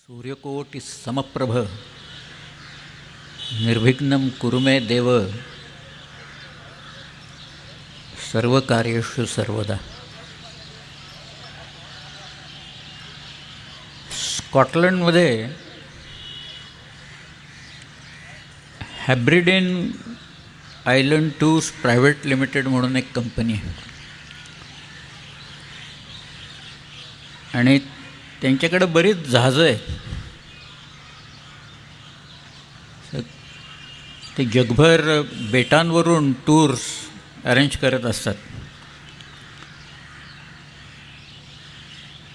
सूर्यकोटि समप्रभ निर्विघ्नं कुरु मे देव सर्वकार्येषु सर्वदा. स्कॉटलंडमध्ये हॅब्रिडेन आयलंड टूर्स प्रायव्हेट लिमिटेड म्हणून एक कंपनी आहे आणि त्यांच्याकडे बरीच जहाजं आहेत. ते जगभर बेटांवरून टूर्स अरेंज करत असतात.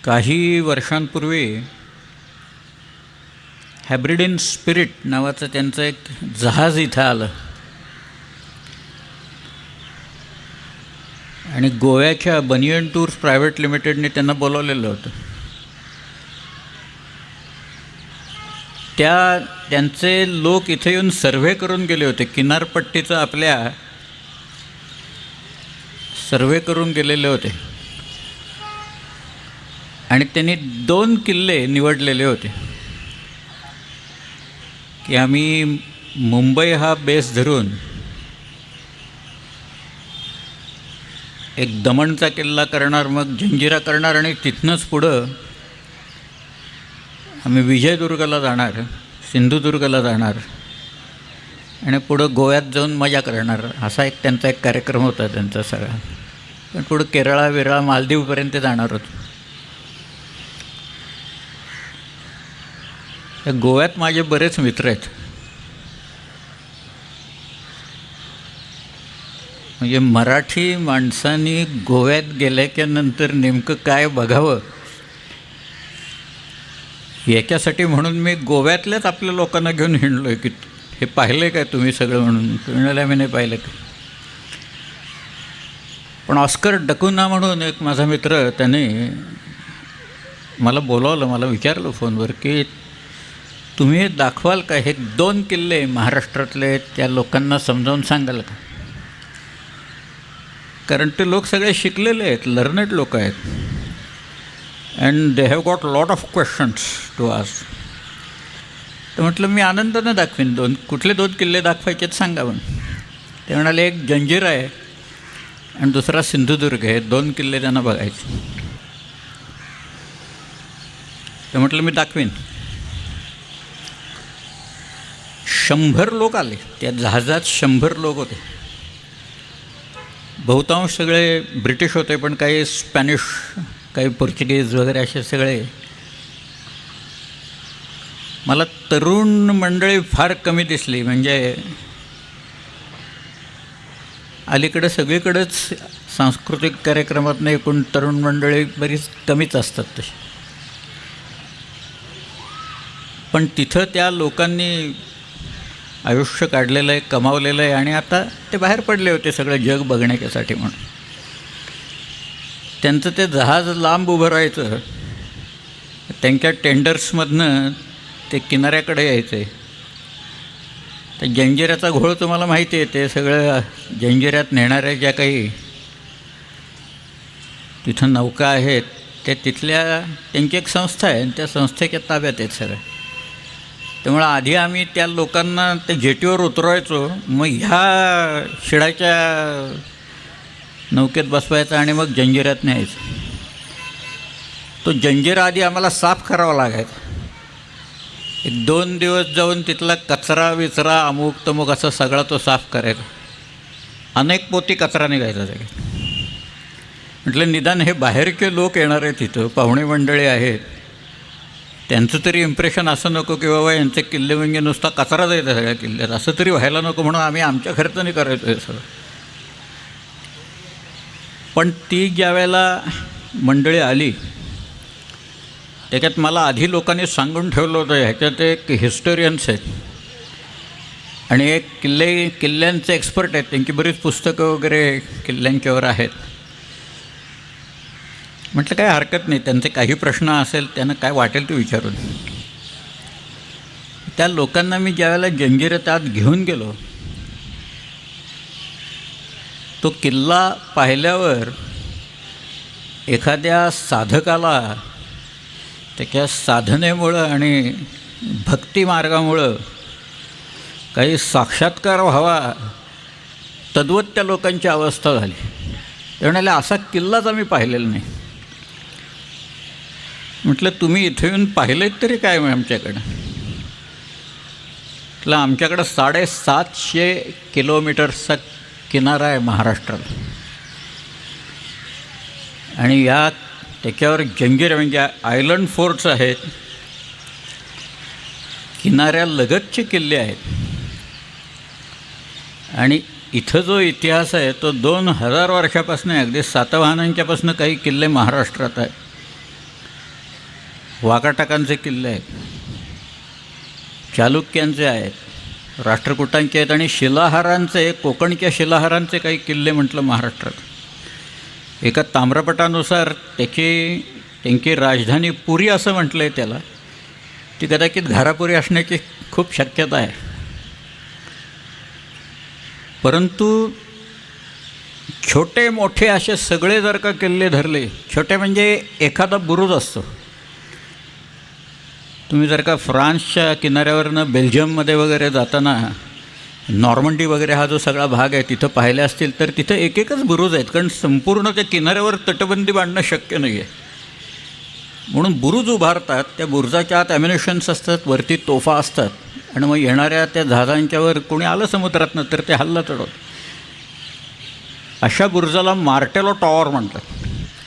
काही वर्षांपूर्वी हॅब्रिडेन स्पिरिट नावाचं त्यांचं एक जहाज इथं आलं आणि गोव्याच्या बनियन टूर्स प्रायव्हेट लिमिटेडने त्यांना बोलावलेलं होतं. त्यांचे लोक इथे येऊन सर्व्हे करून गेले होते. किनारपट्टीचं आपल्या सर्व्हे करून गेलेले होते आणि त्यांनी 2 किल्ले निवडलेले होते की आम्ही मुंबई हा बेस धरून एक दमणचा किल्ला करणार, मग जंजिरा करणार आणि तिथनंच पुढं आम्ही विजयदुर्गला जाणार, सिंधुदुर्गला जाणार आणि पुढं गोव्यात जाऊन मजा करणार. असा एक त्यांचा एक कार्यक्रम होता त्यांचा सगळा. पण पुढं केरळा विरळा मालदीवपर्यंत जाणार होतो. या गोव्यात माझे बरेच मित्र आहेत. म्हणजे मराठी माणसांनी गोव्यात गेल्याच्यानंतर नेमकं काय बघावं याच्यासाठी म्हणून मी गोव्यातल्याच आपल्या लोकांना घेऊन हिंडलो आहे की हे पाहिलं आहे काय तुम्ही सगळं, म्हणून म्हणाले मी नाही पाहिलं का. पण ऑस्कर डकुना म्हणून एक माझा मित्र, त्याने मला बोलावलं, मला विचारलं फोनवर की तुम्ही हे दाखवाल का, हे 2 किल्ले महाराष्ट्रातले त्या लोकांना समजावून सांगाल का. कारण ते लोक सगळे शिकलेले आहेत, लर्नेड लोक आहेत and they have got lot of questions to ask. तर म्हटलं मी आनंदानं दाखवीन. कुठले 2 किल्ले दाखवायचे सांगा म्हणून. ते म्हणाले एक जंजिरा आहे आणि दुसरा सिंधुदुर्ग आहे. 2 किल्ले त्यांना बघायचे. तर म्हटलं मी दाखवीन. 100 लोक आले त्या जहाजात. 100 लोक होते. बहुतांश सगळे ब्रिटिश होते, पण काही स्पॅनिश, काही पोर्चुगीज वगैरे असे सगळे. मला तरुण मंडळी फार कमी दिसली. म्हणजे अलीकडे सगळीकडेच सांस्कृतिक कार्यक्रमातनं एकूण तरुण मंडळी बरीच कमीच असतात तशी. पण तिथं त्या लोकांनी आयुष्य काढलेलं आहे, कमावलेलं आहे आणि आता ते बाहेर पडले होते सगळं जग बघण्यासाठी म्हणून. त्यांचं ते जहाज लांब उभं राहायचं. त्यांच्या टेंडर्समधनं ते किनाऱ्याकडे यायचं आहे. तर जंजिऱ्याचा घोळ तुम्हाला माहिती आहे. ते सगळं जंजिऱ्यात नेणाऱ्या ज्या काही तिथं नौका आहेत त्या तिथल्या त्यांची एक संस्था आहे आणि त्या संस्थेच्या ताब्यात आहेत सगळं. त्यामुळं आधी आम्ही त्या लोकांना ते जेटीवर उतरवायचो, मग ह्या शिडाच्या नौकेत बसवायचा आणि मग जंजिऱ्यात न्यायचं. तो जंजिरा आधी आम्हाला साफ करावा लागायचा. 1-2 दिवस जाऊन तिथला कचरा विचरा अमुक तमुक असं सगळा तो साफ करायचा. अनेक पोती कचरा निघायचा सगळ्यात. म्हटलं निदान हे बाहेरचे लोक येणार आहेत, तिथं पाहुणे मंडळी आहेत, त्यांचं तरी इम्प्रेशन असं नको की बाबा यांचे किल्ले म्हणजे नुसता कचरा जायचा सगळ्या किल्ल्यात, असं तरी व्हायला नको म्हणून आम्ही आमच्या खर्चाने करायचो हे सगळं. पण ती ज्या वेळेला मंडळी आली त्याच्यात मला आधी लोकांनी सांगून ठेवलं होतं ह्याच्यात एक हिस्टोरियन्स आहेत आणि एक किल्ल्यांचे एक्सपर्ट आहेत. त्यांची बरीच पुस्तकं वगैरे किल्ल्यांच्यावर आहेत. म्हटलं काय हरकत नाही, त्यांचे काही प्रश्न असेल त्यांना काय वाटेल ते विचारून. त्या लोकांना मी ज्यावेळेला जंजिऱ्यात आत घेऊन गेलो, तो किल्ला पाहिल्यावर एखाद्या साधकाला त्याच्या साधनेमुळं आणि भक्तिमार्गामुळं काही साक्षात्कार व्हावा तद्वत त्या लोकांची अवस्था झाली. ते म्हणाले असा किल्लाच आम्ही पाहिलेला नाही. म्हटलं तुम्ही इथे येऊन पाहिलेत तरी काय मग आमच्याकडं? म्हटलं आमच्याकडं 750 किलोमीटर्सचा किनारा आहे महाराष्ट्राला, आणि या त्याच्यावर जंजिरा म्हणजे आयलंड फोर्ट्स आहेत, किनाऱ्यालगतचे किल्ले आहेत. आणि इथं जो इतिहास आहे तो 2000 वर्षापासून आहे. अगदी सातवाहनांच्यापासून काही किल्ले महाराष्ट्रात आहेत. वाकाटकांचे किल्ले आहेत, चालुक्यांचे आहेत, राष्ट्रकूटांचे आहेत, आणि शिलाहारांचे, कोकणच्या शिलाहारांचे काही किल्ले म्हटलं महाराष्ट्रात. एका ताम्रपटानुसार त्यांची राजधानी पुरी असं म्हटलं आहे त्याला. ती कदाचित घारापुरी असण्याची खूप शक्यता आहे. परंतु छोटे मोठे असे सगळे जर का किल्ले धरले, छोटे म्हणजे एखादा बुरुज असतो. तुम्ही जर का फ्रान्सच्या किनाऱ्यावरनं बेल्जियममध्ये वगैरे जाताना नॉर्मंडी वगैरे हा जो सगळा भाग आहे तिथं पाहिले असतील तर तिथं एक एकच बुरुज आहेत, कारण संपूर्ण त्या किनाऱ्यावर तटबंदी बांधणं शक्य नाही आहे. म्हणून बुरुज उभारतात. त्या बुरुजाच्या आत ॲम्युनिशन्स असतात, वरती तोफा असतात, आणि मग येणाऱ्या त्या जहाजांच्यावर कोणी आलं समुद्रातनं तर ते हल्ला चढवतात. अशा बुरुजाला मार्टेलो टॉवर म्हणतात.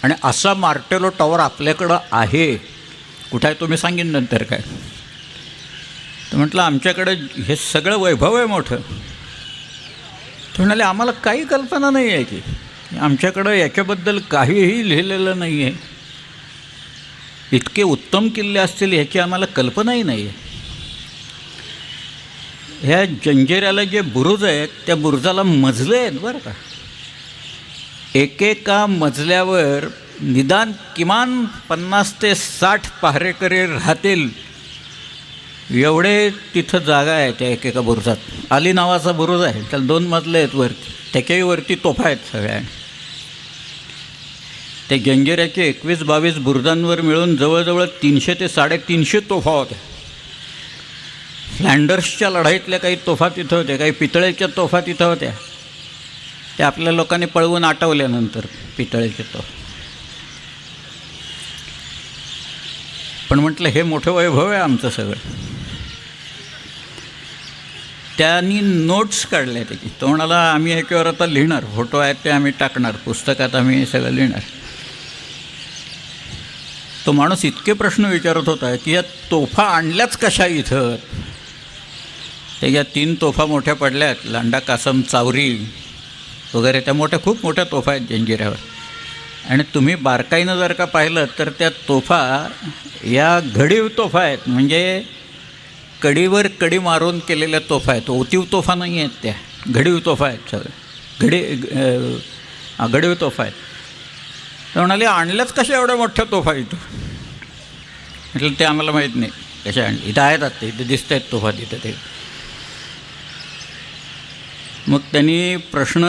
आणि असा मार्टेलो टॉवर आपल्याकडं आहे. कुठं आहे तुम्ही सांगेन नंतर काय. तर म्हटलं आमच्याकडं हे सगळं वैभव आहे मोठं. तर म्हणाले आम्हाला काही कल्पना नाही आहे की आमच्याकडं याच्याबद्दल काहीही लिहिलेलं नाही आहे. इतके उत्तम किल्ले असतील ह्याची आम्हाला कल्पनाही नाही आहे. ह्या जंजिऱ्याला जे बुरुज आहेत त्या बुरुजाला मजले आहेत बरं का. एकेका मजल्यावर निदान किमान 50 ते 60 पहारेकरी राहतील एवढे तिथं जागा आहे त्या एकेका बुरुजात. अली नावाचा बुरुज आहे, त्याला 2 मजले आहेत वरती, त्याच्याही वरती तोफा आहेत सगळ्या. त्या जंजिऱ्याचे 21-22 बुरुजांवर मिळून जवळजवळ 300 ते 350 तोफा होत्या. फ्लँडर्सच्या लढाईतल्या काही तोफा तिथं होत्या, काही पितळेच्या तोफा तिथं होत्या. त्या आपल्या लोकांनी पळवून आटवल्यानंतर पितळेचे तोफा. पण म्हटलं हे मोठं वैभव आहे आमचं सगळं. त्यांनी नोट्स काढल्या त्याची. तो म्हणाला आम्ही ह्याच्यावर आता लिहिणार, फोटो आहेत ते आम्ही टाकणार, पुस्तकात आम्ही सगळं लिहिणार. तो माणूस इतके प्रश्न विचारत होता की या तोफा आणल्याच कशा इथं. त्याच्या 3 तोफा मोठ्या पडल्यात, लांडा कासम चावरी वगैरे, त्या मोठ्या खूप मोठ्या तोफा आहेत जंजिऱ्यावर. आणि तुम्ही बारकाईनं जर का पाहिलं तर त्या तोफा या घडीव तोफा आहेत, म्हणजे कडीवर कडी मारून केलेल्या तोफा आहेत. ओतीव तोफा नाही आहेत, त्या घडीव तोफा आहेत सगळं. घडीव तोफा आहेत. तर म्हणाले आणल्याच कशा एवढ्या मोठ्या तोफा इथं. म्हटलं ते आम्हाला माहीत नाही कशा आणली. इथं आहेत आता, इथं दिसत आहेत तोफा तिथं ते. मग त्यांनी प्रश्न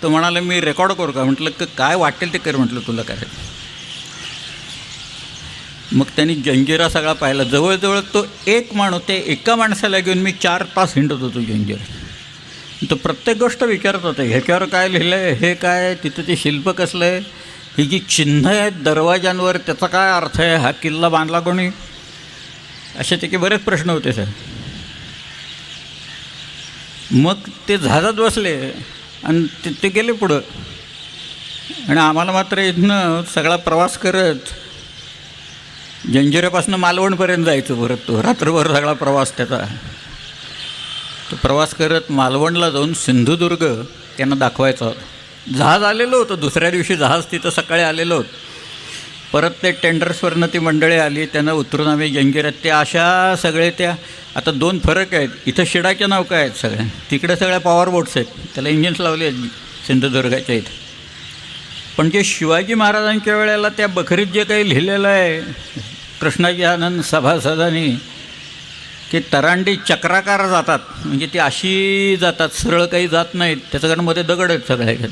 तो म्हणाला मी रेकॉर्ड करू का. म्हटलं काय वाटेल ते कर, म्हटलं तुला करायचं. मग त्यांनी जंजिरा सगळा पाहिला. जवळजवळ तो एक माणूस, ते एका माणसाला घेऊन मी 4 तास हिंडत होतो जंजिरा. तो प्रत्येक गोष्ट विचारत होता, ह्याच्यावर काय लिहिलं आहे, हे काय, तिथं ते शिल्प कसलं आहे, ही जी चिन्ह आहेत दरवाजांवर त्याचा काय अर्थ आहे, हा किल्ला बांधला कोणी, असे त्याचे बरेच प्रश्न होते सर. मग ते जहाजात बसले आणि ते गेले पुढं. आणि आम्हाला मात्र इथनं सगळा प्रवास करत जंजिऱ्यापासून मालवणपर्यंत जायचं. परत तो रात्रभर सगळा प्रवास त्याचा. तो प्रवास करत मालवणला जाऊन सिंधुदुर्ग त्यांना दाखवायचा होता. जहाज आलेलं होतं, दुसऱ्या दिवशी जहाज तिथं सकाळी आलेलं होतं. परत ते टेंडर्सवरनं ती मंडळी आली, त्यांना उतरून आम्ही जंजिऱ्यात. ते अशा सगळे त्या आता 2 फरक आहेत. इथं शिडाच्या नौका आहेत सगळ्या, तिकडे सगळ्या पॉवर बोट्स आहेत, त्याला इंजिन्स लावले आहेत सिंधुदुर्गाच्या इथं. पण जे शिवाजी महाराजांच्या वेळेला त्या बखरीत जे काही लिहिलेलं आहे कृष्णाजी आनंद सभासदांनी, की तरांडी चक्राकार जातात, म्हणजे ती अशी जातात, सरळ काही जात नाहीत. त्याच्याकडे मध्ये दगड आहेत सगळ्या.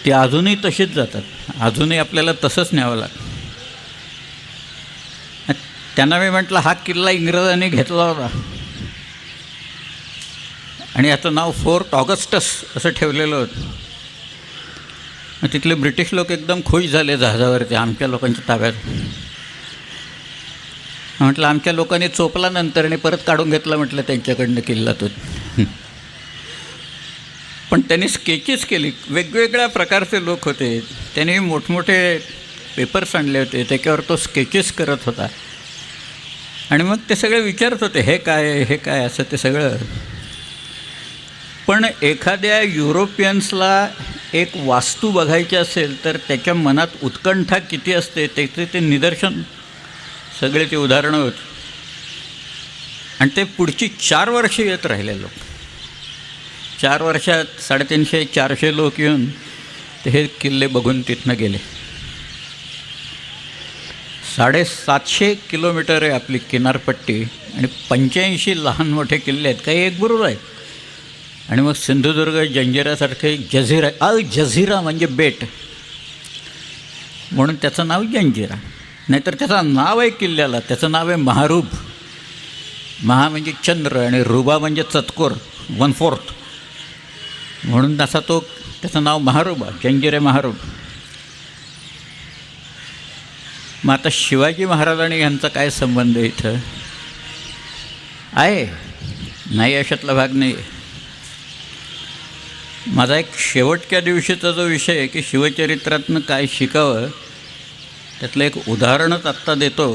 ती अजूनही तशीच जातात, अजूनही आपल्याला तसंच न्यावं लागतं. त्यांना मी म्हटलं हा किल्ला इंग्रजांनी घेतला होता आणि याचं नाव फोर्ट ऑगस्टस असं ठेवलेलं होतं. मग तिथले ब्रिटिश लोक एकदम खुश झाले जहाजावरती आमच्या लोकांच्या ताब्यात. म्हटलं आमच्या लोकांनी चोपला नंतर आणि परत काढून घेतला म्हटलं त्यांच्याकडनं किल्ला तो. पण त्यांनी स्केचेस केली, वेगवेगळ्या प्रकारचे लोक होते, त्यांनी मोठमोठे पेपर्स आणले होते, त्याच्यावर तो स्केचेस करत होता आणि मग ते सगळे विचारत होते हे काय हे काय असं ते सगळं. पण एखाद्या युरोपियन्सला एक वास्तू बघायची असेल तर त्याच्या मनात उत्कंठा किती असते त्याचे ते निदर्शन सगळे ते उदाहरणं होती. आणि ते पुढची 4 वर्ष येत राहिले लोक. 4 वर्षात 350-400 लोक येऊन ते हे किल्ले बघून तिथनं गेले. 750 किलोमीटर आहे आपली किनारपट्टी आणि 85 लहान मोठे किल्ले आहेत, काही एक बुरुज आहेत. आणि मग सिंधुदुर्ग जंजिरासारखे जझिरा, जझिरा म्हणजे बेट म्हणून त्याचं नाव जंजिरा. नाहीतर त्याचं नाव आहे किल्ल्याला, त्याचं नाव आहे महारूब. महा म्हणजे चंद्र आणि रुबा म्हणजे चतकोर, 1/4 म्हणून असा तो त्याचं नाव महारूबा, जंजिरे महारूब. मग आता शिवाजी महाराजांनी ह्यांचा काय संबंध इथं आहे? नाही, अशातला भाग नाही. माझा एक शेवटच्या दिवशीचा जो विषय आहे की शिवचरित्रातनं काय शिकावं त्यातलं एक उदाहरणच आत्ता देतो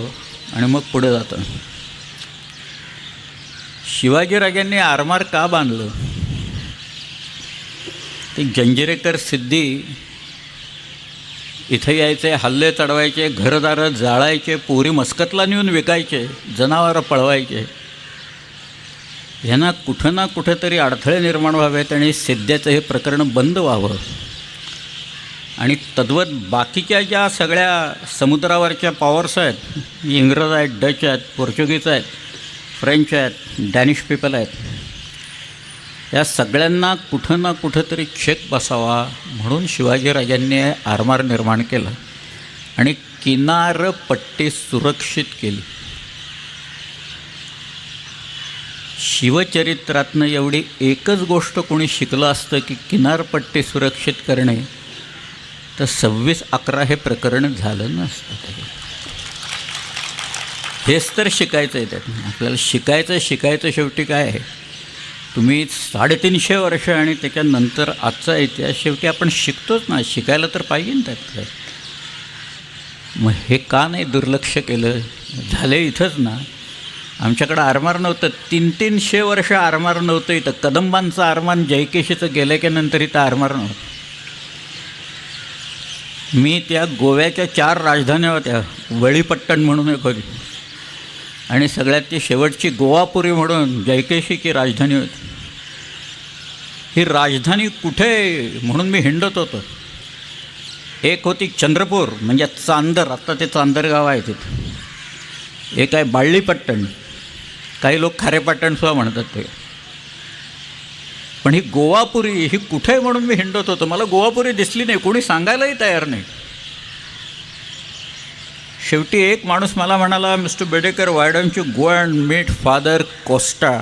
आणि मग पुढे जातो. शिवाजीराजांनी आरमार का बांधलं? ते जंजिरेकर सिद्धी इथं यायचे, हल्ले चढवायचे, घरदारं जाळायचे, पोरी मस्कतला नेऊन विकायचे, जनावरं पळवायचे. ह्यांना कुठं ना कुठेतरी अडथळे निर्माण व्हावेत आणि सिद्ध्याचं हे प्रकरण बंद व्हावं. आणि तद्वत बाकीच्या ज्या सगळ्या समुद्रावरच्या पॉवर्स आहेत, इंग्रज आहेत, डच आहेत, पोर्चुगीज आहेत, फ्रेंच आहेत, डॅनिश पीपल आहेत, या सगळ्यांना कुठं ना कुठंतरी चेक बसावा म्हणून शिवाजीराजांनी आरमार निर्माण केलं आणि किनारपट्टी सुरक्षित केली. शिवचरित्रातनं एवढी एकच गोष्ट कोणी शिकलं असतं की किनारपट्टी सुरक्षित करणे, तर 26/11 हे प्रकरण झालं नसतं. हेच तर शिकायचं आहे त्यात आपल्याला. शिकायचं शेवटी काय आहे, तुम्ही 350 वर्ष आणि त्याच्यानंतर आजचा इतिहास शेवटी आपण शिकतोच ना, शिकायला तर पाहिजे ना त्यात. मग हे का नाही दुर्लक्ष केलं? झाले इथंच ना. आमच्याकडं आरमार नव्हतं, 300 वर्ष आरमार नव्हतं इथं. कदंबांचं आरमान जयकेशीचं गेल्याच्यानंतर इथं आरमार नव्हतं. मी त्या गोव्याच्या 4 राजधान्या होत्या, वळीपट्टण म्हणून एक होती आणि सगळ्यात ती शेवटची गोवापुरी म्हणून जयकेशीची राजधानी होती. ही राजधानी कुठे म्हणून मी हिंडत होतो. एक होती चंद्रपूर म्हणजे चांदर, आत्ता ते चांदर गाव आहे तिथं. एक आहे बाळलीपट्टण, काही लोक खारेपट्टणसुद्धा म्हणतात ते. पण ही गोवापुरी ही कुठे म्हणून मी हिंडत होतो. मला गोवापुरी दिसली नाही, कोणी सांगायलाही तयार नाही. शेवटी एक माणूस मला म्हणाला, mister Bedekar, why don't you go and meet father Costa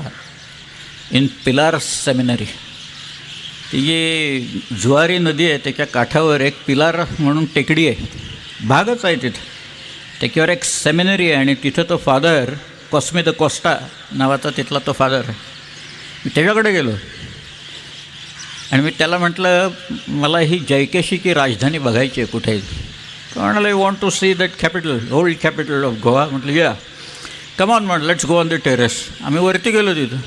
in Pilar seminary. ती जी जुवारी नदी आहे त्याच्या काठावर एक पिलार म्हणून टेकडी आहे, भागच आहे तिथं. त्याच्यावर एक सेमिनरी आहे आणि तिथं तो फादर कॉस्मे द कोस्टा नावाचा तिथला तो फादर आहे. मी त्याच्याकडे गेलो आणि मी त्याला म्हटलं, मला ही जयकेशीची राजधानी बघायची आहे कुठे. तो म्हणाला, you want to see that capital, old capital of Goa. म्हटलं या, कम ऑन म्हटलं, let's go on the terrace. आम्ही वरती गेलो तिथं.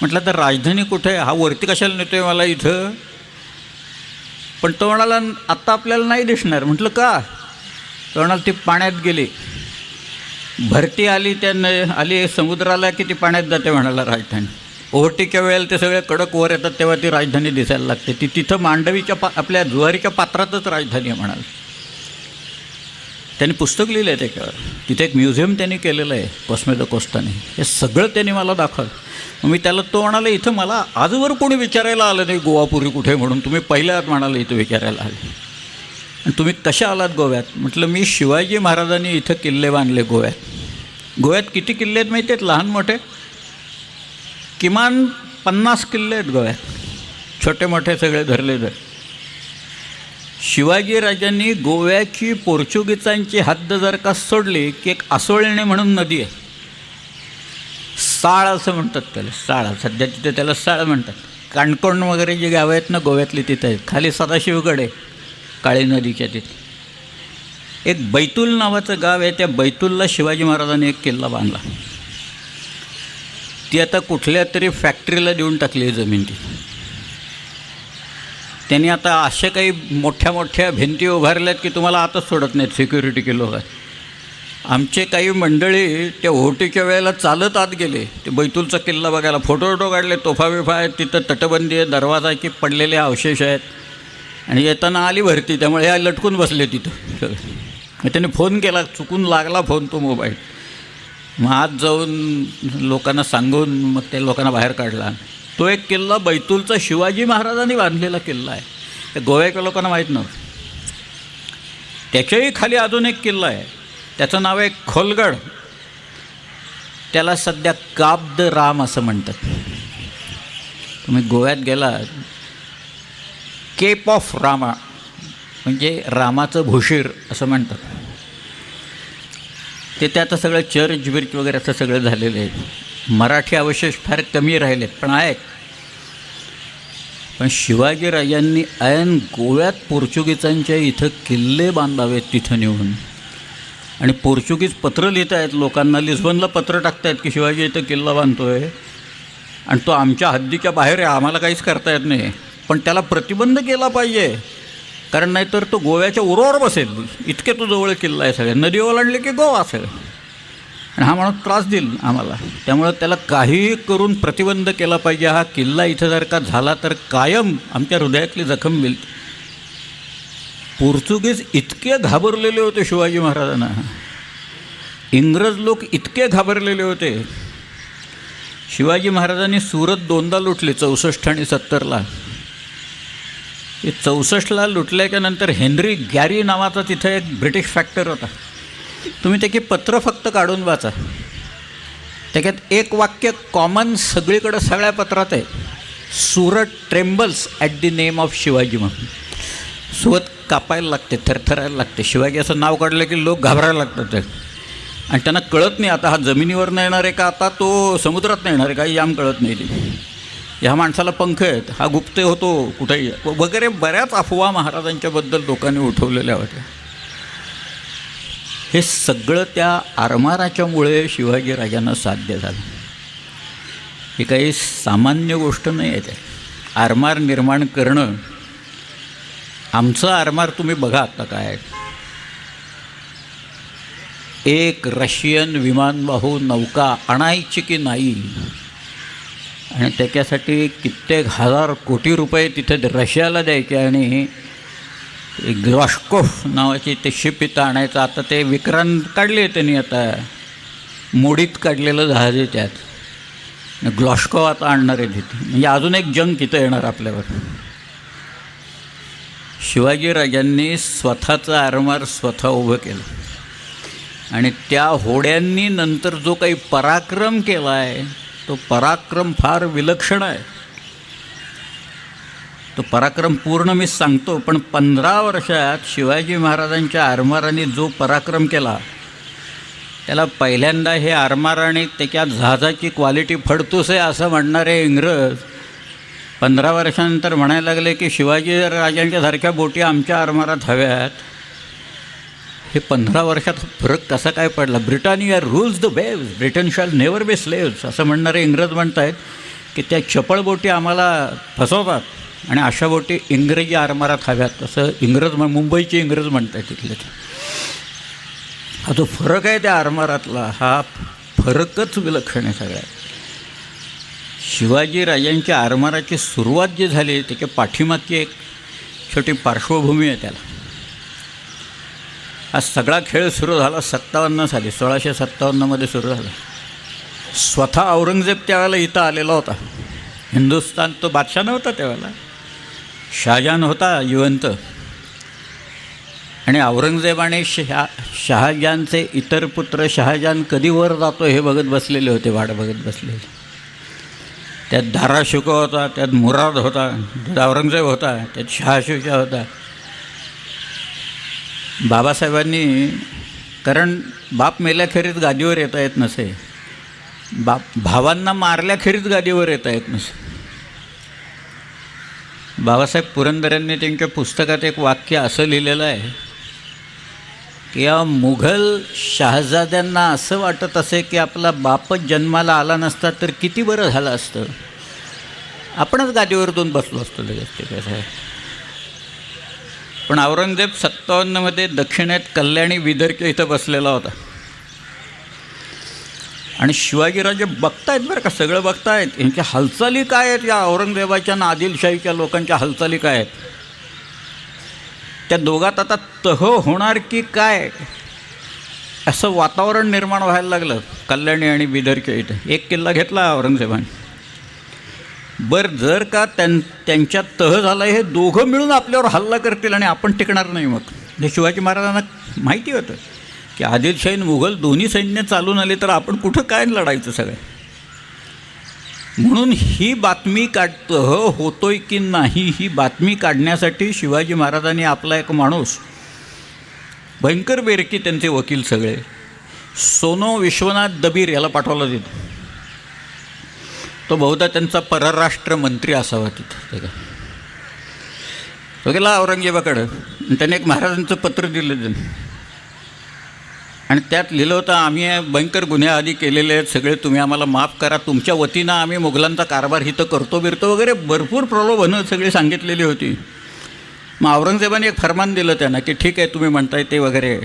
म्हटलं तर राजधानी कुठे आहे, हा वरती कशाला नेतो आहे मला इथं. पण तो म्हणाला, आत्ता आपल्याला नाही दिसणार. म्हटलं का? तो म्हणाला, ती पाण्यात गेली, भरती आली, त्यानं आली समुद्राला की ती पाण्यात जाते म्हणाला राजधानी. ओहोटीच्या वेळेला ते सगळे कडक वर येतात तेव्हा ती राजधानी दिसायला लागते. ती तिथं मांडवीच्या आपल्या जुवारीच्या पात्रातच राजधानी आहे म्हणाल. त्यांनी पुस्तक लिहिलं आहे त्याच्यावर. तिथे एक म्युझियम त्यांनी केलेलं आहे कॉस्मे द कोस्टाने. हे सगळं त्यांनी मला दाखवलं. मग मी त्याला, तो म्हणाला, इथं मला आजवर कोणी विचारायला आलं नाही गोवापुरी कुठे म्हणून. तुम्ही पहिल्यात म्हणाले इथं विचारायला आले आणि तुम्ही कशा आलात गोव्यात. म्हटलं, मी शिवाजी महाराजांनी इथं किल्ले बांधले गोव्यात. गोव्यात किती किल्ले आहेत माहिती आहेत? लहान मोठे किमान 50 किल्ले आहेत गोव्यात, छोटे मोठे सगळे धरले तर. शिवाजीराजांनी गोव्याची पोर्चुगीजांची हद्द जर का सोडली की एक आसोळणे म्हणून नदी आहे, साळ असं म्हणतात त्याला, साळ, सध्या तिथे त्याला साळ म्हणतात. काणकोण वगैरे जी गावं आहेत ना गोव्यातली तिथे आहेत. खाली सदाशिवगड आहे काळी नदीच्या तिथे. एक बैतूल नावाचं गाव आहे, त्या बैतूलला शिवाजी महाराजांनी एक किल्ला बांधला. ती आता कुठल्या तरी फॅक्टरीला देऊन टाकली आहे जमीन ती. त्यांनी आता अशा काही मोठ्या मोठ्या भिंती उभारल्यात की तुम्हाला आताच सोडत नाहीत सिक्युरिटी के लोक. आमचे काही मंडळी त्या ओहोटीच्या वेळेला चालत आत गेले ते बैतूलचा किल्ला बघायला, फोटो काढले, तोफा बिफा आहेत तिथं, तटबंदी आहे, दरवाजाचे पडलेले अवशेष आहेत. आणि येताना आली भरती, त्यामुळे या लटकून बसले तिथं सगळे. मग त्याने फोन केला, चुकून लागला फोन तो मोबाईल. मग आत जाऊन लोकांना सांगून मग त्या लोकांना बाहेर काढला. तो एक किल्ला बैतूलचा शिवाजी महाराजांनी बांधलेला किल्ला आहे, ते गोव्याच्या लोकांना माहीत नव्हतं. त्याच्याही खाली अजून एक किल्ला आहे, त्याचं नाव आहे खोलगड. त्याला सध्या काब द राम असं म्हणतात. तुम्ही गोव्यात गेला, केप ऑफ रामा म्हणजे रामाचं भूशीर असं म्हणतात. ते आता सगळं चर्च बिर्च वगैरे असं सगळं झालेलं आहे. मराठी अवशेष फार कमी राहिलेत पण आहेत. पण शिवाजीराजांनी ऐन गोव्यात पोर्चुगीजांच्या इथं किल्ले बांधावेत तिथं नेऊन. आणि पोर्चुगीज पत्र लिहित आहेत लोकांना, लिस्बनला पत्र टाकतायत की शिवाजी इथं किल्ला बांधतो आहे आणि तो आमच्या हद्दीच्या बाहेर आहे, आम्हाला काहीच करता येत नाही. पण त्याला प्रतिबंध केला पाहिजे, कारण नाहीतर तो गोव्याच्या उरावर बसेल. इतके तो जवळ किल्ला आहे, सगळे नदी ओलांडले की गोवा सगळं. आणि हा माणूस त्रास देईल आम्हाला, त्यामुळं त्याला काहीही करून प्रतिबंध केला पाहिजे. हा किल्ला इथं जर का झाला तर कायम आमच्या हृदयातली जखम मिळेल. पोर्चुगीज इतके घाबरलेले होते शिवाजी महाराजांना, इंग्रज लोक इतके घाबरलेले होते. शिवाजी महाराजांनी सुरत 2दा लुटली, 64 आणि 70ला. 64ला लुटल्याच्या नंतर हेनरी गॅरी नावाचा तिथं एक ब्रिटिश फॅक्टर होता. तुम्ही त्याची पत्र फक्त काढून वाचा, त्याच्यात एक वाक्य कॉमन सगळीकडं सगळ्या पत्रात आहे, Surat trembles at the name of Shivaji म्हणून. सुरत कापायला लागते, थरथरायला लागते. शिवाजी असं नाव काढलं की लोक घाबरायला लागतात आणि त्यांना कळत नाही आता हा जमिनीवर नाही येणार आहे का, आता तो समुद्रात नाही येणार आहे, काही याम कळत नाही. ते ह्या माणसाला पंख आहेत, हा गुप्त होतो कुठेही वगैरे बऱ्याच अफवा महाराजांच्याबद्दल लोकांनी उठवलेल्या होत्या. हे सगळं त्या आरमाराच्यामुळे शिवाजीराजांना साध्य झालं. ही काही सामान्य गोष्ट नाही आहे. ते आरमार निर्माण करणं, आमचं आरमार तुम्ही बघा आता काय. एक रशियन विमानवाहू नौका आणायची की नाही, आणि त्याच्यासाठी कित्येक हजार कोटी रुपये तिथे रशियाला द्यायचे. आणि ग्लॉस्कोफ नावाची ते शिप इथं आणायचं. आता ते विक्रांत काढले त्यांनी, आता मोडीत काढलेलं जहाज आहे त्यात. ग्लॉस्कोफ आता आणणार आहे तिथे, म्हणजे अजून एक जंग तिथं येणार आपल्यावर. शिवाजीराजांनी स्वतःचं आरमार स्वतः उभं केलं आणि त्या होड्यांनी नंतर जो काही पराक्रम केला आहे तो पराक्रम फार विलक्षण आहे. तो पराक्रम पूर्ण मी सांगतो, पण 15 वर्षात शिवाजी महाराजांच्या आरमाराने जो पराक्रम केला त्याला पहिल्यांदा हे आरमार आणि त्याच्या जहाजाची क्वालिटी फडतूस आहे असं म्हणणारे इंग्रज 15 वर्षानंतर म्हणायला लागले की शिवाजी राजांच्यासारख्या बोटी आमच्या आरमारात हव्यात. हे 15 वर्षात फरक कसा काय पडला. Britannia rules the waves, Britain shall never be slaves असं म्हणणारे इंग्रज म्हणत आहेत की त्या चपळ बोटी आम्हाला फसवतात आणि अशा बोटी इंग्रजी आरमारात हव्यात असं इंग्रज मुंबईचे इंग्रज म्हणत आहेत तिथले. हा जो फरक आहे त्या आरमारातला, हा फरकच विलक्षण आहे सगळ्यात. शिवाजीराजांच्या आरमाराची सुरुवात जी झाली त्याच्या पाठीमागची एक छोटी पार्श्वभूमी आहे त्याला. हा सगळा खेळ सुरू झाला 57 साली, 1657मध्ये सुरू झाला. स्वतः औरंगजेब त्यावेळेला इथं आलेला होता. हिंदुस्थान, तो बादशाह नव्हता त्यावेळेला, शहाजहान होता जिवंत. आणि औरंगजेब आणि शहाजहानचे इतर पुत्र शहाजहान कधी वर जातो हे बघत बसलेले होते, वाट बघत बसलेले. त्यात धाराशिकोह होता, त्यात मुराद होता, त्यात औरंगजेब होता, त्यात शहाशुजा होता. बाबासाहेबांनी, कारण बाप मेल्याखेरीज गादीवर येता येत नसे, भावांना मारल्याखेरीज गादीवर येता येत नसे. बाबासाहेब पुरंदरेंनी त्यांच्या पुस्तकात एक वाक्य असं लिहिलेलं आहे की या मुघल शहाजाद्यांना असं वाटत असे की आपला बापच जन्माला आला नसता तर किती बरं झालं असतं, आपणच गादीवरतून बसलो असतो लगेच. ते कसं आहे, पण औरंगजेब 57मध्ये दक्षिणेत कल्याणी विदर्भ इथं बसलेला होता आणि शिवाजीराजे बघतायत बरं का, सगळं बघतायत. यांच्या हालचाली काय आहेत, या औरंगजेबाच्या आणि आदिलशाहीच्या लोकांच्या हालचाली काय आहेत. त्या दोघात आता तह होणार की काय असं वातावरण निर्माण व्हायला लागलं कल्याणी आणि बिदरच्या इथं. एक किल्ला घेतला औरंगजेबाने. बरं, जर का त्यांच्यात तह झाला, हे दोघं मिळून आपल्यावर हल्ला करतील आणि आपण टिकणार नाही. मग हे शिवाजी महाराजांना माहिती होतं की आदिलशाही आणि मुघल दोन्ही सैन्य चालून आले तर आपण कुठं काय लढायचं सगळं. म्हणून ही बातमी तह होतोय की नाही ही बातमी काढण्यासाठी शिवाजी महाराजांनी आपला एक माणूस, भयंकर बेरकी त्यांचे वकील सगळे, सोनो विश्वनाथ दबीर याला पाठवला तिथं. तो बहुधा त्यांचा परराष्ट्र मंत्री असावा तिथं. तो गेला औरंगजेबाकडं, त्याने एक महाराजांचं पत्र दिलं त्यांनी आणि त्यात लिहिलं होतं, आम्ही भयंकर गुन्हे आधी केलेले आहेत सगळे, तुम्ही आम्हाला माफ करा, तुमच्या वतीनं आम्ही मुघलांचा कारभार हिथं करतो बिरतो वगैरे भरपूर प्रलोभनं सगळी सांगितलेली होती. मग औरंगजेबाने एक फरमान दिलं त्यांना की ठीक आहे तुम्ही म्हणताय ते वगैरे.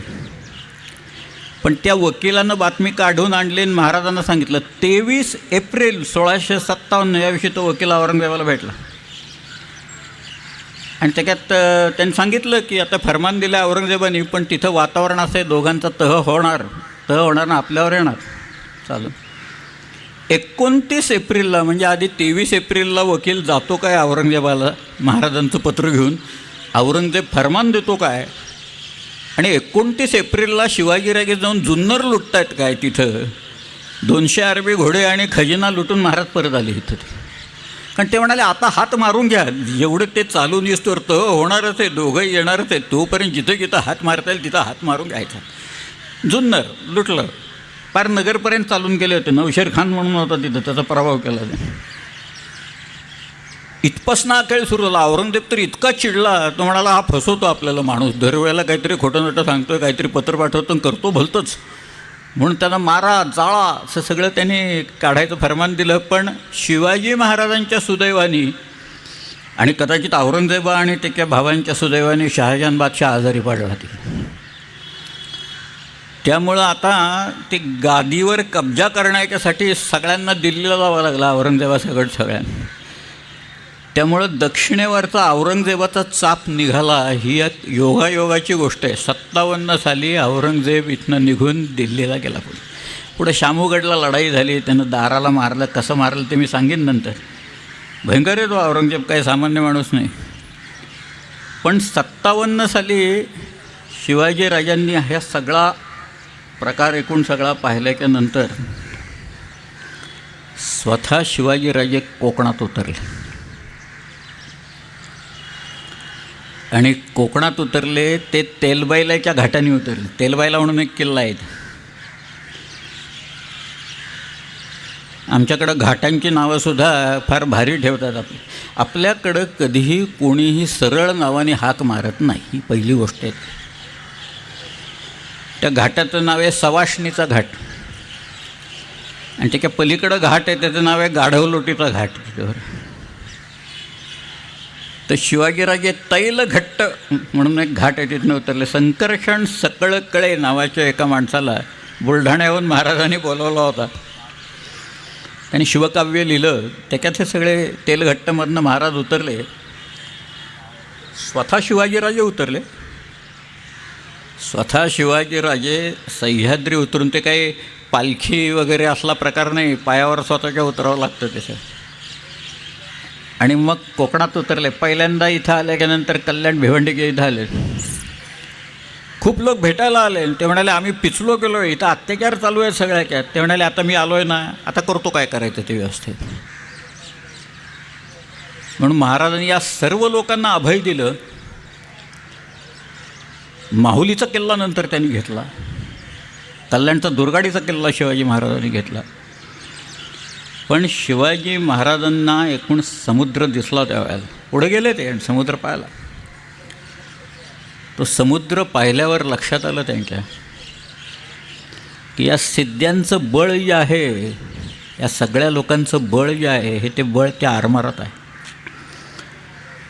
पण त्या वकिलानं बातमी काढून आणली आणि महाराजांना सांगितलं. 23 एप्रिल 1657 याविषयी तो वकील औरंगजेबाला भेटला आणि त्याच्यात त्यांनी सांगितलं की आता फरमान दिलं औरंगजेबाने, पण तिथं वातावरण असं आहे, दोघांचा तह होणार ना आपल्यावर येणार. चालू 29 एप्रिलला, म्हणजे आधी 23 एप्रिलला वकील जातो काय औरंगजेबाला महाराजांचं पत्र घेऊन, औरंगजेब फरमान देतो काय, आणि 29 एप्रिलला शिवाजीराजे जाऊन जुन्नर लुटतायत काय तिथं. 200 अरबी घोडे आणि खजिना लुटून महाराज परत आले इथं. कारण ते म्हणाले आता हात मारून घ्या, जेवढं ते चालून येतोवर तर होणारच आहे, दोघंही येणारच आहे, तोपर्यंत जिथं जिथं हात मारता येईल तिथं हात मारून घ्यायचा. जुन्नर लुटलं, पार नगरपर्यंत चालून गेले होते. नौशेर खान म्हणून होता तिथं, त्याचा प्रभाव केला. इथपासून अखेळ सुरू झाला. औरंगजेब तर इतका चिडला, तो म्हणाला हा फसवतो आपल्याला माणूस, दरवेळेला काहीतरी खोटं नटं सांगतोय, काहीतरी पत्र पाठवतो आणि करतो भलतंच, म्हणून त्यांना मारा जाळा असं सगळं त्यांनी काढायचं फरमान दिलं. पण शिवाजी महाराजांच्या सुदैवाने आणि कदाचित औरंगजेबा आणि त्याच्या भावांच्या सुदैवाने शहाजहान बादशाह आजारी पडला तिथे. त्यामुळं आता ते गादीवर कब्जा करण्याच्यासाठी सगळ्यांना दिल्लीला जावं लागला, औरंगजेबासकट सगळ्यांना. त्यामुळं दक्षिणेवरचा औरंगजेबाचा चाप निघाला, ही एक योगायोगाची गोष्ट आहे. 57 साली औरंगजेब इथनं निघून दिल्लीला गेला. पुढे शामूगडला लढाई झाली, त्यानं दाराला मारलं. कसं मारलं ते मी सांगेन नंतर. भयंकर आहे तो औरंगजेब, काही सामान्य माणूस नाही. पण 57 साली शिवाजीराजांनी हा सगळा प्रकार एकूण सगळा पाहिल्याच्या नंतर स्वतः शिवाजीराजे कोकणात उतरले आणि कोकणात उतरले ते तेलबाईलाच्या घाटाने उतरले. तेलबाईला म्हणून एक किल्ला आहे. आमच्याकडं घाटांची नावंसुद्धा फार भारी ठेवतात. आपल्याकडं कधीही कोणीही सरळ नावाने हाक मारत नाही, ही पहिली गोष्ट आहे. त्या घाटाचं नाव आहे सवाष्णीचा घाट आणि त्याच्या पलीकडं घाट आहे, त्याचं नाव आहे गाढवलोटीचा घाट. तर शिवाजीराजे तैलघट्ट म्हणून एक घाट आहे, तिथनं उतरले. संकर्षण सकळकळे नावाच्या एका माणसाला बुलढाण्याहून महाराजांनी बोलवला होता. त्यांनी शिवकाव्य लिहिलं, त्याच्यात हे सगळे तेलघट्टमधनं महाराज उतरले. स्वतः शिवाजीराजे उतरले. स्वतः शिवाजीराजे सह्याद्री उतरून, ते काही पालखी वगैरे असला प्रकार नाही, पायावर स्वतःच्या उतरावं लागतं त्याचं. आणि मग कोकणात उतरले. पहिल्यांदा इथं आल्याच्यानंतर कल्याण भिवंडी इथं आले. खूप लोक भेटायला आले. ते म्हणाले आम्ही पिचलो गेलो, इथं अत्याचार चालू आहे सगळ्याच्यात. ते म्हणाले आता मी आलो आहे ना, आता करतो काय करायचं ते व्यवस्थित. म्हणून महाराजांनी या सर्व लोकांना अभय दिलं. माहुलीचा किल्ला नंतर त्यांनी घेतला, कल्याणचा दुर्गाडीचा किल्ला शिवाजी महाराजांनी घेतला. पण शिवाजी महाराजांना एकूण समुद्र दिसला त्यावेळेला. पुढे गेले ते आणि समुद्र पाहिला. तो समुद्र पाहिल्यावर लक्षात आलं त्यांच्या की या सिद्ध्यांचं बळ जे आहे, या सगळ्या लोकांचं बळ जे आहे, हे ते बळ त्या आरमारात आहे.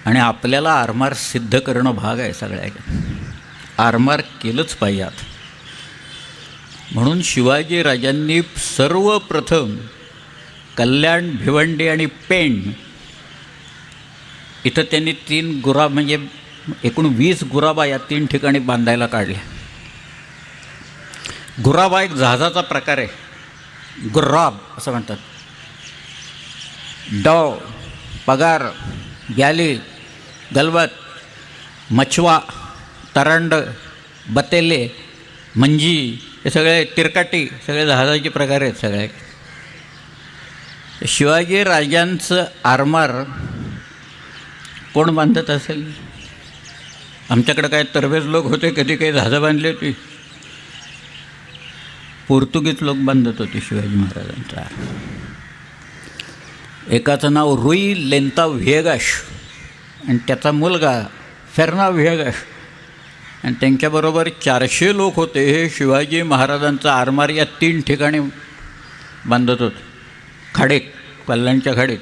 आणि आपल्याला आरमार सिद्ध करणं भाग आहे. सगळ्या आरमार केलंच पाहिजे आता. म्हणून शिवाजी राजांनी सर्वप्रथम कल्याण, भिवंडी आणि पेण इथं त्यांनी 3 गुराब म्हणजे एकूण 20 गुराबा या 3 ठिकाणी बांधायला काढल्या. गुराबा एक जहाजाचा प्रकार आहे, गुर्राब असं म्हणतात. डव, पगार, गॅली, गलबत, मछवा, तरंड, बतेले, मंजी, हे सगळे तिरकाटी, सगळे जहाजाचे प्रकार आहेत सगळे. शिवाजी राजांचं आरमार कोण बांधत असेल? आमच्याकडे काय तरबेज लोक होते, कधी काही जहाजं बांधली होती? पोर्तुगीज लोक बांधत होते शिवाजी महाराजांचा. एकाचं नाव रुई लेंता व्हिएगाश आणि त्याचा मुलगा फेर्ना व्हिएगाश, आणि त्यांच्याबरोबर 400 लोक होते. हे शिवाजी महाराजांचा आरमार या 3 ठिकाणी बांधत होते. खाडीत, कल्याणच्या खाडीत.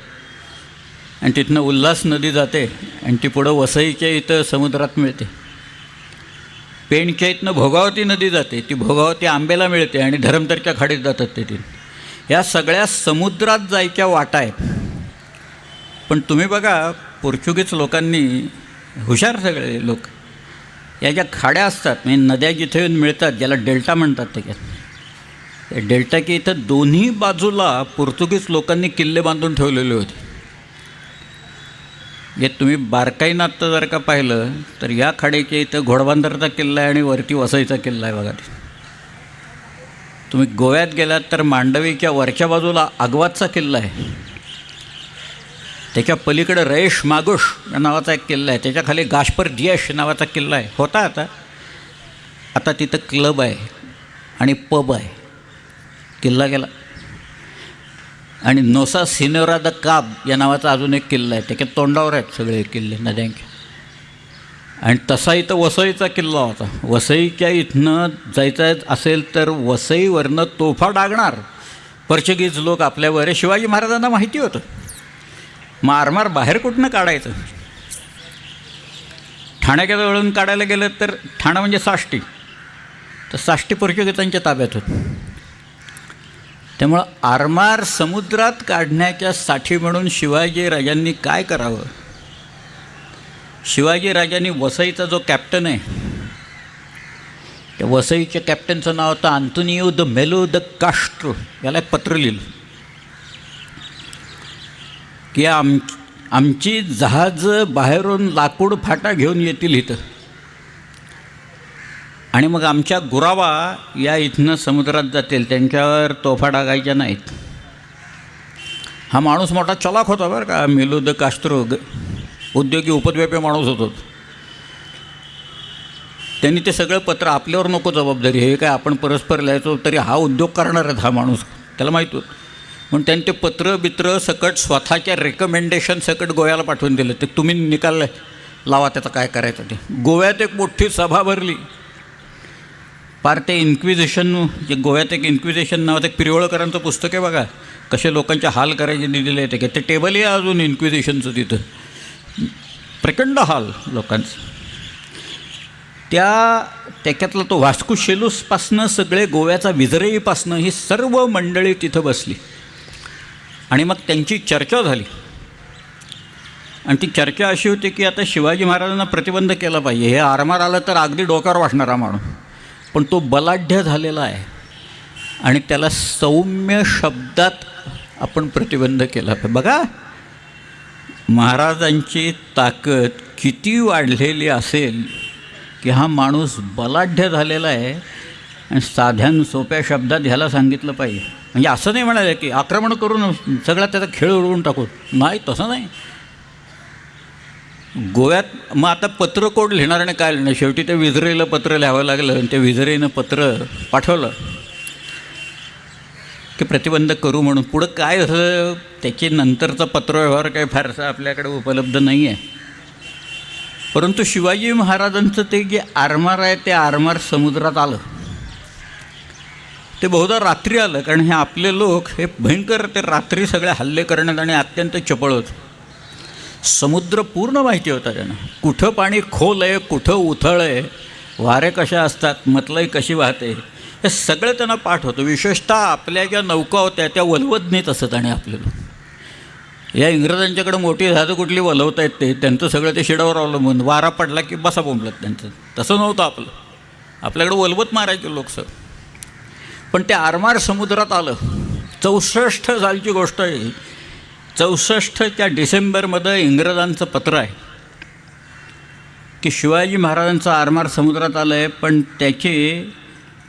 आणि तिथनं उल्हास नदी जाते आणि ती पुढं वसईच्या इथं समुद्रात मिळते. पेणच्या इथनं भोगावती नदी जाते, ती भोगावती आंबेला मिळते आणि धरमतरच्या खाडीत जातात ते 3. या सगळ्या समुद्रात जायच्या वाटा आहेत. पण तुम्ही बघा, पोर्चुगीज लोकांनी, हुशार सगळे लोक, या ज्या खाड्या असतात म्हणजे नद्या जिथे येऊन मिळतात, ज्याला डेल्टा म्हणतात, त्याच्यात डेल्टा की इथं दोन्ही बाजूला पोर्तुगीज लोकांनी किल्ले बांधून ठेवलेले होते. जे तुम्ही बारकाईनं आत्ता जर का पाहिलं तर या खाडीच्या इथं घोडबंदरचा किल्ला आहे आणि वरती वसईचा किल्ला आहे बघा. ते तुम्ही गोव्यात गेलात तर मांडवीच्या वरच्या बाजूला आग्वादचा किल्ला आहे. त्याच्या पलीकडे रयेश मागुश या नावाचा एक किल्ला आहे. त्याच्याखाली गाशपर दियश नावाचा किल्ला आहे. होता आता तिथं क्लब आहे आणि पब आहे. किल्ला गेला. आणि नोसा सिनोरा द काब या नावाचा अजून एक किल्ला आहे. त्याच्या तोंडावर आहेत सगळे किल्ले नद्यांचे. आणि तसा इथं वसईचा किल्ला होता. वसईच्या इथनं जायचं असेल तर वसईवरनं तोफा डागणार पोर्चुगीज लोक आपल्यावर. शिवाजी महाराजांना माहिती होतं. मग आरमार बाहेर कुठनं काढायचं? ठाण्याच्या जवळून काढायला गेलं तर ठाणा म्हणजे साष्टी, तर साष्टी पोर्चुगीजांच्या ताब्यात होतं. त्यामुळं आरमार समुद्रात काढण्याच्या साठी म्हणून शिवाजी राजांनी काय करावं? शिवाजी राजांनी वसईचा जो कॅप्टन आहे, त्या वसईच्या कॅप्टनचं नाव होतं आंतोनियो द मेलो द कास्ट्रो. याला एक पत्र लिहिलं की आमची जहाजं बाहेरून लाकूड फाटा घेऊन येतील इथं, आणि मग आमच्या गुरावा या इथनं समुद्रात जातील, त्यांच्यावर तोफा डागायच्या नाहीत. हा माणूस मोठा चलाक होता बरं का, मेलो द कास्ट्रो. उद्योगी उपद्व्यापी माणूस होतो. त्यांनी ते सगळं पत्र, आपल्यावर नको जबाबदारी, हे काय आपण परस्पर लिहायचो तरी हा उद्योग करणार आहे हा माणूस, त्याला माहीत होतं. म्हणून त्यांनी ते पत्र सकट स्वतःच्या रेकमेंडेशन सकट गोव्याला पाठवून दिलं. ते तुम्ही निकाल लावा त्याचं काय करायचं ते. गोव्यात एक मोठी सभा भरली. पार ते इन्क्विजिशन, जे गोव्यात एक इन्क्विजिशन नावाचं एक पिरवळकरांचं पुस्तक आहे बघा, कसे लोकांचे हाल करायचे दिलेले आहे. ते टेबलही आहे अजून इन्क्विजिशनचं तिथं, प्रचंड हाल लोकांचं. त्याच्यातला तो वास्को शेलूसपासनं सगळे गोव्याचा विजरेईपासनं ही सर्व मंडळी तिथं बसली आणि मग त्यांची चर्चा झाली. आणि ती चर्चा अशी होती की आता शिवाजी महाराजांना प्रतिबंध केला पाहिजे. हे आरमार आलं तर अगदी डोक्यावर वाटणारा माणूस, पण तो बलाढ्य झालेला आहे आणि त्याला सौम्य शब्दात आपण प्रतिबंध केला पाहिजे. बघा महाराजांची ताकद किती वाढलेली असेल की हा माणूस बलाढ्य झालेला आहे आणि साध्या सोप्या शब्दात ह्याला सांगितलं पाहिजे. म्हणजे असं नाही म्हणाले की आक्रमण करून सगळा त्याचा खेळ उडवून टाकू, नाही, तसं नाही. गोव्यात मग आता पत्र कोण लिहिणार आणि काय लिहिणार? शेवटी ते विजरेला पत्र लिहावं लागलं आणि ते विजरेनं पत्र पाठवलं की प्रतिबंध करू म्हणून. पुढं काय झालं त्याची नंतरचा पत्रव्यवहार काही फारसा आपल्याकडे उपलब्ध नाही आहे. परंतु शिवाजी महाराजांचं ते जे आरमार आहे ते आरमार समुद्रात आलं. ते बहुधा रात्री आलं, कारण हे आपले लोक हे भयंकर ते रात्री सगळे हल्ले करण्यात आणि अत्यंत चपळ होत. समुद्र पूर्ण माहिती होता त्यांना, कुठं पाणी खोल आहे, कुठं उथळ आहे, वारे कशा असतात, मतलई कशी वाहते, हे सगळं त्यांना पाठ होतं. विशेषतः आपल्या ज्या नौका होत्या त्या वलवत नेत असत. आणि आपले लोक या इंग्रजांच्याकडे मोठी जहाजं कुठली वलवता येत ते त्यांचं सगळं ते शिडावर अवलंबून, वारा पडला की बसा बोंबलत त्यांचं. तसं नव्हतं आपलं, आपल्याकडे वलवत मारायचे लोक सर. पण ते आरमार समुद्रात आलं. 64 सालची गोष्ट आहे. 64च्या डिसेंबरमध्ये इंग्रजांचं पत्र आहे की शिवाजी महाराजांचं आरमार समुद्रात आलं आहे, पण त्याची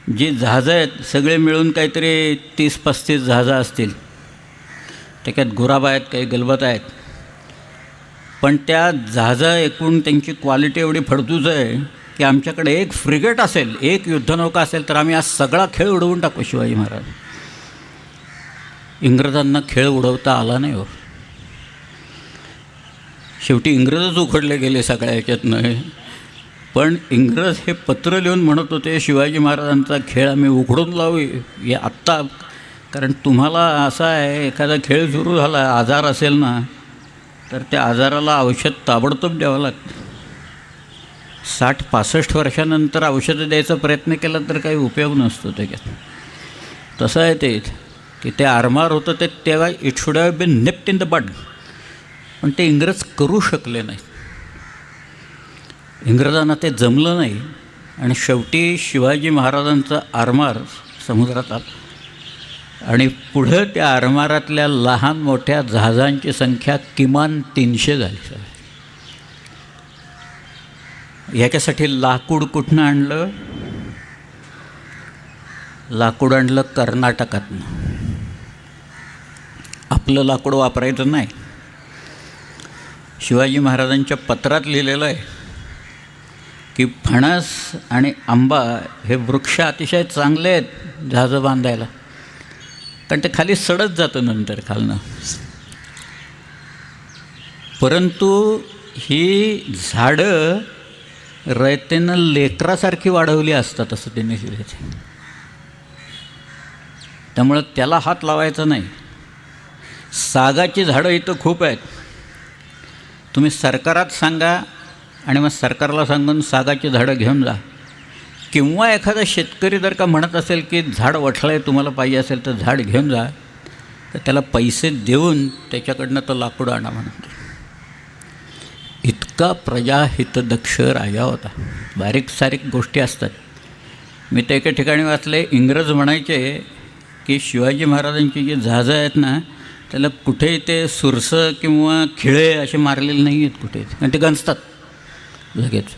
जी जहाजं आहेत सगळे मिळून काहीतरी 30-35 जहाजं असतील. त्याच्यात गुराबा आहेत, काही गलबत आहेत. पण त्या जहाजं एकूण त्यांची क्वालिटी एवढी फडतूस आहे की आमच्याकडे एक फ्रिगेट असेल, एक युद्धनौका असेल तर आम्ही आज सगळा खेळ उडवून टाकू शिवाजी महाराज. इंग्रजांना खेळ उडवता आला नाही हो. शेवटी इंग्रजच उखडले गेले सगळ्या ह्याच्यातनं. पण इंग्रज हे पत्र लिहून म्हणत होते शिवाजी महाराजांचा खेळ आम्ही उघडून लावू हे आत्ता. कारण तुम्हाला असा आहे, एखादा खेळ सुरू झाला, आजार असेल ना, तर त्या आजाराला औषध ताबडतोब द्यावं लागतं. 60-65 वर्षानंतर औषधं द्यायचा प्रयत्न केला तर काही उपयोग नसतो त्याच्यात. तसं आहे ते की ते आरमार होतं ते तेव्हा it should have been nipped in the bud. पण ते इंग्रज करू शकले नाही. इंग्रजांना ते जमलं नाही आणि शेवटी शिवाजी महाराजांचं आरमार समुद्रात आलं आणि पुढं त्या आरमारातल्या लहान मोठ्या जहाजांची संख्या किमान 300 झाली. ह्याच्यासाठी लाकूड कुठनं आणलं? लाकूड आणलं कर्नाटकातनं. आपलं लाकूड वापरायचं नाही. शिवाजी महाराजांच्या पत्रात लिहिलेलं आहे की फणस आणि आंबा हे वृक्ष अतिशय चांगले आहेत जहाजं बांधायला, कारण ते खाली सडत जातं नंतर खालनं. परंतु ही झाडं रयतेनं लेकरासारखी वाढवली असतात असं त्यांनी लिहिलं. त्यामुळं त्याला हात लावायचा नाही. सागाची झाडं इथं खूप आहेत. तुम्ही सरकारात सांगा आणि मग सरकारला सांगून सागाची झाडं घेऊन जा. किंवा एखादा शेतकरी जर का म्हणत असेल की झाड वठलं आहे, तुम्हाला पाहिजे असेल तर झाड घेऊन जा, तर त्याला पैसे देऊन त्याच्याकडनं तो लाकूड आणा म्हणतो. इतका प्रजाहितदक्ष राजा होता. बारीक सारीक गोष्टी असतात. मी ते एका ठिकाणी वाचले, इंग्रज म्हणायचे की शिवाजी महाराजांची जी जहाजं आहेत ना, त्याला कुठेही ते सुरसं किंवा खिळे असे मारलेले नाही आहेत कुठे, आणि ते गंजतात लगेच.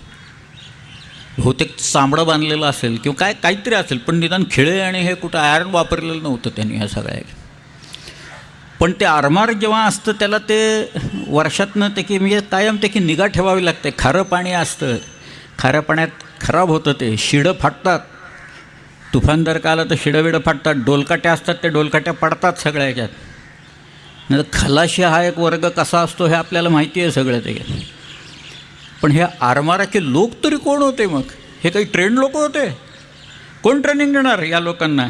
बहुतेक चांबडं बांधलेलं असेल किंवा काहीतरी असेल, पण निदान खिळे आणि हे कुठं आयर्न वापरलेलं नव्हतं त्यांनी ह्या सगळ्या. पण ते आरमार जेव्हा असतं त्याला ते वर्षातनं त्याची म्हणजे कायम त्याची निगा ठेवावी लागते. खारं पाणी असतं, खाऱ्या पाण्यात खराब होतं ते, शिडं फाटतात. तुफानदार का आलं तर शिडं बिडं फाटतात. डोलकाट्या असतात, ते डोलकाट्या पडतात सगळ्या ह्याच्यात. नाही तर खलाशी हा एक वर्ग कसा असतो हे आपल्याला माहिती आहे सगळं त्याच्यात. पण हे आरमाराचे लोक तरी कोण होते मग? हे काही ट्रेंड लोक होते? कोण ट्रेनिंग देणार या लोकांना?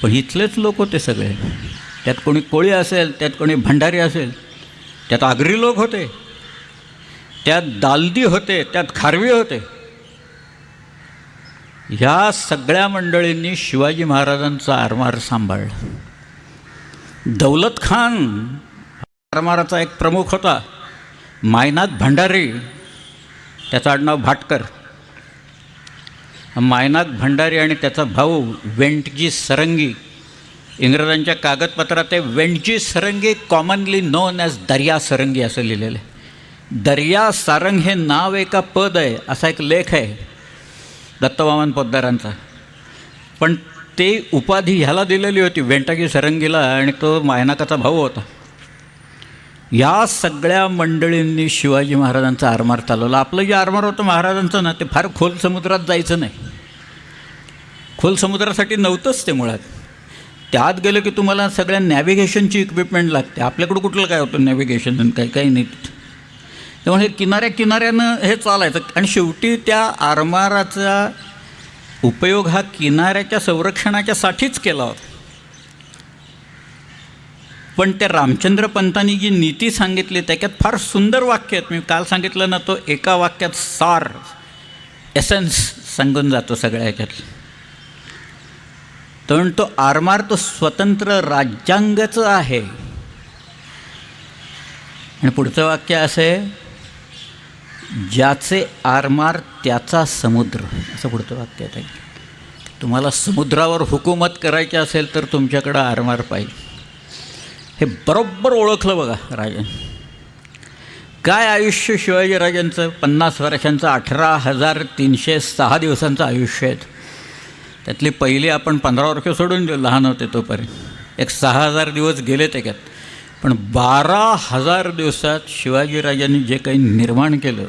पण इथलेच लोक होते सगळे. त्यात कोणी कोळी असेल, त्यात कोणी भंडारी असेल, त्यात आगरी लोक होते, त्यात दालदी होते, त्यात खारवी होते. ह्या सगळ्या मंडळींनी शिवाजी महाराजांचा आरमार सांभाळला. दौलत खान आरमाराचा एक प्रमुख होता, मायनाथ भंडारी, त्याचं आडनाव भाटकर. मायनाथ भंडारी आणि त्याचा भाऊ वेंटजी सरंगी, इंग्रजांच्या कागदपत्रात ते वेंटजी सरंगी, कॉमनली नोन ॲज दर्या सरंगी असं लिहिलेलं आहे. दर्या सारंग हे नाव एका पद आहे असा एक लेख आहे दत्तवामन पोद्दारांचा. पण ते उपाधी ह्याला दिलेली होती वेंटाकी सरंगीला, आणि तो मायनाकाचा भाऊ होता. या सगळ्या मंडळींनी शिवाजी महाराजांचा आरमार चालवला. आपलं जे आरमार होतं महाराजांचं ना, ते फार खोल समुद्रात जायचं नाही. खोल समुद्रासाठी नव्हतंच ते मुळात. त्यात गेलं की तुम्हाला सगळ्या नॅव्हिगेशनची इक्विपमेंट लागते. आपल्याकडं कुठलं काय होतं नॅव्हिगेशन आणि काही नाही. त्यामुळे किनाऱ्यानं हे चालायचं. आणि शेवटी त्या आरमाराचा उपयोग हा किनाऱ्याच्या संरक्षणाच्यासाठीच केला होता. पण त्या रामचंद्र पंतांनी जी नीती सांगितली त्याच्यात फार सुंदर वाक्य आहेत. मी काल सांगितलं ना, तो एका वाक्यात सार एसेन्स सांगून जातो सगळ्या ह्याच्यात. तर तो आरमार तो स्वतंत्र राज्यांगाचं आहे. आणि पुढचं वाक्य असं आहे, ज्याचे आरमार त्याचा समुद्र, असं पुढचं वाक्य आहे. तुम्हाला समुद्रावर हुकूमत करायची असेल तर तुमच्याकडं आरमार पाहिजे. हे बरोबर ओळखलं बघा राजाने. काय आयुष्य शिवाजीराजांचं, 50 वर्षांचं, 18,306 दिवसांचं आयुष्य आहे. त्यातली पहिली आपण 15 वर्ष सोडून देऊ, लहान होते तोपर्यंत. एक 6,000 दिवस गेले त्याच्यात. पण 12,000 दिवसात शिवाजीराजांनी जे काही निर्माण केलं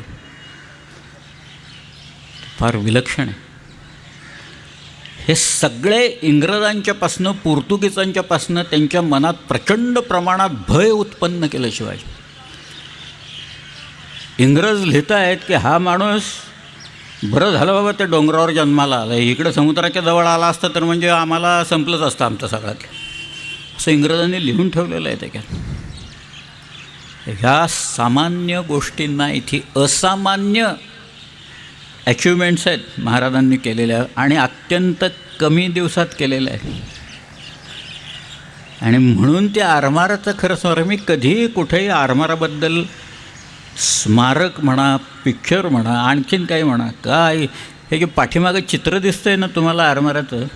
फार विलक्षण आहे. हे सगळे इंग्रजांच्यापासनं, पोर्तुगीजांच्यापासनं त्यांच्या मनात प्रचंड प्रमाणात भय उत्पन्न केलं शिवाजी. इंग्रज लिहित आहेत की हा माणूस बरं झालं बाबा ते डोंगरावर जन्माला आला, इकडं समुद्राच्या जवळ आला असतं तर म्हणजे आम्हाला संपलंच असतं आमचं सगळ्यात, असं इंग्रजांनी लिहून ठेवलेलं आहे त्याच्यात. ह्या सामान्य गोष्टींना इथे असामान्य अचिव्हमेंट्स आहेत महाराजांनी केलेल्या, आणि अत्यंत कमी दिवसात केलेल्या आहेत. आणि म्हणून त्या आरमाराचं खरं स्मरण, मी कधीही कुठेही आरमाराबद्दल स्मारक म्हणा, पिक्चर म्हणा, आणखीन काही म्हणा, काय हे जे पाठीमागं चित्र दिसतं आहे ना तुम्हाला आरमाराचं,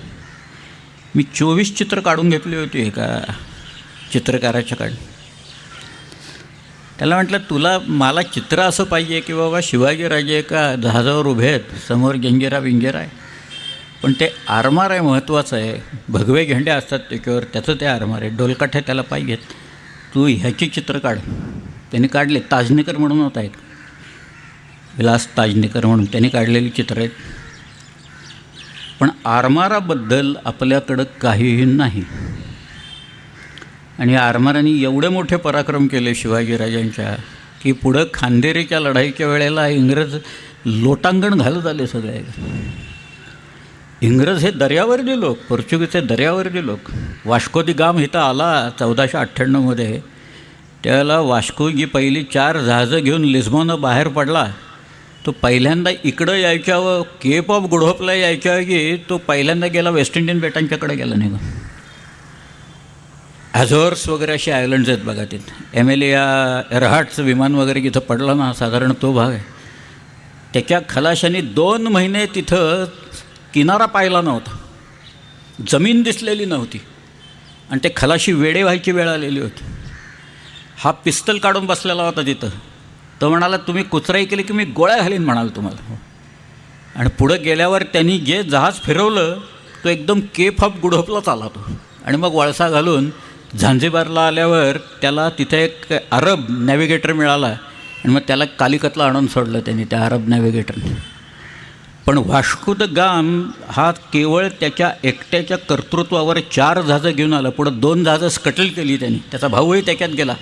मी 24 चित्र काढून घेतली होती एका चित्रकाराच्याकडे. त्याला म्हटलं, तुला मला चित्र असं पाहिजे की बाबा शिवाजीराजे एका जहाजावर उभे आहेत, समोर जंजिरा बिंजिरा आहे, पण ते आरमार आहे महत्त्वाचं आहे, भगवे झेंडे असतात त्याच्यावर, त्याचं ते आरमार आहे, डोलकाठ्या त्याला पाहिजेत, तू ह्याची चित्र काढ. त्यांनी काढले. ताजनेकर म्हणून होता एक, विलास ताजनेकर म्हणून, त्यांनी काढलेली चित्र आहेत. पण आरमाराबद्दल आपल्याकडं काहीही नाही. आणि आरमारांनी एवढे मोठे पराक्रम केले शिवाजीराजांच्या की पुढं खांदेरीच्या लढाईच्या वेळेला इंग्रज लोटांगण घालत आले सगळे. इंग्रज हे दर्यावरचे लोक, पोर्चुगीज हे दर्यावरचे लोक. वास्को दी गाम इथं आला 1498 त्यावेळेला वास्को जी पहिली 4 जहाजं घेऊन लिस्बॉननं बाहेर पडला, तो पहिल्यांदा इकडं यायच्या व केप ऑफ गुड होपला यायच्या की तो पहिल्यांदा गेला वेस्ट इंडियन बेटांच्याकडे गेला निघून. ॲझोर्स वगैरे असे आयलंड्स आहेत बघा तिथं. एमेलिया एरहाटचं विमान वगैरे जिथं पडलं ना, साधारण तो भाग आहे. त्याच्या खलाशांनी 2 महिने तिथं किनारा पाहिला नव्हता, जमीन दिसलेली नव्हती, आणि ते खलाशी वेडे व्हायची वेळ आलेली होती. हा पिस्तल काढून बसलेला होता तिथं. तो म्हणाला, तुम्ही कुचराई केली की मी गोळ्या घालीन म्हणाल तुम्हाला. आणि पुढं गेल्यावर त्यांनी जे जहाज फिरवलं तो एकदम केप ऑफ गुड होपलाच आला तो. आणि मग वळसा घालून झांझिबारला आल्यावर त्याला तिथे एक अरब नॅव्हिगेटर मिळाला, आणि मग त्याला कालिकतला आणून सोडलं त्यांनी, त्या अरब नॅव्हिगेटरने. पण वास्को द गाम हा केवळ त्याच्या एकट्याच्या कर्तृत्वावर 4 जहाजं घेऊन आला. पुढं 2 जहाजं स्कटल केली त्यांनी. त्याचा भाऊही त्याच्यात गेला.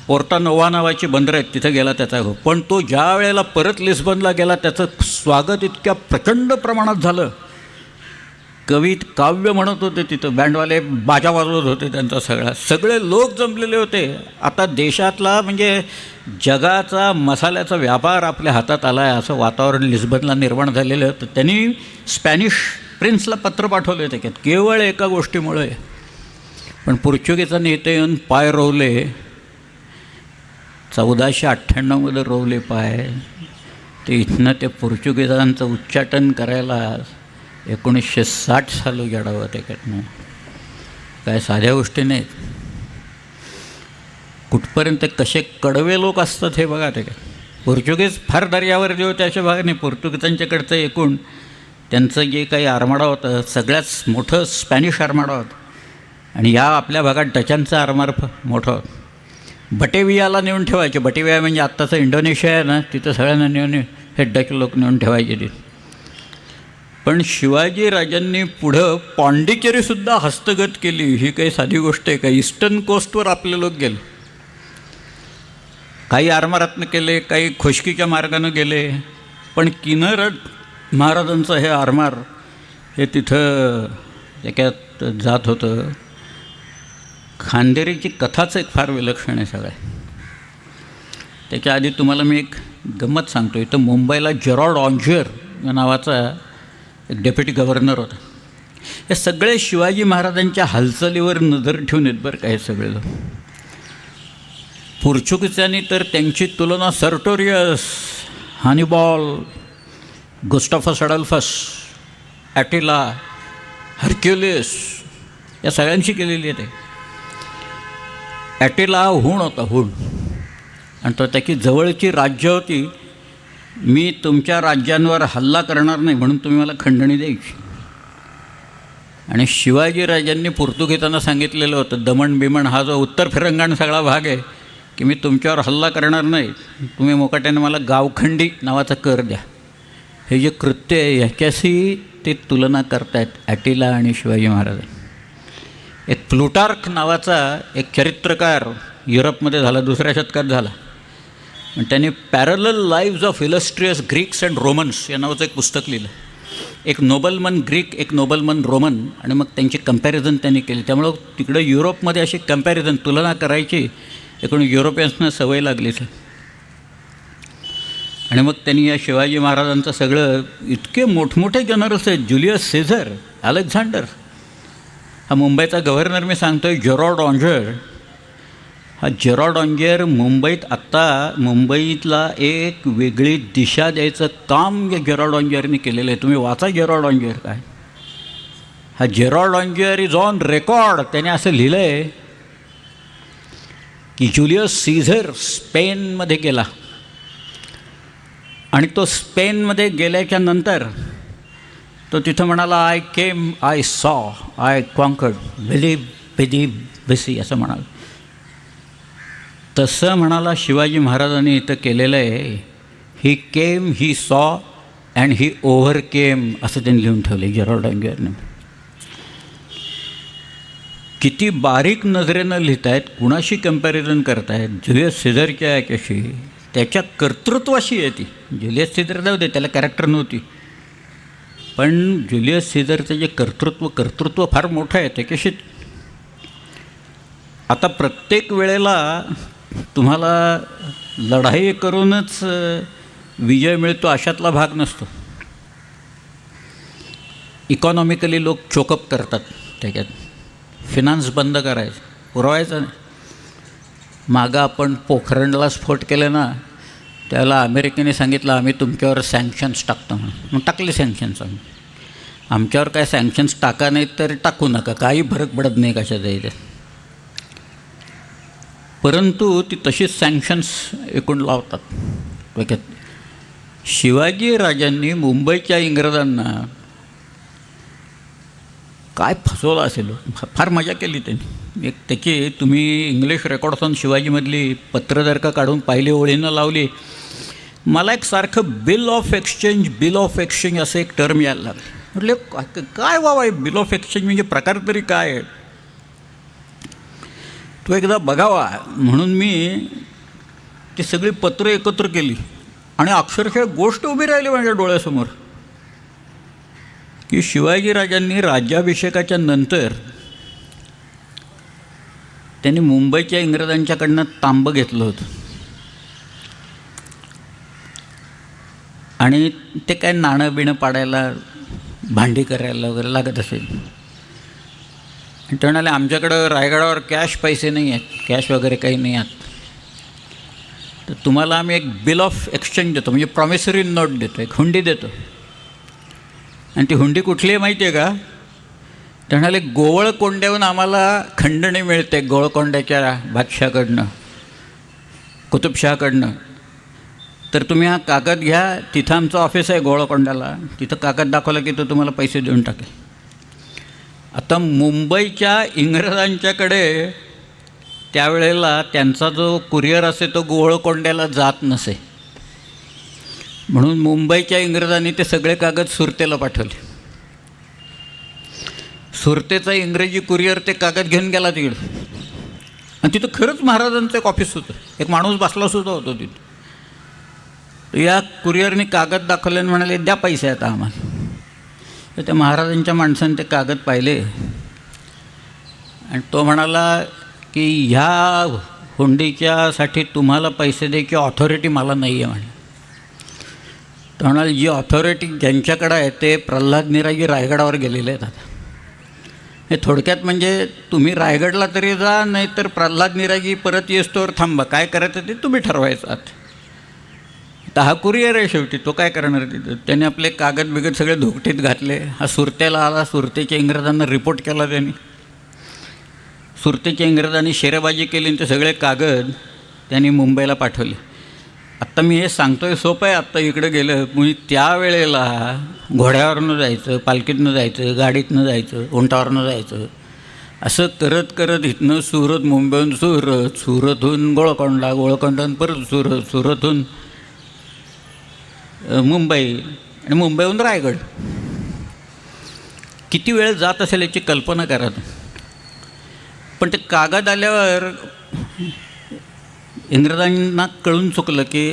पोर्टा नोवा नावाची बंदर आहेत तिथं गेला त्याचा भाऊ. पण तो ज्या वेळेला परत लिस्बनला गेला त्याचं स्वागत इतक्या प्रचंड प्रमाणात झालं. कवी काव्य म्हणत होते तिथं, बँडवाले बाजा वाजवत होते त्यांचा सगळे लोक जमलेले होते. आता देशातला म्हणजे जगाचा मसाल्याचा व्यापार आपल्या हातात आला आहे असं वातावरण लिस्बनला निर्माण झालेलं. तर त्यांनी स्पॅनिश प्रिन्सला पत्र पाठवले त्याच्यात केवळ एका गोष्टीमुळे. पण पोर्चुगीजांनी इथे येऊन पाय रोवले. 1498 रोवले पाय. ते इथनं ते पोर्चुगीजांचं उच्चाटन करायला 1960 साली गेडावं त्याच्यातनं. काय साध्या गोष्टी नाहीत. कुठपर्यंत कसे कडवे लोक असतात हे बघा त्याच्यात. पोर्तुगीज फार दर्यावर जे होते अशा भागाने पोर्तुगीजांच्याकडचं एकूण त्यांचं जे काही आरमाडा होतं सगळ्यात मोठं स्पॅनिश आरमाडा होतं आणि या आपल्या भागात डचांचं आरमार मोठं होतं. बटेवियाला नेऊन ठेवायचे. बटेविया म्हणजे आत्ताचं इंडोनेशिया आहे ना, तिथं सगळ्यांना नेऊन हे डच लोक नेऊन ठेवायचे तिथे. पण शिवाजीराजांनी पुढं पॉंडिचेरीसुद्धा हस्तगत केली. ही काही साधी गोष्ट आहे का? ईस्टर्न कोस्टवर आपले लोक गेले. काही आरमारातनं केले, काही खुशकीच्या मार्गानं गेले, पण किन्नर महाराजांचं हे आरमार हे तिथं त्याच्यात जात होतं. खांदेरीची कथाच एक फार विलक्षण आहे सगळ्या. त्याच्या आधी तुम्हाला मी एक गंमत सांगतो. इथं मुंबईला जेरॉर्ड ऑन्जर या नावाचा एक डेप्युटी गव्हर्नर होता. हे सगळे शिवाजी महाराजांच्या हालचालीवर नजर ठेवून येत बरं का हे सगळे लोक. पोर्चुगीजांनी तर त्यांची तुलना सर्टोरियस, हानिबॉल, गुस्टाफस अडल्फस, ॲटिला, हर्क्युलिस या सगळ्यांशी केलेली आहे. ते ॲटिला हूण होता, हूण, आणि तो त्याची जवळची राज्य होती. मी तुमच्या राज्यांवर हल्ला करणार नाही म्हणून तुम्ही मला खंडणी द्यायची. आणि शिवाजीराजांनी पोर्तुगीजांना सांगितलेलं होतं, दमण बिमण हा जो उत्तर फिरंगाण सगळा भाग आहे की मी तुमच्यावर हल्ला करणार नाही, तुम्ही मोकाट्याने मला गावखंडी नावाचा कर द्या. हे जे कृत्य आहे ह्याच्याशी ते तुलना करतायत ॲटिला आणि शिवाजी महाराज. एक प्लुटार्क नावाचा एक चरित्रकार युरोपमध्ये झाला, 2ऱ्या शतकात झाला. आणि त्याने parallel leaves of illustrious Greeks and Romans या नावाचं एक पुस्तक लिहिलं. एक नोबलमन ग्रीक, एक नोबलमन रोमन, आणि मग त्यांची कंपॅरिझन त्यांनी केली. त्यामुळं तिकडं युरोपमध्ये अशी कंपॅरिझन तुलना करायची एकूण युरोपियन्सना सवय लागलीच. आणि मग त्यांनी या शिवाजी महाराजांचं सगळं इतके मोठमोठे जनरल्स आहेत. जुलियस सीझर, अलेक्झांडर, हा मुंबईचा गव्हर्नर मी सांगतो आहे, जेरॉर्ड ऑन्जर. हा जेरॉर्ड ऑन्जर मुंबईत आत्ता मुंबईतला एक वेगळी दिशा द्यायचं काम या जेरॉर्ड ऑन्जरने केलेलं आहे. तुम्ही वाचा जेरॉर्ड ऑन्जर काय. हा जेरॉर्ड ऑन्जर इज ऑन रेकॉर्ड. त्याने असं लिहिलं आहे की जुलियस सीझर स्पेनमध्ये गेला आणि तो स्पेनमध्ये गेल्याच्या नंतर तो तिथं म्हणाला, I came, I saw, I conquered, विसी असं म्हणाल. तसं म्हणाला शिवाजी महाराजांनी इथं केलेलं आहे. ही केम, ही सॉ अँड ही ओव्हरकेम असं त्यांनी लिहून ठेवलं जेरॉर्ड ऑन्जरने. किती बारीक नजरेनं लिहित आहेत, कुणाशी कंपॅरिझन करतायत. जुलियस सीझरच्या याच्याशी, त्याच्या कर्तृत्वाशी आहे ती. जुलियस सीझर जाऊ दे, त्याला कॅरेक्टर नव्हती, पण जुलियस सीझरचं जे कर्तृत्व फार मोठं आहे त्याच्याशी. आता प्रत्येक वेळेला तुम्हाला लढाई करूनच विजय मिळतो अशातला भाग नसतो. इकॉनॉमिकली लोक चोकअप करतात. त्याच्यात फिनान्स बंद करायचं, पुरवायचं नाही. मागं आपण पोखरणला स्फोट केले ना, त्याला अमेरिकेने सांगितलं आम्ही तुमच्यावर सँक्शन्स टाकतो म्हणून. मग टाकले सँक्शन्स. आमच्यावर काय सँक्शन्स टाका नाहीत तर टाकू नका, काही फरक पडत नाही कशाचा इथे. परंतु ती तशीच सँक्शन्स एकूण लावतात. शिवाजीराजांनी मुंबईच्या इंग्रजांना काय फसवलं असेल, फार मजा केली त्यांनी. एक त्याची तुम्ही इंग्लिश रेकॉर्ड्स ऑन शिवाजीमधली पत्र जर का काढून पाहिली, ओळीनं लावली, मला एक सारखं बिल ऑफ एक्सचेंज असं एक टर्म यायला लागलं. म्हटलं काय बाबा बिल ऑफ एक्सचेंज म्हणजे प्रकार तरी काय आहे, तो एकदा बघावा म्हणून मी ती सगळी पत्र एकत्र केली आणि अक्षरशः गोष्ट उभी राहिली माझ्या डोळ्यासमोर की शिवाजीराजांनी राज्याभिषेकाच्या नंतर त्यांनी मुंबईच्या इंग्रजांच्याकडनं तांबं घेतलं होतं आणि ते काय नाणं बिणं पाडायला, भांडी करायला वगैरे लागत असेल. आणि ते म्हणाले आमच्याकडं रायगडावर कॅश पैसे नाही आहेत, कॅश वगैरे काही नाही आहेत, तर तुम्हाला आम्ही एक बिल ऑफ एक्सचेंज देतो, म्हणजे प्रॉमिसरी नोट देतो, एक हुंडी देतो. आणि ती हुंडी कुठली आहे माहिती आहे का? ते म्हणाले गोवळकोंड्याहून आम्हाला खंडणी मिळते, गोवळकोंड्याच्या बादशाहकडनं, कुतुबशहाकडनं. तर तुम्ही हा कागद घ्या, तिथं आमचं ऑफिस आहे गोळकोंड्याला, तिथं कागद दाखवला की तो तुम्हाला पैसे देऊन टाकेल. आता मुंबईच्या इंग्रजांच्याकडे त्यावेळेला त्यांचा जो कुरिअर असे तो गोळकोंड्याला जात नसे, म्हणून मुंबईच्या इंग्रजांनी ते सगळे कागद सुरतेला पाठवले. सुरतेचा इंग्रजी कुरिअर ते कागद घेऊन गेला तिकडं, आणि तिथं खरंच महाराजांचं एक ऑफिस होतं, एक माणूस बसला सुद्धा होतो तिथं. या कुरिअरने कागद दाखवले आणि म्हणाले द्या पैसे आता आम्हाला. तर त्या महाराजांच्या माणसाने ते कागद पाहिले आणि तो म्हणाला की ह्या हुंडीच्यासाठी तुम्हाला पैसे द्यायची ऑथॉरिटी मला नाही आहे म्हणे. तो म्हणाले जी ऑथॉरिटी ज्यांच्याकडं आहे ते प्रल्हाद निरागी रायगडावर गेलेले आहेत. आता हे थोडक्यात म्हणजे तुम्ही रायगडला तरी जा, नाही तर प्रल्हाद निरागी परत येस्तोवर थांबा, काय करायचं ते तुम्ही ठरवायचं. आता हा कुरिअर आहे शेवटी, तो काय करणार तिथं. त्याने आपले कागद बिगद सगळे धोकटीत घातले. हा सुरतेला आला, सुरतेच्या इंग्रजांना रिपोर्ट केला त्यांनी. सुरतेच्या इंग्रजांनी शेरेबाजी केली आणि ते सगळे कागद त्यांनी मुंबईला पाठवले. आत्ता मी हे सांगतो आहे सोपं आहे, आत्ता इकडं गेलं म्हणजे त्यावेळेला घोड्यावरनं जायचं, पालखीतनं जायचं, गाडीतनं जायचं, उंटावरनं जायचं, असं करत करत इथनं सुरत, मुंबईहून सुरत, सुरतहून गोळकोंडा, गोळकोंडाहून परत सुरत, सुरतहून मुंबई आणि मुंबईहून रायगड. किती वेळ जात असेल याची कल्पना करा. पण ते कागद आल्यावर इंग्रजांना कळून चुकलं की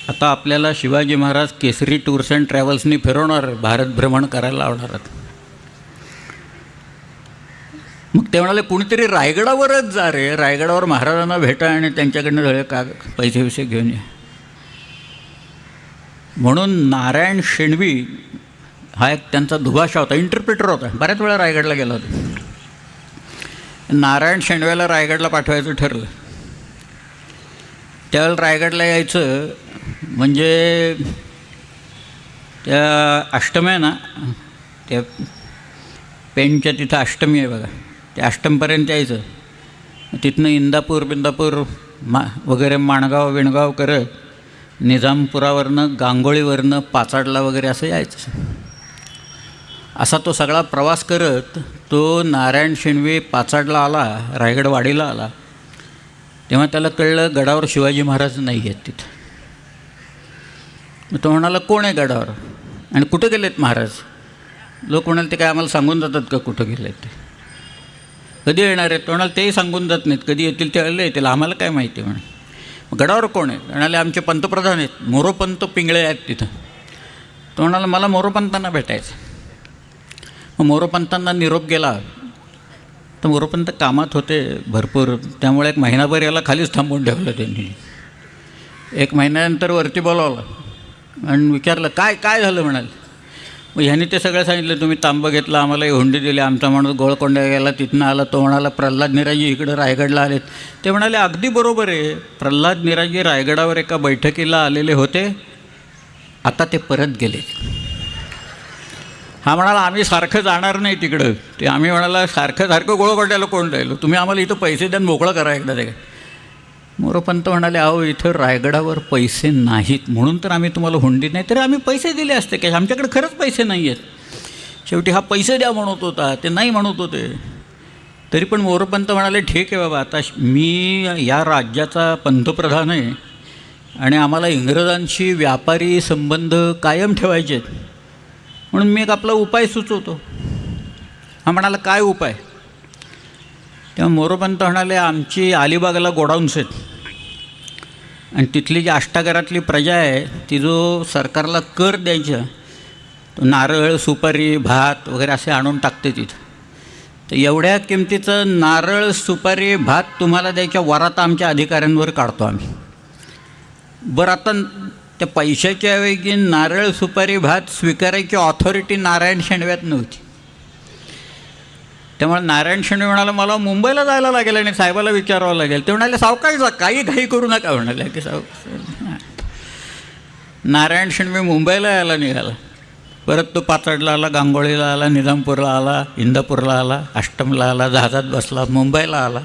आता आपल्याला शिवाजी महाराज केसरी टूर्स अँड ट्रॅव्हल्सनी फिरवणार, भारत भ्रमण करायला लावणार. मग ते म्हणाले कुणीतरी रायगडावरच जा रे, रायगडावर महाराजांना भेटा आणि त्यांच्याकडनं सगळे पैसे विषय घेऊन या. म्हणून नारायण शेणवी हा एक त्यांचा दुभाषा होता, इंटरप्रिटर होता, बऱ्याच वेळा रायगडला गेला होता. नारायण शेणव्याला रायगडला पाठवायचं ठरलं. त्यावेळेला रायगडला यायचं म्हणजे त्या अष्टमी आहे ना, त्या पेणच्या तिथं अष्टमी आहे बघा, त्या अष्टमीपर्यंत यायचं. तिथनं इंदापूर बिंदापूर वगैरे माणगाव विणगाव करत निजामपुरावरनं, गांगोळीवरनं, पाचाडला वगैरे असं यायचं. असा तो सगळा प्रवास करत तो नारायण शेणवी पाचाडला आला, रायगडवाडीला आला. तेव्हा त्याला कळलं गडावर शिवाजी महाराज नाही आहेत तिथं. मग तो म्हणाला कोण आहे गडावर आणि कुठं गेलेत महाराज. लोक म्हणाले ते काय आम्हाला सांगून जातात का कुठं गेले ते, कधी येणार आहेत. तो म्हणाले तेही सांगून जात नाहीत, कधी येतील त्यावेळेला येतील, आम्हाला काय माहिती म्हणे. गडावर कोण आहेत. म्हणाले आमचे पंतप्रधान आहेत, मोरोपंत पिंगळे आहेत तिथं. तो म्हणाला मला मोरोपंतांना भेटायचं. मग मोरोपंतांना निरोप गेला तर मोरोपंत कामात होते भरपूर, त्यामुळे एक महिनाभर याला खालीच थांबवून ठेवलं त्यांनी. एक महिन्यानंतर वरती बोलावलं आणि विचारलं काय काय झालं म्हणाले. मग ह्यांनी ते सगळं सांगितलं, तुम्ही तांबं घेतलं, आम्हाला हुंडी दिली, आमचा माणूस गोळकोंडा गेला, तिथनं आला. तो म्हणाला प्रल्हाद निराजी इकडं रायगडला आलेत. ते म्हणाले अगदी बरोबर आहे, प्रल्हाद निराजी रायगडावर एका बैठकीला आलेले होते, आता ते परत गेले. हा म्हणाला आम्ही सारखं जाणार नाही तिकडं. ते आम्ही म्हणाला सारखं गोळकोंड्याला कोण राहिलो, तुम्ही आम्हाला इथं पैसे द्या मोकळं करा एकदा ते. मोरोपंत म्हणाले अहो इथं रायगडावर पैसे नाहीत म्हणून तर आम्ही तुम्हाला हुंडी, नाही तर आम्ही पैसे दिले असते की आमच्याकडे खरंच पैसे नाही आहेत. शेवटी हा पैसे द्या म्हणत होता, ते नाही म्हणत होते. तरी पण मोरोपंत म्हणाले ठीक आहे बाबा, आता मी या राज्याचा पंतप्रधान आहे आणि आम्हाला इंग्रजांशी व्यापारी संबंध कायम ठेवायचे आहेत, म्हणून मी एक आपला उपाय सुचवतो. हा म्हणाला काय उपाय. तेव्हा मोरोपंत म्हणाले आमची अलिबागला गोडाऊन्स आहेत आणि तिथली जी अष्टागरातली प्रजा आहे ती जो सरकारला कर द्यायचा तो नारळ सुपारी भात वगैरे असे आणून टाकते तिथं. तर एवढ्या किमतीचं नारळ सुपारी भात तुम्हाला द्यायच्या वरात आमच्या अधिकाऱ्यांवर काढतो आम्ही. बरं आता त्या पैशाच्या ऐवजी नारळ सुपारी भात स्वीकारायची ऑथॉरिटी नारायण शेणव्यात नव्हती. त्यामुळे नारायण शेणवे म्हणाला मला मुंबईला जायला लागेल आणि साहेबाला विचारावं लागेल. ते म्हणाले सावकाश जा, काही घाई करू नका म्हणाले की नारायण शेणवे मुंबईला यायला निघाला. परत तो पाचडला आला, गांगोळीला आला, निजामपूरला आला, इंदापूरला आला, अष्टमला आला, जहाजात बसला, मुंबईला आला.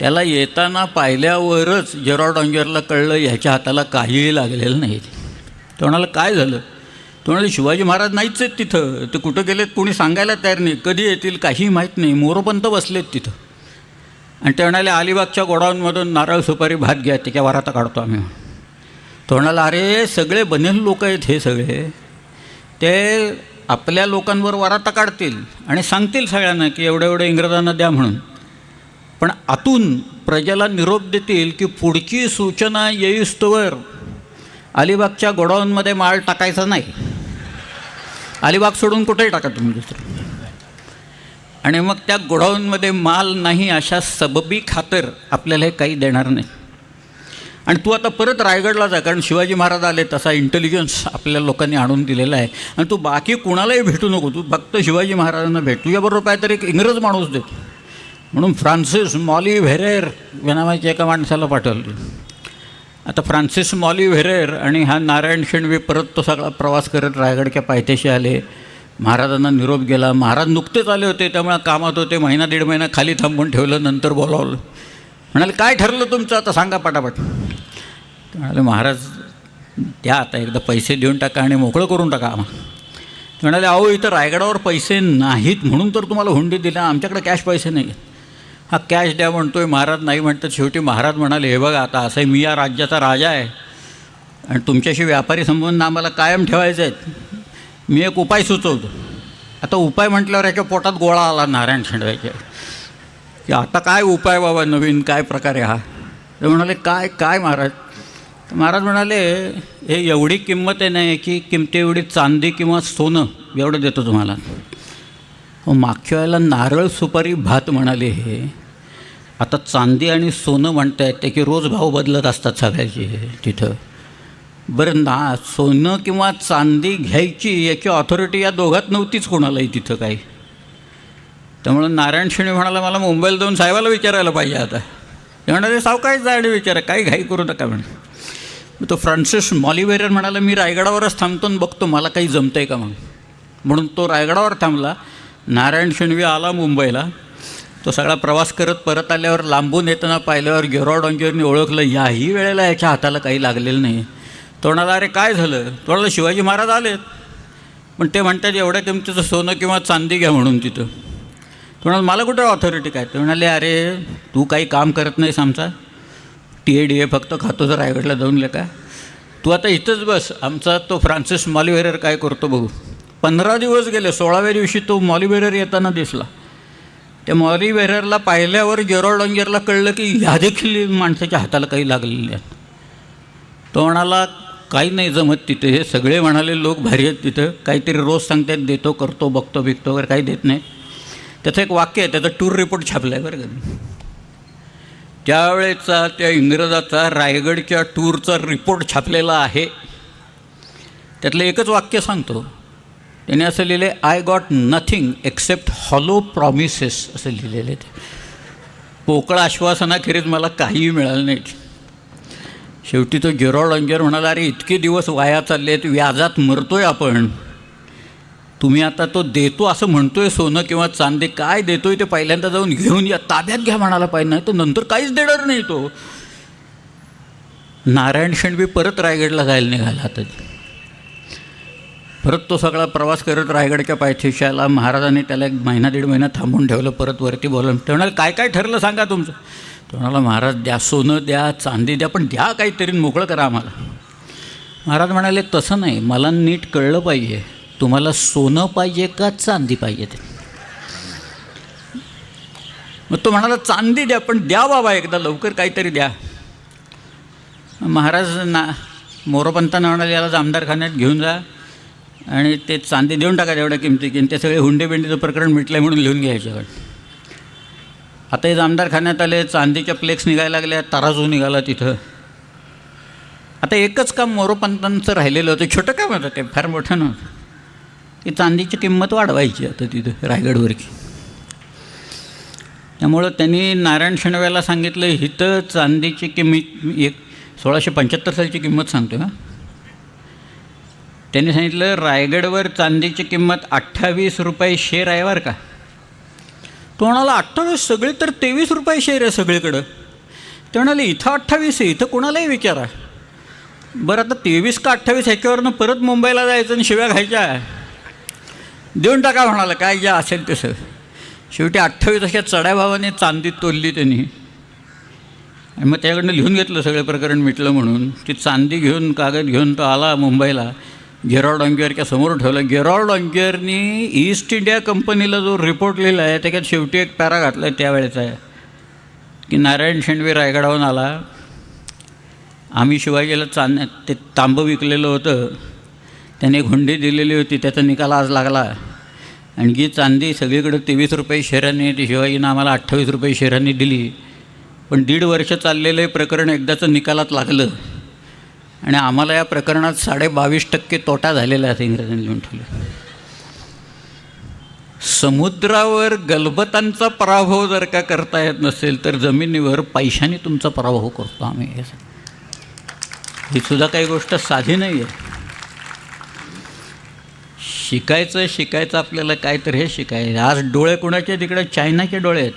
त्याला येताना पाहिल्यावरच जेरॉड ऑंजरला कळलं ह्याच्या हाताला काहीही लागलेलं नाही. तो म्हणाला काय झालं? तो म्हणाले शिवाजी महाराज नाहीच आहेत तिथं, ते कुठं गेलेत कोणी सांगायला तयार नाही, कधी येतील काही माहीत नाही, मोरोपंत बसलेत तिथं. आणि ते म्हणाले अलिबागच्या गोडाऊनमधून नारळ सुपारी भात घ्या, त्याच्या वराता काढतो आम्ही. तो म्हणाला अरे सगळे बनेल लोक आहेत हे सगळे, ते आपल्या लोकांवर वराता काढतील आणि सांगतील सगळ्यांना की एवढं एवढं इंग्रजांना द्या म्हणून, पण आतून प्रजेला निरोप देतील की पुढची सूचना येईस्तोवर अलिबागच्या गोडाऊनमध्ये माल टाकायचा नाही, अलिबाग सोडून कुठेही टाका तुम्ही दुसरं. आणि मग त्या गोडाऊनमध्ये माल नाही अशा सबबी खातर आपल्याला हे काही देणार नाही. आणि तू आता परत रायगडला जा, कारण शिवाजी महाराज आले तसा इंटेलिजन्स आपल्या लोकांनी आणून दिलेला आहे, आणि तू बाकी कुणालाही भेटू नको, तू फक्त शिवाजी महाराजांना भेट, तुझ्याबरोबर काहीतरी एक इंग्रज माणूस दे. म्हणून फ्रान्सिस मॉली व्हेरेर या नावाच्या एका माणसाला पाठवलं. आता फ्रान्सिस मॉली व्हेरेर आणि हा नारायण शेणवी परत तो सगळा प्रवास करत रायगडच्या पायथ्याशी आले. महाराजांना निरोप गेला. महाराज नुकतेच आले होते, त्यामुळे कामात होते, महिना दीड महिना खाली थांबून ठेवलं, नंतर बोलावलं. म्हणाले काय ठरलं तुमचं आता सांगा पटापट. म्हणाले महाराज द्या आता एकदा पैसे देऊन टाका आणि मोकळं करून टाका आम्हाला. म्हणाले अहो इथं रायगडावर पैसे नाहीत म्हणून तर तुम्हाला हुंडी दिला, आमच्याकडे कॅश पैसे नाही. हा कॅश द्या म्हणतोय, महाराज नाही म्हणतात. शेवटी महाराज म्हणाले हे बघा आता असं मी या राज्याचा राजा आहे आणि तुमच्याशी व्यापारी संबंध आम्हाला कायम ठेवायचे आहेत, मी एक उपाय सुचवतो. आता उपाय म्हटल्यावर याच्या पोटात गोळा आला नारायण शेणव्याच्या की आता काय उपाय बाबा नवीन काय प्रकार आहे हा. ते म्हणाले काय काय महाराज. तर महाराज म्हणाले हे एवढी किंमत आहे नाही की किमती एवढी चांदी किंवा सोनं एवढं देतो तुम्हाला. मागच्या वेळेला नारळ सुपारी भात म्हणाले हे, आता चांदी आणि सोनं म्हणत आहेत ते की रोज भाव बदलत असतात सगळ्याचे तिथं. बरं ना सोनं किंवा चांदी घ्यायची याची ऑथॉरिटी या दोघात नव्हतीच कोणालाही तिथं काही. त्यामुळं नारायण शेणी म्हणाला मला मुंबईला जाऊन साहेबाला विचारायला पाहिजे आता. ते म्हणाले सावकाश जा आणि विचारा, काही घाई करू नका म्हणे. तो फ्रान्सिस मॉली व्हेरेर म्हणाला मी रायगडावरच थांबतो आणि बघतो मला काही जमतं आहे का म्हणून तो रायगडावर थांबला. नारायण शेणवी आला मुंबईला. तो सगळा प्रवास करत परत आल्यावर लांबून येताना पाहिल्यावर जेरॉड ऑंजरने ओळखलं याही वेळेला याच्या हाताला काही लागलेलं नाही. तो म्हणाला अरे काय झालं. तो म्हणाला शिवाजी महाराज आलेत पण ते म्हणतात एवढ्या किमतीचं सोनं किंवा चांदी घ्या म्हणून तिथं. तो म्हणाला मला कुठं ऑथॉरिटी काय. ते म्हणाले अरे तू काही काम करत नाहीस आमचा, TADA फक्त खातो तर रायगडला जाऊन लेका, तू आता इथंच बस, आमचा तो फ्रान्सिस मॉली व्हेरेर काय करतो बघू. 15 दिवस गेले. 16व्या दिवशी तो मॉली व्हेरेर येताना दिसला. त्या मॉली व्हेरेरला पाहिल्यावर जेरॉड ऑंजरला कळलं की ह्या देखील माणसाच्या हाताला काही लागलेले आहेत. तो म्हणाला काही नाही जमत तिथे, हे सगळे म्हणाले लोक भारी आहेत तिथं, काहीतरी रोज सांगतात देतो करतो बघतो बिकतो वगैरे काही देत नाही. त्याचं एक वाक्य आहे, त्याचा टूर रिपोर्ट छापला आहे बरं का. त्यावेळेचा त्या इंग्रजाचा रायगडच्या टूरचा रिपोर्ट छापलेला आहे. त्यातलं एकच वाक्य सांगतो. त्याने असं लिहिलं आहे I got nothing accept hollow promises असं लिहिलेलं आहे. ते पोकळ आश्वासनाखेरीज मला काहीही मिळालं नाही. शेवटी तो जेरॉड ऑंजर म्हणाला अरे इतके दिवस वाया चालले आहेत, व्याजात मरतोय आपण, तुम्ही आता तो देतो असं म्हणतोय सोनं किंवा चांदी, काय देतोय ते पहिल्यांदा जाऊन घेऊन या, ताब्यात घ्या म्हणाला पाहिजे, नाही तर नंतर काहीच देणार नाही तो. नारायण शेणवी परत रायगडला जायला निघाला. आता परत तो सगळा प्रवास करत रायगडच्या पायथ्याशी आला. महाराजांनी त्याला एक महिना दीड महिना थांबून ठेवलं. परत वरती बोलवलं. ते म्हणाले काय काय ठरलं सांगा तुमचं. तो म्हणाला महाराज द्या सोनं द्या चांदी द्या पण द्या काहीतरी मोकळं करा आम्हाला. महाराज म्हणाले तसं नाही, मला नीट कळलं पाहिजे तुम्हाला सोनं पाहिजे का चांदी पाहिजे ते. मग तो म्हणाला चांदी द्या पण द्या बाबा एकदा लवकर काहीतरी द्या. महाराज मोरोपंतांना म्हणाले याला जामदारखान्यात घेऊन जा आणि ते चांदी देऊन टाका एवढ्या किमतीची, आणि ते सगळे हुंडेबिंडीचं प्रकरण मिटलं आहे म्हणून लिहून घ्यायचं. आता हे जामदारखान्यात आले, चांदीच्या फ्लेक्स निघायला लागल्या, तराजू निघाला तिथं. आता एकच काम मोरोपंतांचं राहिलेलं होतं, छोटं काम होतं ते, फार मोठं नव्हतं, की चांदीची किंमत वाढवायची आता तिथं रायगडवरची. त्यामुळं त्यांनी नारायण शेणव्याला सांगितलं इथं चांदीची किंमत 1675 सालची किंमत सांगतो हां. त्यांनी सांगितलं रायगडवर चांदीची किंमत 28 रुपये शेर आहे बरं का. तो म्हणाला 28, सगळे तर 23 रुपये शेअर आहे सगळीकडं. ते म्हणाले इथं 28 आहे, इथं कोणालाही विचारा. बरं आता 23 का 28 ह्याच्यावरनं परत मुंबईला जायचं आणि शिव्या खायच्या, देऊन टाका म्हणाला, काय ज्या असेल तसं. शेवटी 28 अशा चढ्या भावाने चांदी तोलली त्यांनी आणि मग त्याकडनं लिहून घेतलं सगळं प्रकरण मिटलं म्हणून. ती चांदी घेऊन, कागद घेऊन तो आला मुंबईला. गेरॉल्ड ऑंगियरच्या समोर ठेवलं. गेरॉल्ड ऑंगियरनी ईस्ट इंडिया कंपनीला जो रिपोर्ट लिहिला आहे त्याच्यात शेवटी एक पॅरा घातला आहे त्यावेळेचा आहे की नारायण शेंडवे रायगडावरून आला, आम्ही शिवाजीला ते तांबं विकलेलं होतं, त्याने एक हुंडी दिलेली होती, त्याचा निकाल आज लागला आणि जी चांदी सगळीकडे 23 रुपये शेअरांनी, ती शिवाजीनं आम्हाला 28 रुपये शेअरांनी दिली. पण 1.5 वर्ष चाललेलं हे प्रकरण एकदाचं निकालात लागलं आणि आम्हाला या प्रकरणात 22.5% तोटा झालेला आहे, इंग्रजांनी लिहून ठेवलं. समुद्रावर गलबतांचा पराभव जर का करता येत नसेल तर जमिनीवर पैशाने तुमचा पराभव करतो आम्ही. ही सुद्धा काही गोष्ट साधी नाही आहे. शिकायचं आपल्याला काय तर हे शिकायचं. आज डोळे कोणाचे तिकडे चायनाचे डोळे आहेत.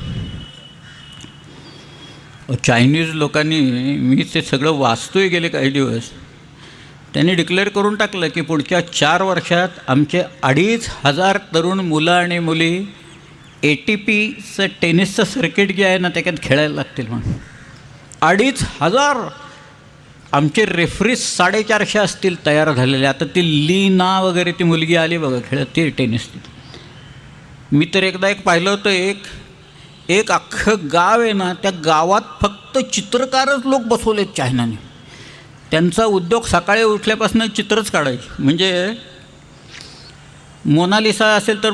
चायनीज लोकांनी, मी ते सगळं वाचतोय गेले काही दिवस, त्यांनी डिक्लेअर करून टाकलं की पुढच्या 4 वर्षात आमचे 2,500 तरुण मुलं आणि मुली ATPचं टेनिसचं सर्किट जे आहे ना त्याच्यात खेळायला लागतील म्हणून. 2,500. आमचे रेफरीज 450 असतील तयार झालेले. आता ती लीना वगैरे ती मुलगी आली बघा खेळत, ती टेनिस. मी तर एकदा एक पाहिलं होतं, एक अख्खं गाव आहे ना, त्या गावात फक्त चित्रकारच लोक बसवलेत चायनाने. त्यांचा उद्योग सकाळी उठल्यापासून चित्रच काढायचे. म्हणजे मोनालिसा असेल तर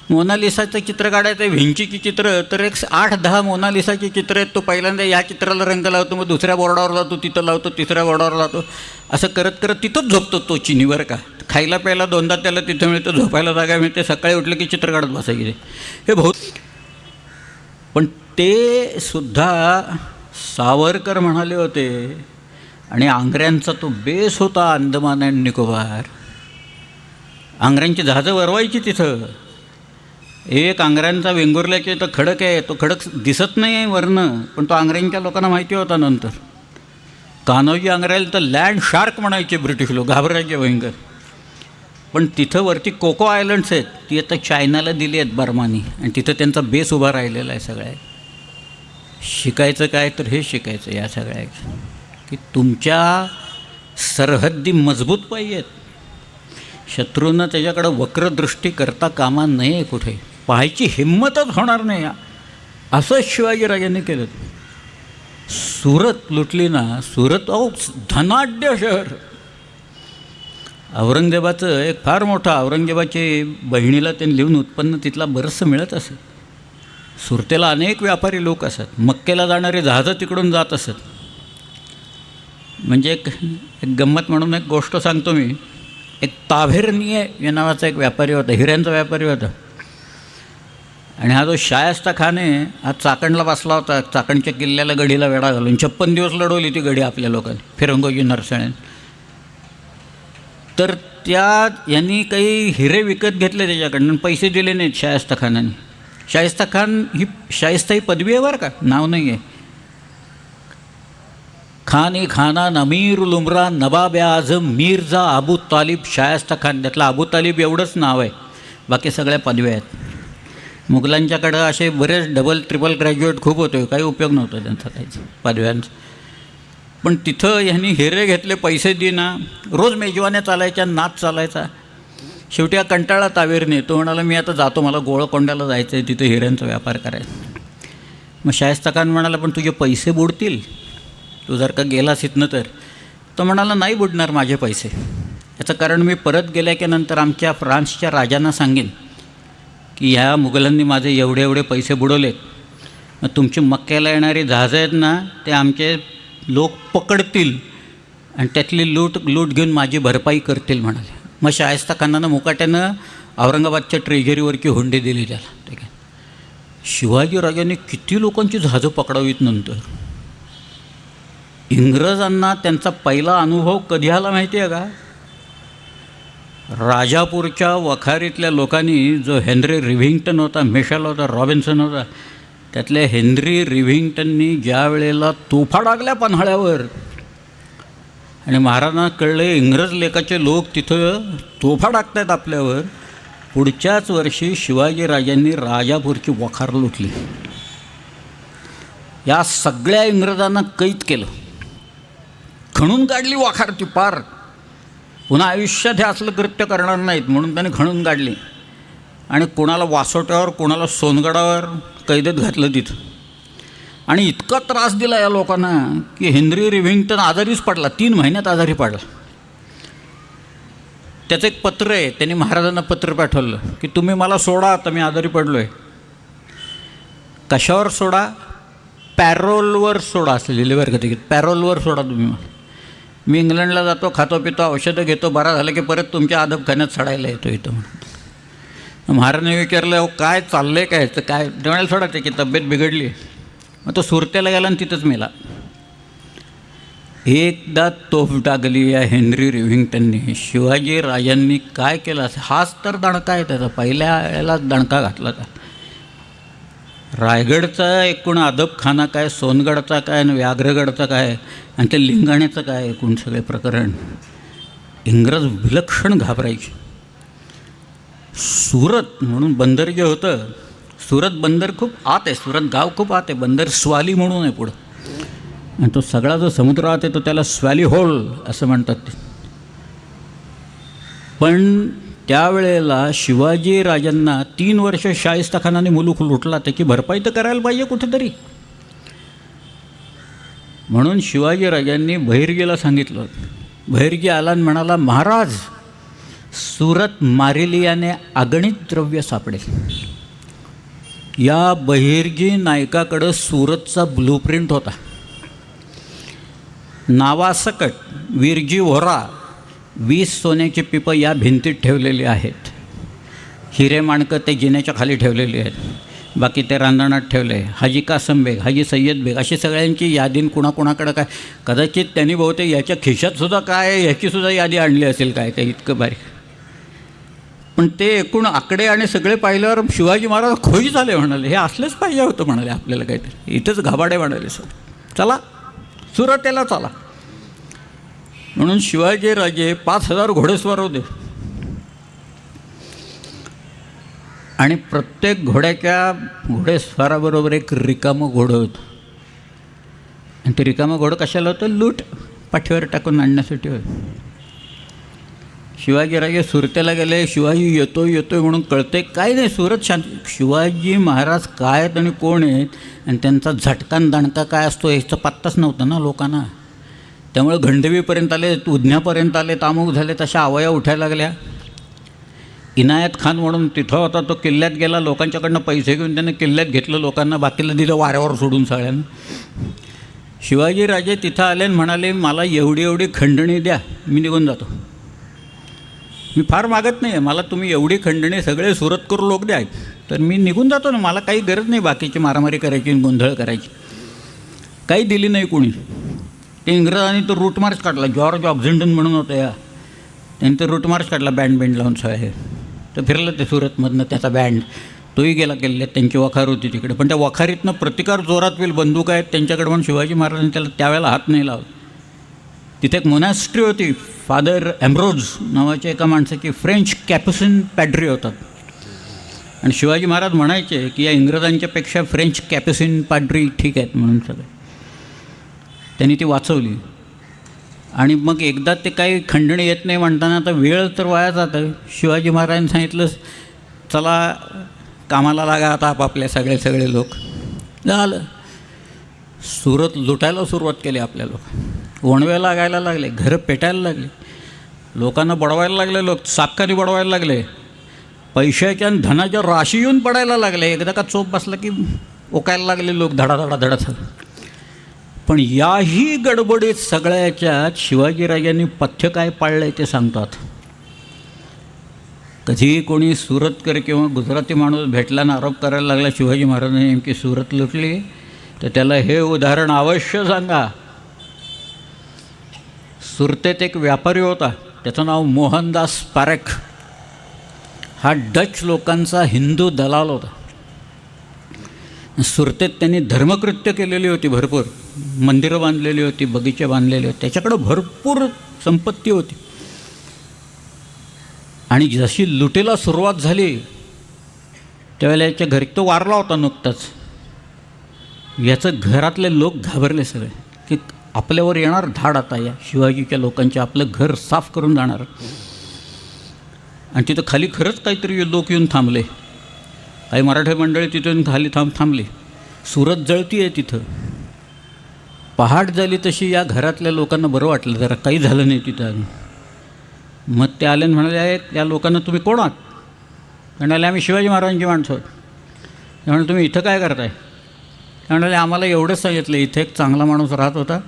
मोनालिसाचं चित्र काढायचं, व्हिंचीची चित्र तर एक 8-10 मोनालिसाची चित्र आहेत. तो पहिल्यांदा ह्या चित्राला रंग लावतो, मग दुसऱ्या बोर्डावर लावतो, तिथं लावतो, तिसऱ्या बोर्डावर लावतो, असं करत करत तिथंच झोपतो तो चिनीवर. का खायला प्यायला 2दा त्याला तिथं मिळतं, झोपायला जागा मिळते, सकाळी उठलं की चित्र काढत बसायचे. हे बहुत. पण ते सुद्धा सावरकर म्हणाले होते आणि आंग्र्यांचा तो बेस होता अंदमान अँड निकोबार. आंग्र्यांची जहाजं वरवायची तिथं. एक आंग्र्यांचा वेंगुर्ल्याचे तर खडक आहे, तो खडक दिसत नाही आहे वरनं, पण तो आंग्र्यांच्या लोकांना माहिती होता. नंतर कान्होजी आंग्र्याला तर लँड शार्क म्हणायचे ब्रिटिश लोक, घाबरायचे भयंकर. पण तिथं वरती कोको आयलंड्स आहेत, ती आता चायनाला दिली आहेत बर्मानी, आणि तिथं त्यांचा बेस उभा राहिलेला आहे. सगळ्या शिकायचं काय तर हे शिकायचं या सगळ्या की तुमच्या सरहद्दी मजबूत पाहिजेत. शत्रूनं त्याच्याकडं वक्रदृष्टी करता कामा नये, कुठे पाहायची हिंमतच होणार नाही. असंच शिवाजीराजांनी केलं. सुरत लुटली ना, सुरत धनाढ्य शहर. औरंगजेबाचं एक फार मोठं, औरंगजेबाची बहिणीला त्यांनी लिहून उत्पन्न तिथला बरंचसं मिळत असत. सुरतेला अनेक व्यापारी लोक असत, मक्केला जाणारे जहाजं तिकडून जात असत. म्हणजे एक गंमत म्हणून एक गोष्ट सांगतो मी. एक ताभेरनीय या नावाचा एक व्यापारी होता, हिऱ्यांचा व्यापारी होता. आणि हा जो शायस्ता खान आहे, हा चाकणला बसला होता. चाकणच्या किल्ल्याला गडीला वेढा घालून 56 दिवस लढवली ती गडी आपल्या लोकांनी, फिरंगोजी नरसळ्याने. तर यांनी काही हिरे विकत घेतले त्याच्याकडनं, पैसे दिले नाहीत शायस्ता खानाने. शायस्ता खान ही शायस्ता ही पदवी आहे बरं का, नाव नाही आहे. खान खानान अमीर लुमरा नवाब आझम मिर्झा अबू तालिब शायस्ता खान. त्यातलं अबू तालिब एवढंच नाव आहे, बाकी सगळ्या पदव्या आहेत. मुघलांच्याकडं असे बरेच डबल ट्रिपल ग्रॅज्युएट खूप होते, काही उपयोग नव्हता त्यांचा काहीच पदव्यांचा. पण तिथं ह्यांनी हिरे घेतले, पैसे देना, रोज मेजवान्या चालायच्या, नाच चालायचा. शेवटी हा कंटाळा तावेरने. तो म्हणाला मी आता जातो, मला गोळकोंड्याला जायचं आहे, तिथं हिऱ्यांचा व्यापार करायचा. मग शायस्ता खान म्हणाला पण तुझे पैसे बुडतील, तू जर का गेलास इथनं तर. तो म्हणाला नाही बुडणार माझे पैसे. याचं कारण मी परत गेल्या नंतर आमच्या फ्रान्सच्या राजांना सांगेन की ह्या मुघलांनी माझे एवढे एवढे पैसे बुडवलेत. मग तुमची मक्क्याला येणारी जहाजं आहेत ना, ते आमचे लोक पकडतील आणि त्यातली लूट घेऊन माझी भरपाई करतील म्हणाले. मग शायस्ता खानानं मुकाट्यानं औरंगाबादच्या ट्रेझरीवरची हुंडी दिली त्याला. ठीक आहे. शिवाजीराजांनी किती लोकांची जहाजं पकडावीत नंतर. इंग्रजांना त्यांचा पहिला अनुभव कधी आला माहिती आहे का? राजापूरच्या वखारीतल्या लोकांनी जो हेनरी रिव्हिंग्टन होता, मिशेल होता, रॉबिन्सन होता, त्यातल्या हेनरी रिव्हिंग्टननी ज्या वेळेला तोफा टाकल्या पन्हाळ्यावर आणि महाराजांना कळले इंग्रज लेखाचे लोक तिथं तोफा टाकतायत आपल्यावर, पुढच्याच वर्षी शिवाजीराजांनी राजापूरची वखार लुटली. या सगळ्या इंग्रजांना कैद केलं, खणून काढली वखार ती पार. पुन्हा आयुष्यात हे असलं कृत्य करणार नाहीत म्हणून त्याने खणून काढली आणि कोणाला वासोट्यावर कोणाला सोनगडावर कैदेत घातलं तिथं. आणि इतका त्रास दिला या लोकांना की हेनरी रिव्हिंग्टन आजारीच पडला, 3 महिन्यात आजारी पडला. त्याचं एक पत्र आहे, त्यांनी महाराजांना पत्र पाठवलं की तुम्ही मला सोडा, आता मी आजारी पडलो आहे. कशावर सोडा? पॅरोलवर सोडा असं लिहिले बरं का तिकीट, पॅरोलवर सोडा तुम्ही मला. मी इंग्लंडला जातो, खातो पितो, औषधं घेतो, बरा झालं की परत तुमच्या अदबखान्यात चढायला येतो इथं म्हणून. महाराजांनी विचारलं अहो काय चाललं आहे काय तर काय म्हणायला सोडा, त्याची तब्येत बिघडली. मग तो सुरतेला गेला आणि तिथंच मेला. एकदा तोफ टाकली या हेनरी रिव्हिंग्टननी. शिवाजी राजांनी काय केलं असं, हाच तर दणका आहे त्याचा, पहिल्या वेळेलाच दणका घातला का. रायगडचा एकूण अदबखाना काय, सोनगडचा काय आणि व्याघ्रगडचा काय आणि ते लिंगाण्याचं काय, एकूण सगळे प्रकरण इंग्रज विलक्षण घाबरायचे. सुरत म्हणून बंदर जे होतं, सुरत बंदर खूप आत आहे, सुरत गाव खूप आत आहे, बंदर स्वाली म्हणून आहे पुढं, आणि तो सगळा जो समुद्र आत आहे तो त्याला स्वॅली होल असं म्हणतात ते. पण त्यावेळेला शिवाजी राजांना 3 वर्ष शाहिस्ताखानाने मुलूक लुटला, त्याची भरपाई तर करायला पाहिजे कुठेतरी. म्हणून शिवाजीराजांनी बहिर्जीला सांगितलं. बहिर्जी आला आणि म्हणाला महाराज सुरत मारिलियाने अगणित द्रव्य सापडेल. या बहिर्जी नायकाकडं सुरतचा ब्लूप्रिंट होता. नावासकट विरजी व्होरा 20 सोन्याची पिपं या भिंतीत ठेवलेली आहेत. हिरे माणकं ते जिन्याच्या खाली ठेवलेली आहेत, बाकी ते रांजणात ठेवले. हाजी कासम बेग, हाजी सय्यद बेग अशी सगळ्यांची यादी कुणाकुणाकडं काय, कदाचित त्यांनी बहुतेक याच्या खिशातसुद्धा काय ह्याचीसुद्धा यादी आणली असेल काय ते इतकं बारीक. पण ते एकूण आकडे आणि सगळे पाहिल्यावर शिवाजी महाराज खोई झाले, म्हणाले हे असलेच पाहिजे होतं म्हणाले आपल्याला काहीतरी, इथंच घाबाडे म्हणाले सर, चला सुरतेला चला. म्हणून शिवाजी राजे 5000 घोडेस्वार होते आणि प्रत्येक घोडेस्वाराबरोबर एक रिकामं घोडं होतं. आणि ते रिकामं घोडं कशाला होतं? लूट पाठीवर टाकून आणण्यासाठी होतं. शिवाजीराजे सुरतेला गेले, शिवाजी येतोय म्हणून कळते काय नाही, सुरत शांत. शिवाजी महाराज काय आहेत आणि कोण आहेत आणि त्यांचा झटकान दणका काय असतो याचा पत्ताच नव्हता ना लोकांना. त्यामुळे गंडवीपर्यंत आले, उधण्यापर्यंत आले, तामुक झाले, तशा अवया उठायला लागल्या. इनायत खान म्हणून तिथं होता, तो किल्ल्यात गेला, लोकांच्याकडनं पैसे घेऊन त्याने किल्ल्यात घेतलं लोकांना, बाकीला दिलं वाऱ्यावर सोडून सगळ्यांना. शिवाजीराजे तिथं आले आणि म्हणाले मला एवढी खंडणी द्या, मी निघून जातो. मी फार मागत नाही, मला तुम्ही एवढी खंडणी सगळे सुरतकर लोक द्या, तर मी निघून जातो ना, मला काही गरज नाही बाकीची मारामारी करायची, गोंधळ करायची. काही दिली नाही कोणी. ते इंग्रजांनी तो रूट मार्च काढला, जॉर्ज ऑक्झिंडन म्हणून होतं या, त्यांनी तो रूट मार्च काढला बँड लावून सगळे. तर फिरलं ते सुरतमधनं त्याचा बँड, तोही गेला किल्ल्यात, त्यांची वखार होती तिकडे. पण त्या वखारीतनं प्रतिकार जोरात होईल, बंदूक आहेत त्यांच्याकडे म्हणून शिवाजी महाराजांनी त्याला त्यावेळेला हात नाही लावला. तिथे एक मोनॅस्ट्री होती, फादर एम्ब्रोज नावाच्या एका माणसाची, फ्रेंच कॅप्युसिन पॅड्री होतात. आणि शिवाजी महाराज म्हणायचे की या इंग्रजांच्यापेक्षा फ्रेंच कॅप्युसिन पॅड्री ठीक आहेत म्हणून सगळे. त्यांनी ती वाचवली. आणि मग एकदा ते काही खंडणी येत नाही म्हणताना आता वेळ तर वाया जातं. शिवाजी महाराजांनी सांगितलं चला कामाला लागा आता आपापल्या सगळे लोक. झालं, सुरत लुटायला सुरुवात केली आपल्या लोक. वणवे लागायला लागले, घरं पेटायला लागले, लोकांना बडवायला लागले, लोक सापकानी बडवायला लागले, पैशाच्या आणि धनाच्या राशी येऊन पडायला लागले. एकदा का चोप बसला की ओकायला लागले लोक धडाधड. पण याही गडबडीत सगळ्याच्यात शिवाजीराजांनी पथ्य काय पाळलं आहे ते सांगतात. कधी कोणी सुरतकर किंवा गुजराती माणूस भेटला ना आरोप करायला लागला शिवाजी महाराजांनी नेमकी सुरत लुटली, तर त्याला हे उदाहरण अवश्य सांगा. सुरतेत एक व्यापारी होता, त्याचं नाव मोहनदास पारेख. हा डच लोकांचा हिंदू दलाल होता. सुरतेत त्यांनी धर्मकृत्य केलेली होती, भरपूर मंदिरं बांधलेली होती, बगीचे बांधलेले होते, त्याच्याकडं भरपूर संपत्ती होती. आणि जशी लुटीला सुरुवात झाली त्यावेळेला याच्या घरी तो वारला होता नुकताच. याचं घरातले लोक घाबरले सगळे की आपल्यावर येणार धाड आता या शिवाजीच्या लोकांचे, आपलं घर साफ करून जाणार. आणि तिथं खाली खरंच काहीतरी लोक येऊन थांबले. काही मराठी मंडळी तिथून खाली थांबली. सुरत जळती आहे तिथं. पहाट झाली तशी या घरातल्या लोकांना बरं वाटलं, जरा काही झालं नाही तिथं अजून. मग ते आले आणि म्हणाले, त्या लोकांना तुम्ही कोण आहात? म्हणाले आम्ही शिवाजी महाराजांची माणसं आहोत. ते म्हणाले तुम्ही इथं काय करताय? ते म्हणाले आम्हाला एवढंच सांगितलं इथे एक चांगला माणूस राहत होता,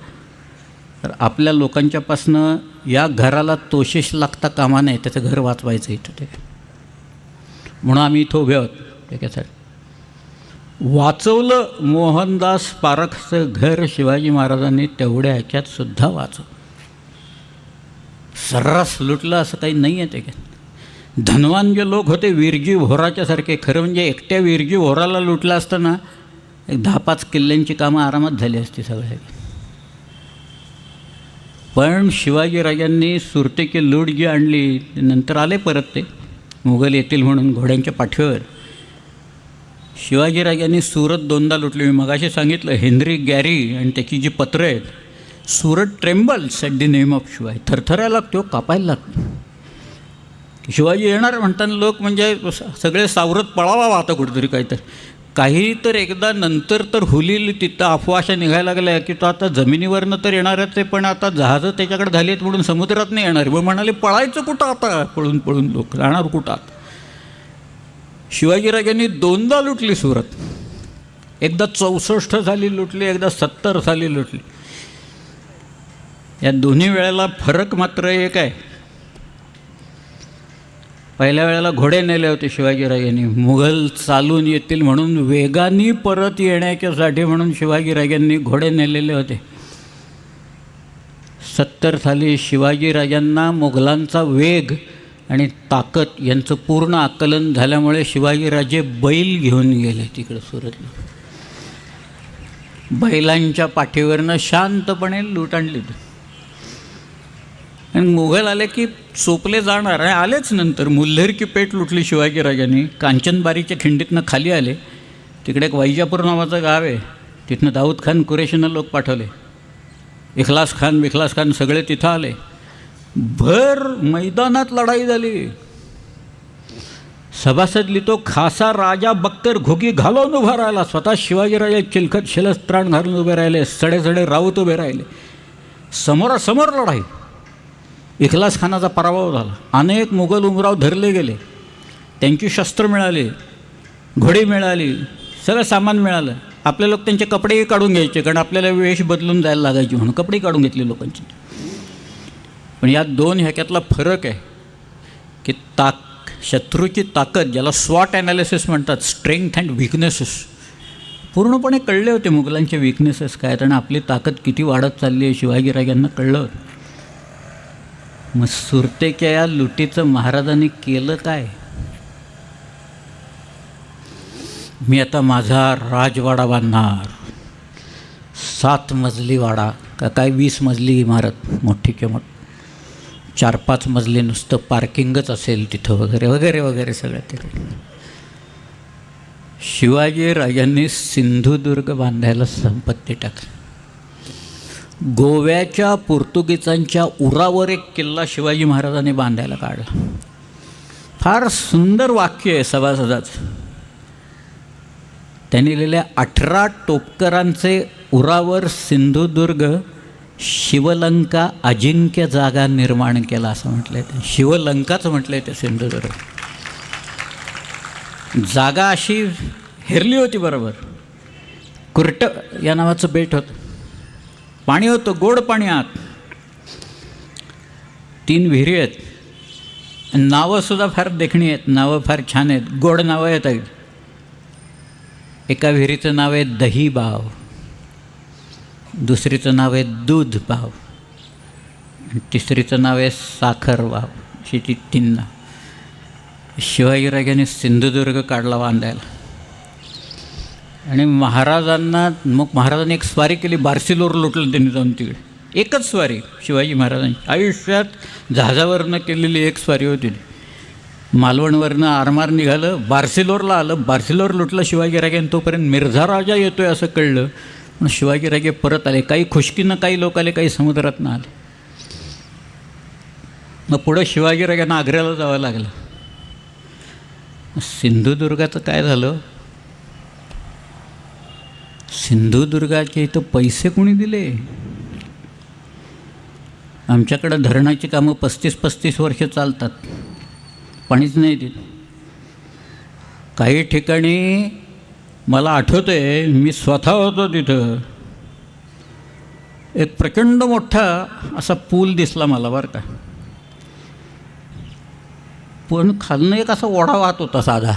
तर आपल्या लोकांच्यापासनं या घराला तोशिष लागता कामा नाही, त्याचं घर वाचवायचं इथं ते, म्हणून आम्ही इथं उभे आहोत. त्याच्यासाठी वाचवलं मोहनदास पारखचं घर शिवाजी महाराजांनी तेवढ्या ह्याच्यात सुद्धा वाचवलं. सर्रास लुटलं असं काही नाही आहे त्याच्यात. धनवान जे लोक होते विरजी भोराच्या सारखे, खरं म्हणजे एकट्या विरजी भोराला लुटलं असताना 10-5 किल्ल्यांची कामं आरामात झाली असती सगळ्या. पण शिवाजीराजांनी सुरतेची लूट जी आणली, नंतर आले परत ते मुघल येतील म्हणून घोड्यांच्या पाठीवर. शिवाजीराजांनी सुरत 2दा लुटली. मी मगाशी सांगितलं हेनरी गॅरी आणि त्याची जी पत्रं आहेत, Surat trembles at the name of Shivaji, थरथरायला लागतो, कापायला लागतो. शिवाजी येणार म्हणताना लोक म्हणजे सगळे सावरत पळावा आता कुठेतरी काहीतरी. काही तर एकदा नंतर तर हुलील तिथं अफवाशा निघायला लागल्या की तो आता जमिनीवरनं तर येणारच आहे, पण आता जहाजं त्याच्याकडे झाली आहेत म्हणून समुद्रात नाही येणार. मग म्हणाले पळायचं कुठं आता, पळून पळून लोक राहणार कुठं आता. शिवाजीराजांनी 2दा लुटली सुरत. एकदा 64 साली लुटली, एकदा 70 साली लुटली. या दोन्ही वेळेला फरक मात्र एक आहे. पहिल्या वेळेला घोडे नेले होते शिवाजीराजांनी, मुघल चालून येतील म्हणून, वेगाने परत येण्याच्यासाठी म्हणून शिवाजीराजांनी घोडे नेलेले होते. 70 साली शिवाजीराजांना मुघलांचा वेग आणि ताकद यांचं पूर्ण आकलन झाल्यामुळे शिवाजीराजे बैल घेऊन गेले तिकडे सुरतला. बैलांच्या पाठीवरनं शांतपणे लूट आणली. आणि मुघल आले की सोपले जाणार, आणि आलेच. नंतर मुल्हेर की पेठ लुटली शिवाजीराजांनी. कांचनबारीच्या खिंडीतनं खाली आले. तिकडे एक वैजापूर नावाचं गाव आहे, तिथनं दाऊद खान कुरेशीनं लोक पाठवले. इखलास खान सगळे तिथं आले. भर मैदानात लढाई झाली. सभासद लिहितो, खासा राजा बख्तर घोगी घालून उभा राहिला. स्वतः शिवाजीराजे चिलखत शिलस्त्राण घालून उभे राहिले. सडे राऊत उभे राहिले. समोरासमोर लढाई. इखलास खानाचा पराभव झाला. अनेक मुघल उमराव धरले गेले. त्यांची शस्त्र मिळाली, घोडी मिळाली, सगळं सामान मिळालं. आपले लोक त्यांचे कपडेही काढून घ्यायचे, कारण आपल्याला वेश बदलून जायला लागायची म्हणून कपडेही काढून घेतले लोकांची. पण या दोन ह्याच्यातला फरक आहे की शत्रूची ताकद, ज्याला स्वॉट ॲनालिसिस म्हणतात, स्ट्रेंथ अँड विकनेसेस, पूर्णपणे कळले होते मुघलांचे विकनेसेस काय, आणि आपली ताकद किती वाढत चालली आहे शिवाजीराजांना कळलं. मग सुरतेच्या या लुटीचं महाराजांनी केलं काय? मी आता माझा राजवाडा बांधणार, 7 मजली वाडा, काय 20 मजली इमारत, मोठीच्या मोठी, 4-5 मजली नुसतं पार्किंगच असेल तिथं, वगैरे वगैरे वगैरे सगळं तिकडे. शिवाजीराजांनी सिंधुदुर्ग बांधायला संपत्ती टाकली. गोव्याच्या पोर्तुगीजांच्या उरावर एक किल्ला शिवाजी महाराजांनी बांधायला काढला. फार सुंदर वाक्य आहे सभासदाचं. त्यांनी लिहिल्या, 18 टोपकरांचे उरावर सिंधुदुर्ग शिवलंका अजिंक्य जागा निर्माण केला असं म्हटलं आहे. शिवलंकाच म्हटलं आहे ते सिंधुदुर्ग. जागा अशी हेरली होती बरोबर. कुर्ट या नावाचं बेट होतं. पाणी होतं, गोड पाणी आत. 3 विहिरी आहेत. नावंसुद्धा फार देखणी आहेत, नावं फार छान आहेत, गोड नावं आहेत. एका विहिरीचं नाव आहे दही बाव, दुसरीचं नाव आहे दूध बाव, आणि तिसरीचं नाव आहे साखरबाव. अशी ती 3 नाव. शिवाजीराजाने सिंधुदुर्ग काढला बांधायला. आणि महाराजांनी एक स्वारी केली. बार्सिलोर लुटलं त्यांनी जाऊन तिकडे. एकच स्वारी शिवाजी महाराजांची आयुष्यात जहाजावरनं केलेली एक स्वारी होती. मालवणवरनं आरमार निघालं, बार्सिलोरला आलं, बार्सिलोर लुटलं शिवाजीराजांनी. तोपर्यंत मिर्झा राजा येतोय असं कळलं. पण शिवाजीराजे परत आले. काही खुशकीनं काही लोक आले, काही समुद्रातनं आले. मग पुढं शिवाजीराजांना आग्र्याला जावं लागलं. सिंधुदुर्गाचं काय झालं? सिंधुदुर्गाचे इथं पैसे कोणी दिले? आमच्याकडं धरणाची कामं 35-35 वर्ष चालतात, पाणीच नाही देत. काही ठिकाणी मला आठवतं आहे, मी स्वतः होतो तिथं. एक प्रचंड मोठा असा पूल दिसला मला बरं का. पण खालनं एक असा ओढा वाहत होता साधा.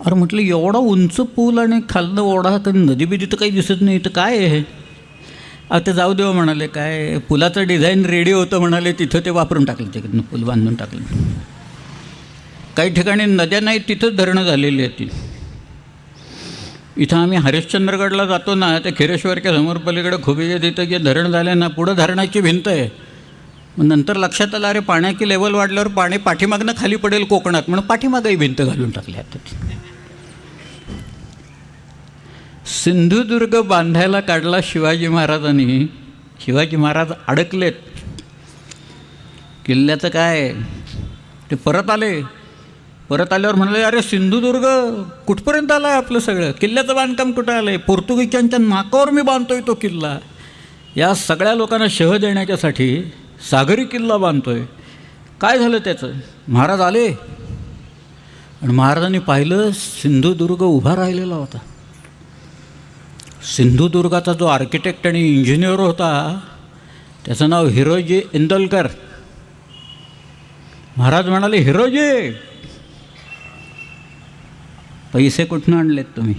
अरे म्हटलं एवढा उंच पूल आणि खालनं ओढा, तर नदी बिदी तर काही दिसत नाही, तर काय आहे? आता जाऊ देवा म्हणाले. काय पुलाचं डिझाईन रेडी होतं म्हणाले, तिथं ते वापरून टाकलं, तिकडनं पूल बांधून टाकलं. काही ठिकाणी नद्या नाही, तिथंच धरणं झालेली आहेत. इथं आम्ही हरिश्चंद्रगडला जातो ना, त्या खिरेश्वरच्या समोर पलीकडे खुबीच्या तिथं जे धरण झालं ना, पुढं धरणाची भिंत आहे. मग नंतर लक्षात आलं, अरे पाण्याची लेवल वाढल्यावर पाणी पाठीमागनं खाली पडेल कोकणात, म्हणून पाठीमागही भिंत घालून टाकली. आता सिंधुदुर्ग बांधायला काढला शिवाजी महाराजांनी. शिवाजी महाराज अडकलेत. किल्ल्याचं काय, ते परत आले. परत आल्यावर म्हणाले, अरे सिंधुदुर्ग कुठपर्यंत आलं आहे आपलं सगळं? किल्ल्याचं बांधकाम कुठं आलं आहे? पोर्तुगीजांच्या नाकावर मी बांधतोय तो किल्ला. या सगळ्या लोकांना शह देण्याच्यासाठी सागरी किल्ला बांधतोय. काय झालं त्याचं? महाराज आले आणि महाराजांनी पाहिलं, सिंधुदुर्ग उभा राहिलेला होता. सिंधुदुर्गाचा जो आर्किटेक्ट आणि इंजिनियर होता, त्याचं नाव हिरोजी इंदोलकर. महाराज म्हणाले, हिरोजी पैसे कुठून आणलेत तुम्ही?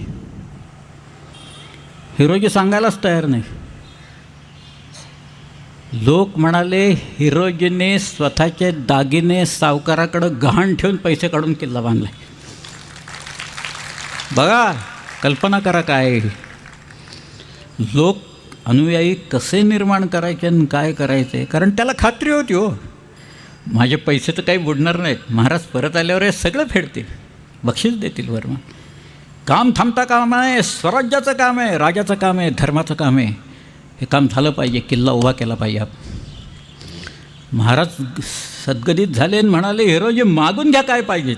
हिरोजी सांगायलाच तयार नाही. लोक म्हणाले, हिरोजीने स्वतःचे दागिने सावकाराकडं गहाण ठेवून पैसे काढून किल्ला बांधला. बघा, कल्पना करा काय. लोक अनुयायी कसे निर्माण करायचे आणि काय करायचे, कारण त्याला खात्री होती, हो माझे पैसे तर काही बुडणार नाहीत. महाराज परत आल्यावर हे सगळं फेडतील, बक्षीस देतील. वर्मा काम थांबता काम आहे, स्वराज्याचं काम आहे, राजाचं काम आहे, धर्माचं काम आहे. हे काम झालं पाहिजे, किल्ला उभा केला पाहिजे. महाराज सद्गदित झाले आणि म्हणाले, हिरोजी मागून घ्या काय पाहिजे.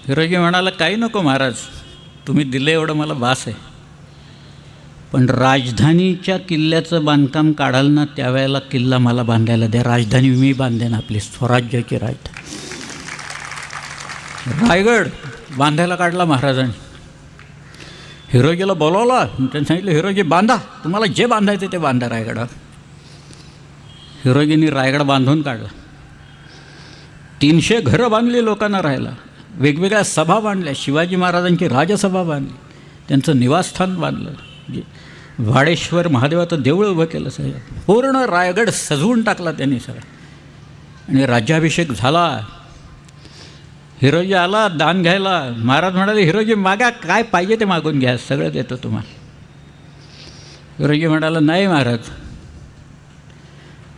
हिरोजी म्हणाला, काही नको महाराज, तुम्ही दिलं एवढं मला बास आहे. पण राजधानीच्या किल्ल्याचं बांधकाम काढाल ना, त्यावेळेला किल्ला मला बांधायला द्या. राजधानी मी बांधेन, आपली स्वराज्याची राजधानी. रायगड बांधायला काढला महाराजांनी. हिरोजीला बोलवला, त्यांनी सांगितलं, हिरोजी बांधा, तुम्हाला जे बांधायचं ते बांधा रायगडावर. हिरोजींनी रायगड बांधून काढला. 300 घरं बांधली लोकांना राहायला. वेगवेगळ्या सभा बांधल्या. शिवाजी महाराजांची राजसभा बांधली, त्यांचं निवासस्थान बांधलं. वाडेश्वर महादेवाचं देऊळ उभं केलं. सगळं पूर्ण रायगड सजवून टाकला त्यांनी सगळं. आणि राज्याभिषेक झाला. हिरोजी आला दान घ्यायला. महाराज म्हणाले, हिरोजी मागा, काय पाहिजे ते मागून घ्या, सगळं देतो तुम्हाला. हिरोजी म्हणाला, नाही महाराज,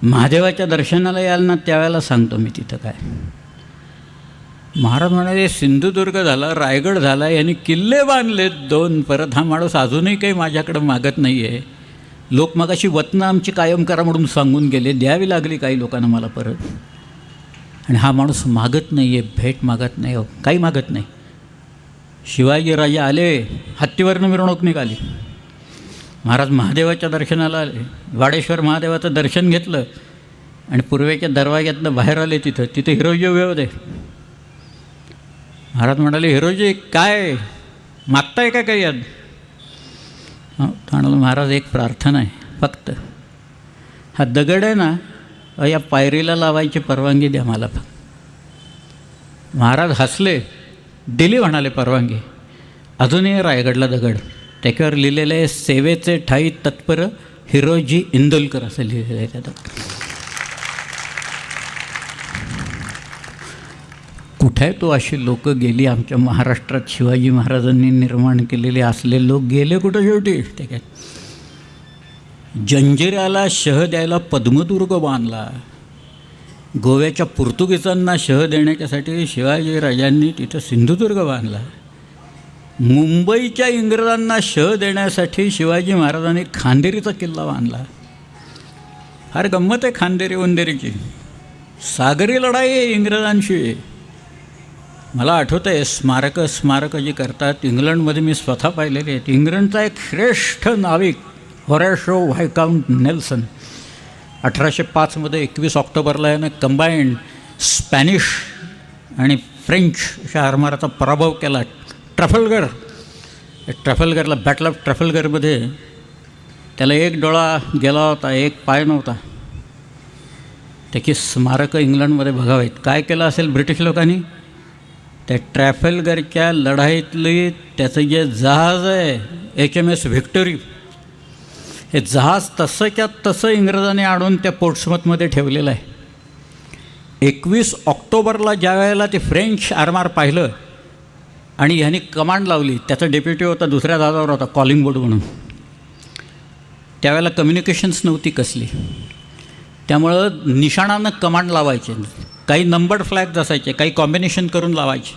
महादेवाच्या दर्शनाला याल ना, त्यावेळेला सांगतो मी तिथं काय. महाराज म्हणाले, सिंधुदुर्ग झाला, रायगड झाला, यांनी किल्ले बांधलेत 2. परत हा माणूस अजूनही काही माझ्याकडं मागत नाही आहे. लोक मगाशी वतनं आमची कायम करा म्हणून सांगून गेले, द्यावी लागली काही लोकांना मला परत. आणि हा माणूस मागत नाही आहे, भेट मागत नाही, काही मागत नाही. शिवाजीराजे आले, हत्तीवरनं मिरवणूक निघाली. महाराज महादेवाच्या दर्शनाला आले. वाडेश्वर महादेवाचं दर्शन घेतलं आणि पूर्वेच्या दरवाज्यातनं बाहेर आले. तिथे हिरोजी उभे होते. महाराज म्हणाले, हिरोजी काय मागताय का काही याद? म्हणाला, महाराज एक प्रार्थना आहे फक्त. हा दगड आहे ना, या पायरीला लावायची परवानगी द्या मला फक्त. महाराज हसले, दिली म्हणाले परवानगी. अजूनही रायगडला दगड, त्याच्यावर लिहिलेलं आहे, सेवेचे ठाई तत्पर हिरोजी इंदुलकर असं लिहिलेलं आहे त्यात. कुठे आहे तो? अशी लोक गेली आमच्या महाराष्ट्रात शिवाजी महाराजांनी निर्माण केलेले असले लोक गेले कुठं शेवटी? ते काय जंजिऱ्याला शह द्यायला पद्मदुर्ग बांधला. गोव्याच्या पोर्तुगीजांना शह देण्याच्यासाठी शिवाजीराजांनी तिथं सिंधुदुर्ग बांधला. मुंबईच्या इंग्रजांना शह देण्यासाठी शिवाजी महाराजांनी खांदेरीचा किल्ला बांधला. फार गंमत आहे खांदेरी उंदेरीची. सागरी लढाई आहे इंग्रजांशी. मला आठवतं आहे स्मारकं जी करतात इंग्लंडमध्ये मी स्वतः पाहिलेली आहेत. इंग्लंडचा एक श्रेष्ठ नाविक होरॅशो व्हायकाउंट नेल्सन 1805 21 ऑक्टोबरला यानं कंबाईंड स्पॅनिश आणि फ्रेंच अशा आरमाराचा पराभव केला. ट्रफलगरला बॅटल ऑफ ट्रफलगरमध्ये त्याला एक डोळा गेला होता, एक पाय नव्हता. त्याची स्मारकं इंग्लंडमध्ये बघावीत. काय केलं असेल ब्रिटिश लोकांनी? त्या ट्रॅफलगरच्या लढाईतली त्याचं जे जहाज आहे HMS व्हिक्टोरी, हे जहाज तसंच्या तसं इंग्रजांनी आणून त्या पोर्ट्समथमध्ये ठेवलेलं आहे. 21 ऑक्टोबरला ज्या वेळेला ते फ्रेंच आरमार पाहिलं आणि ह्यांनी कमांड लावली, त्याचा डेप्युटी होता दुसऱ्या जहाजावर होता कॉलिंग बोर्ड म्हणून. त्यावेळेला कम्युनिकेशन्स नव्हती कसली, त्यामुळं निशाणानं कमांड लावायचे. काही नंबर्ड फ्लॅग्स असायचे, काही कॉम्बिनेशन करून लावायचे.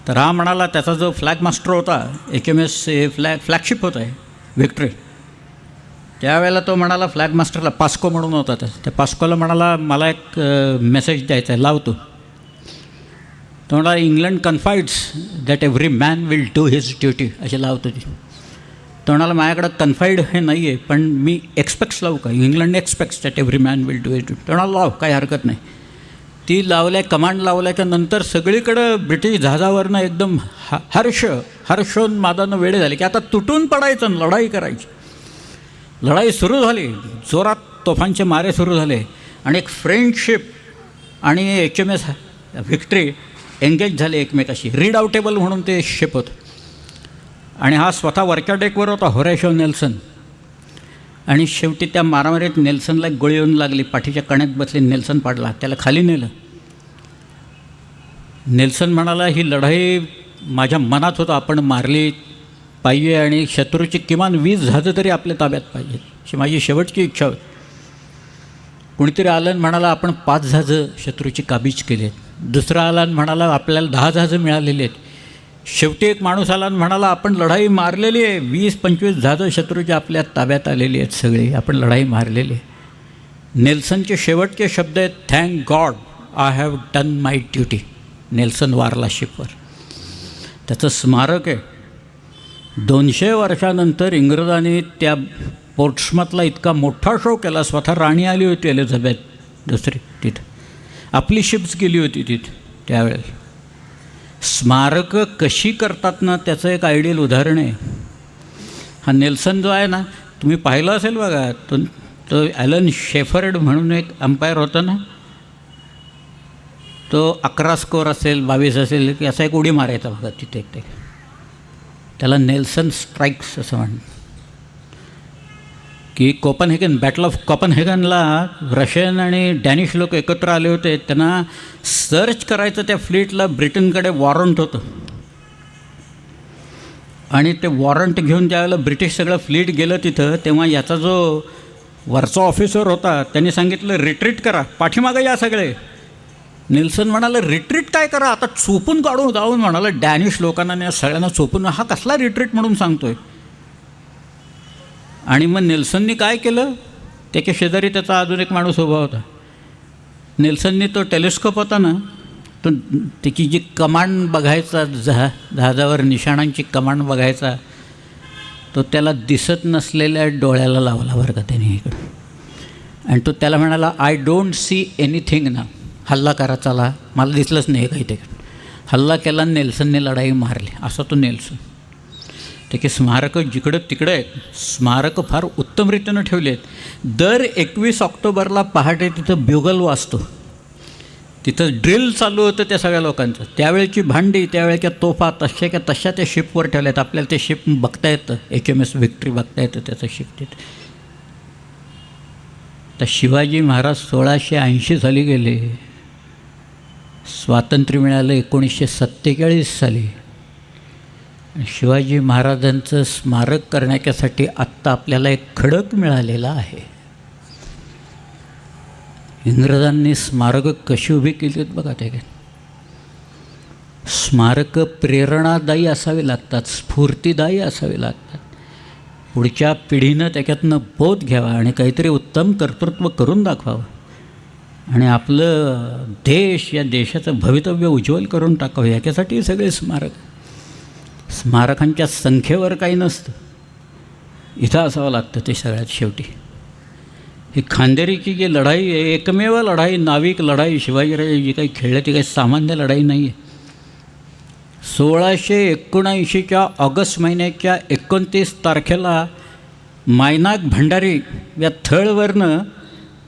तर हा म्हणाला, त्याचा जो फ्लॅग मास्टर होता HMS फ्लॅगशिप होता आहे व्हिक्टरी, त्यावेळेला तो म्हणाला फ्लॅग मास्टरला, पास्को म्हणून होता त्या पास्कोला म्हणाला मला एक मेसेज द्यायचा आहे, लावतो. तो म्हणाला England confides that every man will do his duty असे लावतो ती. तो म्हणाला माझ्याकडं कन्फाईड हे नाही आहे, पण मी एक्सपेक्ट्स लावू का? England aspects that every man will do his duty. तो म्हणाला लाव, काही हरकत नाही. ती लावल्या, कमांड लावल्याच्या नंतर सगळीकडं ब्रिटिश जहाजावरनं एकदम हर्षोन्मादानं वेळे झाले की आता तुटून पडायचं, लढाई करायची. लढाई सुरू झाली, जोरात तोफांचे मारे सुरू झाले आणि एक फ्रेंच शिप आणि HMS व्हिक्टरी एंगेज झाले एकमेकाशी. रीडाउटेबल म्हणून ते शिप होतं आणि हा स्वतः वरच्या डेकवर होता होरॅशो नेल्सन. आणि शेवटी त्या मारामारीत नेल्सनला एक गोळी येऊन लागली, पाठीच्या कण्यात बसली, नेल्सन पाडला, त्याला खाली नेलं. नेल्सन म्हणाला ही लढाई माझ्या मनात होतं, आपण मारली पाहिजे आणि शत्रूची किमान 20 जहाजं तरी आपल्या ताब्यात पाहिजे, अशी माझी शेवटची इच्छा होती. कोणीतरी आलं म्हणाला आपण 5 जहाजं शत्रूची काबीज केली आहेत. दुसरा आला म्हणाला आपल्याला 10 जहाजं मिळालेली आहेत. शेवटी एक माणूस आला म्हणाला आपण लढाई मारलेली आहे, 20-25 जहाजं शत्रूच्या आपल्या ताब्यात आलेली आहेत, सगळी आपण लढाई मारलेली आहे. नेल्सनचे शेवटचे शब्द आहेत, thank God I have done my duty. Nelson वारला शिपवर. त्याचं स्मारक आहे. 200 वर्षानंतर इंग्रजांनी त्या पोर्ट्समथला इतका मोठा शो केला, स्वतः राणी आली होती एलिझाबेथ दुसरी तिथं, आपली शिप्स गेली होती तिथं त्यावेळेला. स्मारकं कशी करतात ना, त्याचं एक आयडियल उदाहरण आहे. हा नेल्सन जो आहे ना, तुम्ही पाहिलं असेल बघा, तो ॲलन शेफर्ड म्हणून एक अंपायर होता ना, तो 11 स्कोअर असेल 22 असेल की असा एक उडी मारायचा बघा तिथे एक, त्याला नेल्सन स्ट्राईक्स असं म्हणतात. की बॅटल ऑफ कोपनहेगनला रशियन आणि डॅनिश लोक एकत्र आले होते. त्यांना सर्च करायचं त्या फ्लीटला ब्रिटनकडे वॉरंट होतं आणि ते वॉरंट घेऊन ज्यावेळेला ब्रिटिश सगळं फ्लीट गेलं तिथं, तेव्हा याचा जो वरचा ऑफिसर होता त्यांनी सांगितलं रिट्रीट करा, पाठीमागं या सगळे. नेल्सन म्हणाला रिट्रीट काय करा, आता चोपून काढून जाऊन म्हणाला डॅनिश लोकांना सगळ्यांना चोपून, हा कसला रिट्रीट म्हणून सांगतोय. आणि मग नेल्सननी काय केलं, त्याच्या शेजारी त्याचा अजून एक माणूस उभा होता. नेल्सननी तो टेलिस्कोप होता ना, तो त्याची जी कमांड बघायचा, जहाजावर निशाणांची कमांड बघायचा, तो त्याला दिसत नसलेल्या डोळ्याला लावला बरं का त्याने इकडं. आणि तो त्याला म्हणाला आय डोंट सी एनिथिंग ना, हल्ला करा चला, मला दिसलंच नाही काही ते. हल्ला केला, नेल्सनने लढाई मारली. असा तो नेल्सन. त्याची स्मारकं जिकडं तिकडं आहेत. स्मारकं फार उत्तमरीतीनं ठेवली आहेत. दर 21 ऑक्टोबरला पहाटे तिथं ब्युगल वाजतो. तिथं ड्रिल चालू होतं त्या सगळ्या लोकांचं. त्यावेळेची भांडी, त्यावेळेच्या तोफा तशा त्या शिपवर ठेवल्यात. आपल्याला ते शिप बघता येतं, HMS व्हिक्ट्री बघता येतं त्याचं शिप तिथे. तर शिवाजी महाराज 1680 साली गेले, स्वातंत्र्य मिळालं 1947 साली. शिवाजी महाराजांचं स्मारक करण्यासाठी आत्ता आपल्याला एक खडक मिळालेला आहे. इंग्रजांनी स्मारकं कशी उभी केली आहेत बघा. ते स्मारकं प्रेरणादायी असावी लागतात, स्फूर्तिदायी असावी लागतात. पुढच्या पिढीनं त्याच्यातनं बोध घ्यावा आणि काहीतरी उत्तम कर्तृत्व करून दाखवावं आणि आपलं देश, या देशाचं भवितव्य उज्ज्वल करून टाकावं. याच्यासाठी सगळे स्मारकांच्या संख्येवर काही नसतं, इथं असावं लागतं ते सगळ्यात शेवटी. ही खांदेरीची जी लढाई आहे, एकमेव लढाई, नाविक लढाई शिवाजीराजे जी काही खेळले ती काही सामान्य लढाई नाही आहे. 1679च्या ऑगस्ट महिन्याच्या 29 तारखेला मायनाक भंडारी या थळवरनं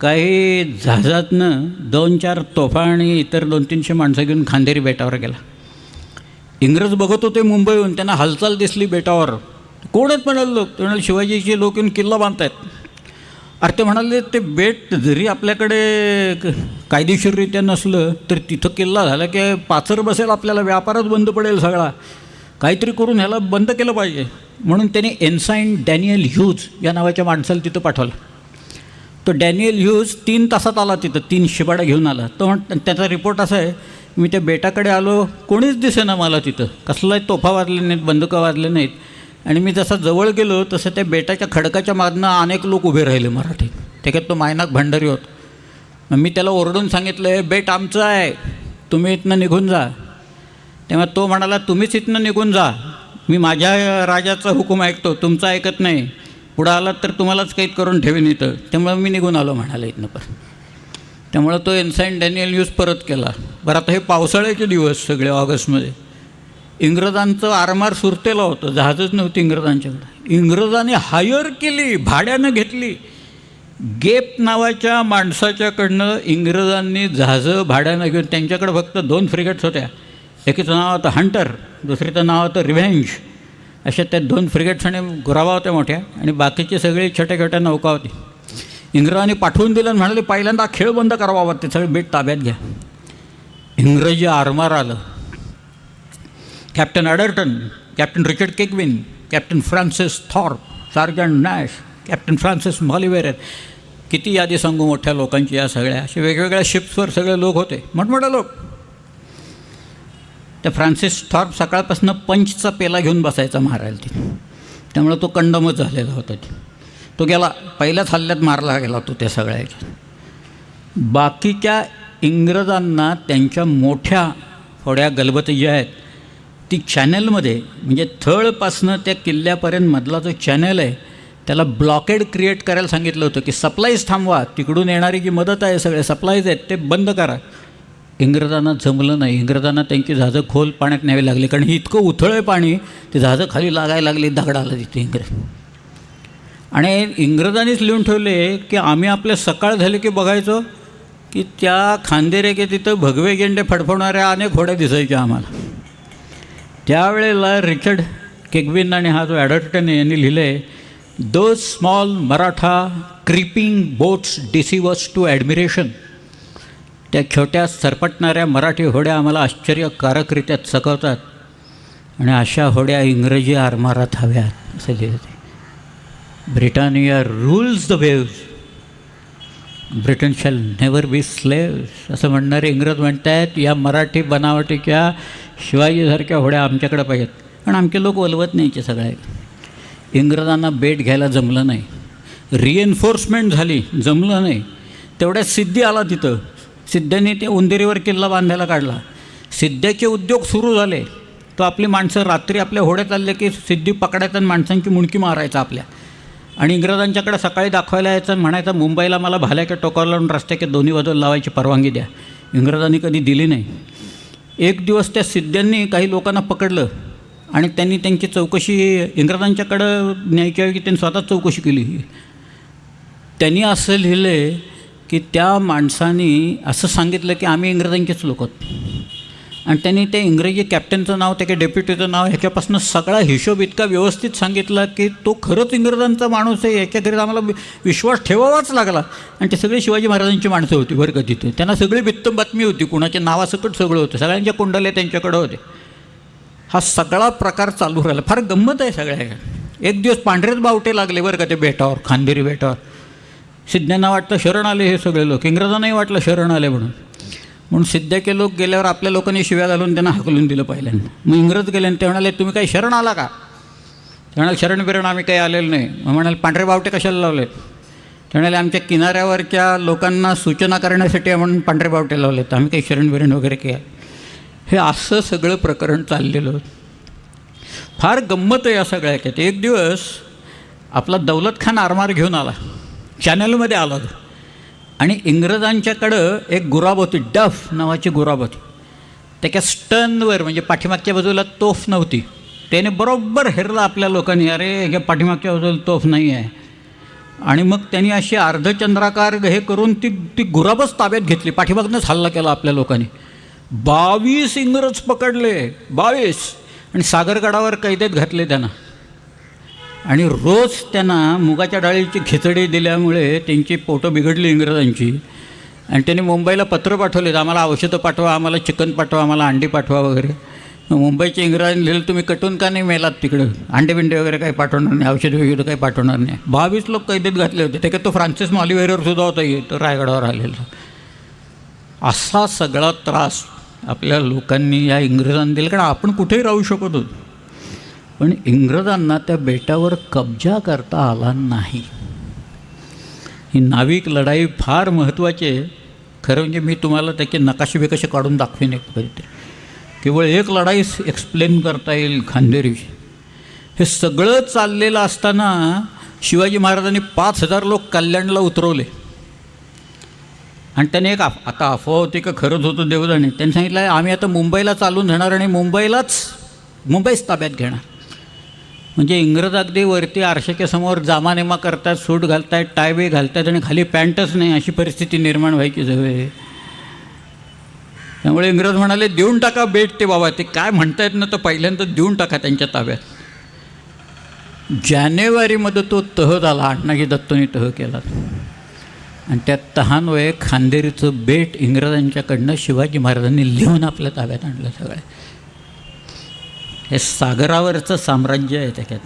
काही जहाजातनं 2-4 तोफा आणि इतर 200-300 माणसं घेऊन खांदेरी बेटावर गेला. इंग्रज बघत होते मुंबईहून, त्यांना हालचाल दिसली बेटावर. कोण आहेत म्हणाले लोक? ते म्हणाले शिवाजीचे लोक येऊन किल्ला बांधतायत. अरे ते म्हणाले ते बेट जरी आपल्याकडे कायदेशीररित्या नसलं तर तिथं किल्ला झाला की पाचर बसेल, आपल्याला व्यापारच बंद पडेल सगळा. काहीतरी करून ह्याला बंद केलं पाहिजे. म्हणून त्यांनी एन्साईन डॅनियल ह्यूज या नावाच्या माणसाला तिथं पाठवलं. तो डॅनियल ह्यूज 3 तासात आला तिथं, 3 शिबाड्या घेऊन आला. तो त्याचा रिपोर्ट असा आहे, मी त्या बेटाकडे आलो, कोणीच दिसेना मला तिथं, कसलाही तोफा वाजले नाहीत, बंदुका वाजले नाहीत. आणि मी जसा जवळ गेलो तसं त्या बेटाच्या खडकाच्या मागनं अनेक लोक उभे राहिले मराठी. त्याच्यात तो मायनाक भंडारी होता. मग मी त्याला ओरडून सांगितलं, बेट आमचं आहे, तुम्ही इथनं निघून जा. तेव्हा तो म्हणाला, तुम्हीच इथनं निघून जा, मी माझ्या राजाचा हुकूम ऐकतो, तुमचा ऐकत नाही. पुढं आलात तर तुम्हालाच कैद करून ठेवीन इथं. त्यामुळे मी निघून आलो म्हणाला इथनं पण. त्यामुळं तो एन्साईन डॅनियल ह्यूज परत केला. बरं, आता हे पावसाळ्याचे दिवस सगळे ऑगस्टमध्ये. इंग्रजांचं आरमार सुरतेला होतं, जहाजच नव्हती इंग्रजांच्याकडे. इंग्रजांनी हायर केली, भाड्यानं घेतली. गेप नावाच्या माणसाच्याकडनं इंग्रजांनी जहाजं भाड्यानं घेऊन, त्यांच्याकडे फक्त 2 फ्रिगेट्स होत्या. एकीचं नाव होतं हंटर, दुसरीचं नाव होतं रिव्हेंज. अशा त्या 2 फ्रिगेट्स आणि गुरावा होत्या मोठ्या, आणि बाकीचे सगळे छोट्या छोट्या नौका होती. इंग्रजांनी पाठवून दिलं आणि म्हणाले, पहिल्यांदा खेळ बंद करावा, ते सगळे बेट ताब्यात घ्या. इंग्रजी आरमार आलं. Captain Adderton, captain Richard Keigwin, captain Francis Thorpe, sergeant Nash, captain Francis Moliver. किती यादी सांगू मोठ्या लोकांची. या सगळ्या अशा वेगवेगळ्या शिप्सवर सगळे लोक होते, मोठमोठे लोक. त्या फ्रान्सिस थॉर्प सकाळपासून पंचचा पेला घेऊन बसायचा मारायला तिथे. त्यामुळे तो कंडमच झालेला होता. तो गेला, पहिल्याच हल्ल्यात मारला गेला तो त्या सगळ्याच्या. बाकीच्या इंग्रजांना त्यांच्या मोठ्या होड्या गलबत ज्या आहेत ती चॅनलमध्ये, म्हणजे थळपासनं त्या किल्ल्यापर्यंत मधला जो चॅनल आहे त्याला ब्लॉकेड क्रिएट करायला सांगितलं होतं की सप्लाईज थांबवा, तिकडून येणारी जी मदत आहे, सगळे सप्लाईज आहेत ते बंद करा. इंग्रजांना जमलं नाही. इंग्रजांना त्यांची जहाजं खोल पाण्यात न्यावी लागली, कारण ही इतकं उथळ आहे पाणी, ते जहाजं खाली लागायला लागली, दगडाला तिथे इंग्रज. आणि इंग्रजांनीच लिहून ठेवले की आम्ही आपल्या सकाळ झाले की बघायचो की त्या खांदेरे की तिथं भगवे गेंडे फडफडणाऱ्या अनेक होड्या दिसायच्या आम्हाला. त्यावेळेला रिचर्ड केगविन आणि हा जो ॲडर्टन यांनी लिहिलं आहे, those small Maratha creeping boats deceive us to admiration. त्या छोट्या सरपटणाऱ्या मराठी होड्या आम्हाला आश्चर्यकारकरित्या चकवतात, आणि अशा होड्या इंग्रजी आरमारात हव्यात असं लिहिलं ते. Britannia rules the waves, Britain shall never be slaves असं म्हणणारे इंग्रज म्हणत आहेत, या मराठी बनावटीच्या शिवाजीसारख्या होड्या आमच्याकडे पाहिजेत. पण आमचे लोक वलवत नाहीचे सगळे. इंग्रजांना बेट घ्यायला जमलं नाही, रिएन्फोर्समेंट झाली, जमलं नाही. तेवढ्यात सिद्धी आला तिथं. सिद्ध्याने ते उंदेरीवर किल्ला बांधायला काढला. सिद्ध्याचे उद्योग सुरू झाले. तो आपली माणसं रात्री आपल्या होड्यात आले की सिद्धी पकडायचा आणि माणसांची मुंडकी मारायचा आपल्या. आणि इंग्रजांच्याकडे सकाळी दाखवायला यायचं आणि म्हणायचं, मुंबईला मला भाल्याच्या टोकावर लावून रस्त्याच्या दोन्ही बाजूला लावायची परवानगी द्या. इंग्रजांनी कधी दिली नाही. एक दिवस त्या सिद्ध्यांनी काही लोकांना पकडलं आणि त्यांनी त्यांची चौकशी इंग्रजांच्याकडं न्यायच्या ऐवजी त्यांनी स्वतःच चौकशी केली. त्यांनी असं लिहिलं आहे की त्या माणसाने असं सांगितलं की आम्ही इंग्रजांचेच लोक आहोत, आणि त्यांनी ते इंग्रजी कॅप्टनचं नाव, त्याच्या डेप्युटीचं नाव, ह्याच्यापासून सगळा हिशोब इतका व्यवस्थित सांगितला की तो खरंच इंग्रजांचा माणूस आहे याच्या घरी आम्हाला विश्वास ठेवावाच लागला. आणि ते सगळे शिवाजी महाराजांची माणसं होती बरं का तिथे. त्यांना सगळी बित्तम बातमी होती, कुणाच्या नावासकट सगळं होतं, सगळ्यांच्या कुंडल्या त्यांच्याकडं होते. हा सगळा प्रकार चालू राहिला. फार गंमत आहे सगळ्या. एक दिवस पांढरेच बावटे लागले बरं का ते बेटावर, खांदेरी बेटावर. सिद्ध्यांना वाटतं शरण आले हे सगळे लोक, इंग्रजांनाही वाटलं शरण आले म्हणून सिद्ध्याचे लोक गेल्यावर आपल्या लोकांनी शिव्या घालून त्यांना हाकलून दिलं पहिल्यांदा. मग इंग्रज गेले आणि ते म्हणाले तुम्ही काही शरण आला का? ते म्हणाले शरण बिरण आम्ही काही आलेलं नाही. मग म्हणाले पांढरे बावटे कशाला लावलेत? ते म्हणाले आमच्या किनाऱ्यावरच्या लोकांना सूचना करण्यासाठी म्हणून पांढरे बावटे लावलेत, आम्ही काही शरण बिरण वगैरे केलं. हे असं सगळं प्रकरण चाललेलं होतं. फार गंमत आहे या सगळ्या. एक दिवस आपला दौलत खान आरमार घेऊन आला, चॅनलमध्ये आला तो, आणि इंग्रजांच्याकडं एक गुराब होती, डफ नावाची गुराब होती. त्याच्या स्टनवर म्हणजे पाठीमागच्या बाजूला तोफ नव्हती. त्याने बरोबर हेरला आपल्या लोकांनी, अरे ह्या पाठीमागच्या बाजूला तोफ नाही आहे. आणि मग त्यांनी अशी अर्धचंद्राकार हे करून ती गुराबच ताब्यात घेतली, पाठीमागनंच हल्ला केला आपल्या लोकांनी. 22 इंग्रज पकडले, 22, आणि सागरगडावर कैदेत घातले त्यांना. आणि रोज त्यांना मुगाच्या डाळीची खिचडी दिल्यामुळे त्यांची पोटं बिघडली इंग्रजांची. आणि त्यांनी मुंबईला पत्र पाठवले, आम्हाला औषधं पाठवा, आम्हाला चिकन पाठवा, आम्हाला अंडी पाठवा वगैरे. मुंबईच्या इंग्रजांनी लिहिलं तुम्ही कटून का नाही मेलात तिकडं, अंडे बिंडे वगैरे काही पाठवणार नाही, औषध वगैरे काही पाठवणार नाही. 22 लोक कैदेत घातले होते. त्याच्यात तो फ्रान्सिस मॉलिव्हेररसुद्धा होता, तो रायगडावर आलेला. असा सगळा त्रास आपल्या लोकांनी या इंग्रजांना दिला, कारण आपण कुठेही राहू शकत होतो. पण इंग्रजांना त्या बेटावर कब्जा करता आला नाही. ही नाविक लढाई फार महत्त्वाची आहे. खरं म्हणजे मी तुम्हाला त्याचे नकाशे बिकाशे काढून दाखवेन एक तरी. केवळ एक लढाई एक्सप्लेन करता येईल खांदेरीची. हे सगळं चाललेलं असताना शिवाजी महाराजांनी 5000 लोक कल्याणला उतरवले. आणि त्याने एक आता अफवा होती का खरंच होतं देवजाणे, त्यांनी सांगितलं आहे आम्ही आता मुंबईला चालून जाणार आणि मुंबईच ताब्यात घेणार. म्हणजे इंग्रज अगदी वरती आरशाच्या समोर जामानेमा करतात, सूट घालतायत, टायबे घालतात, आणि खाली पॅन्टच नाही, अशी परिस्थिती निर्माण व्हायची जवळ. त्यामुळे इंग्रज म्हणाले देऊन टाका बेट ते बाबा, ते काय म्हणतायत ना तर पहिल्यांदा देऊन टाका त्यांच्या ताब्यात. जानेवारीमध्ये तो तह झाला, अण्णाजी दत्तोनी तह केला. आणि त्या तहान्वये खांदेरीचं बेट इंग्रजांच्याकडनं शिवाजी महाराजांनी लिहून आपल्या ताब्यात आणलं सगळं. हे सागरावरचं साम्राज्य आहे. त्याच्यात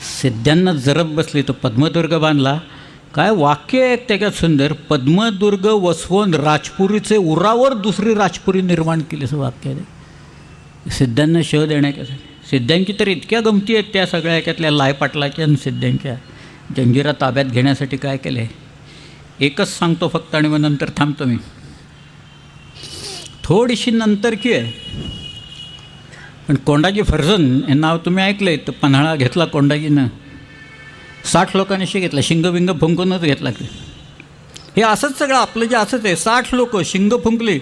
सिद्ध्यांना जरब बसली, तो पद्मदुर्ग बांधला. काय वाक्य आहे त्याच्यात सुंदर, पद्मदुर्ग वसवून राजपुरीचे उरावर दुसरी राजपुरी निर्माण केली, असं वाक्य आहे सिद्ध्यांना शह देण्यासाठी. सिद्ध्यांची तर इतक्या गमती आहेत त्या सगळ्या याच्यातल्या लायपाटलाच्या आणि सिद्ध्यांच्या. जंजिरा ताब्यात घेण्यासाठी काय केलं आहे एकच सांगतो फक्त, आणि मग नंतर थांबतो मी. थोडीशी नंतरची आहे, पण कोंडाजी फर्जन हे नाव तुम्ही ऐकलं आहे. तर पन्हाळा घेतला कोंडाजीनं, 60 लोकांनी घेतला, शिंगबिंग फुंकूनच घेतला. हे असंच सगळं आपलं जे असंच आहे, 60 लोक शिंग फुंकली.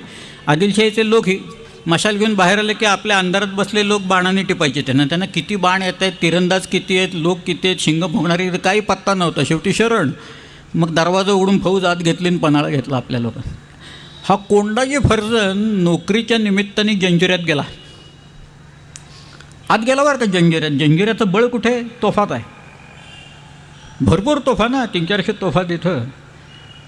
आदिलशाहीचे लोक ही मशाल घेऊन बाहेर आले की आपल्या अंधारात बसले लोक बाणाने टिपायचे त्यांना किती बाण येत आहेत, तिरंदाज किती आहेत, लोक किती आहेत, शिंग फुंकणारी काही पत्ता नव्हता. शेवटी शरण. मग दरवाजा उघडून फौज आत घेतली आणि पन्हाळा घेतला आपल्या लोकांनी. हा कोंडाजी फर्जन नोकरीच्या निमित्ताने जंजिऱ्यात गेला. आत गेला बरं का जंजिऱ्यात. जंजिऱ्याचं बळ कुठे? तोफात आहे. भरपूर तोफा ना, 300-400 तोफा तिथं.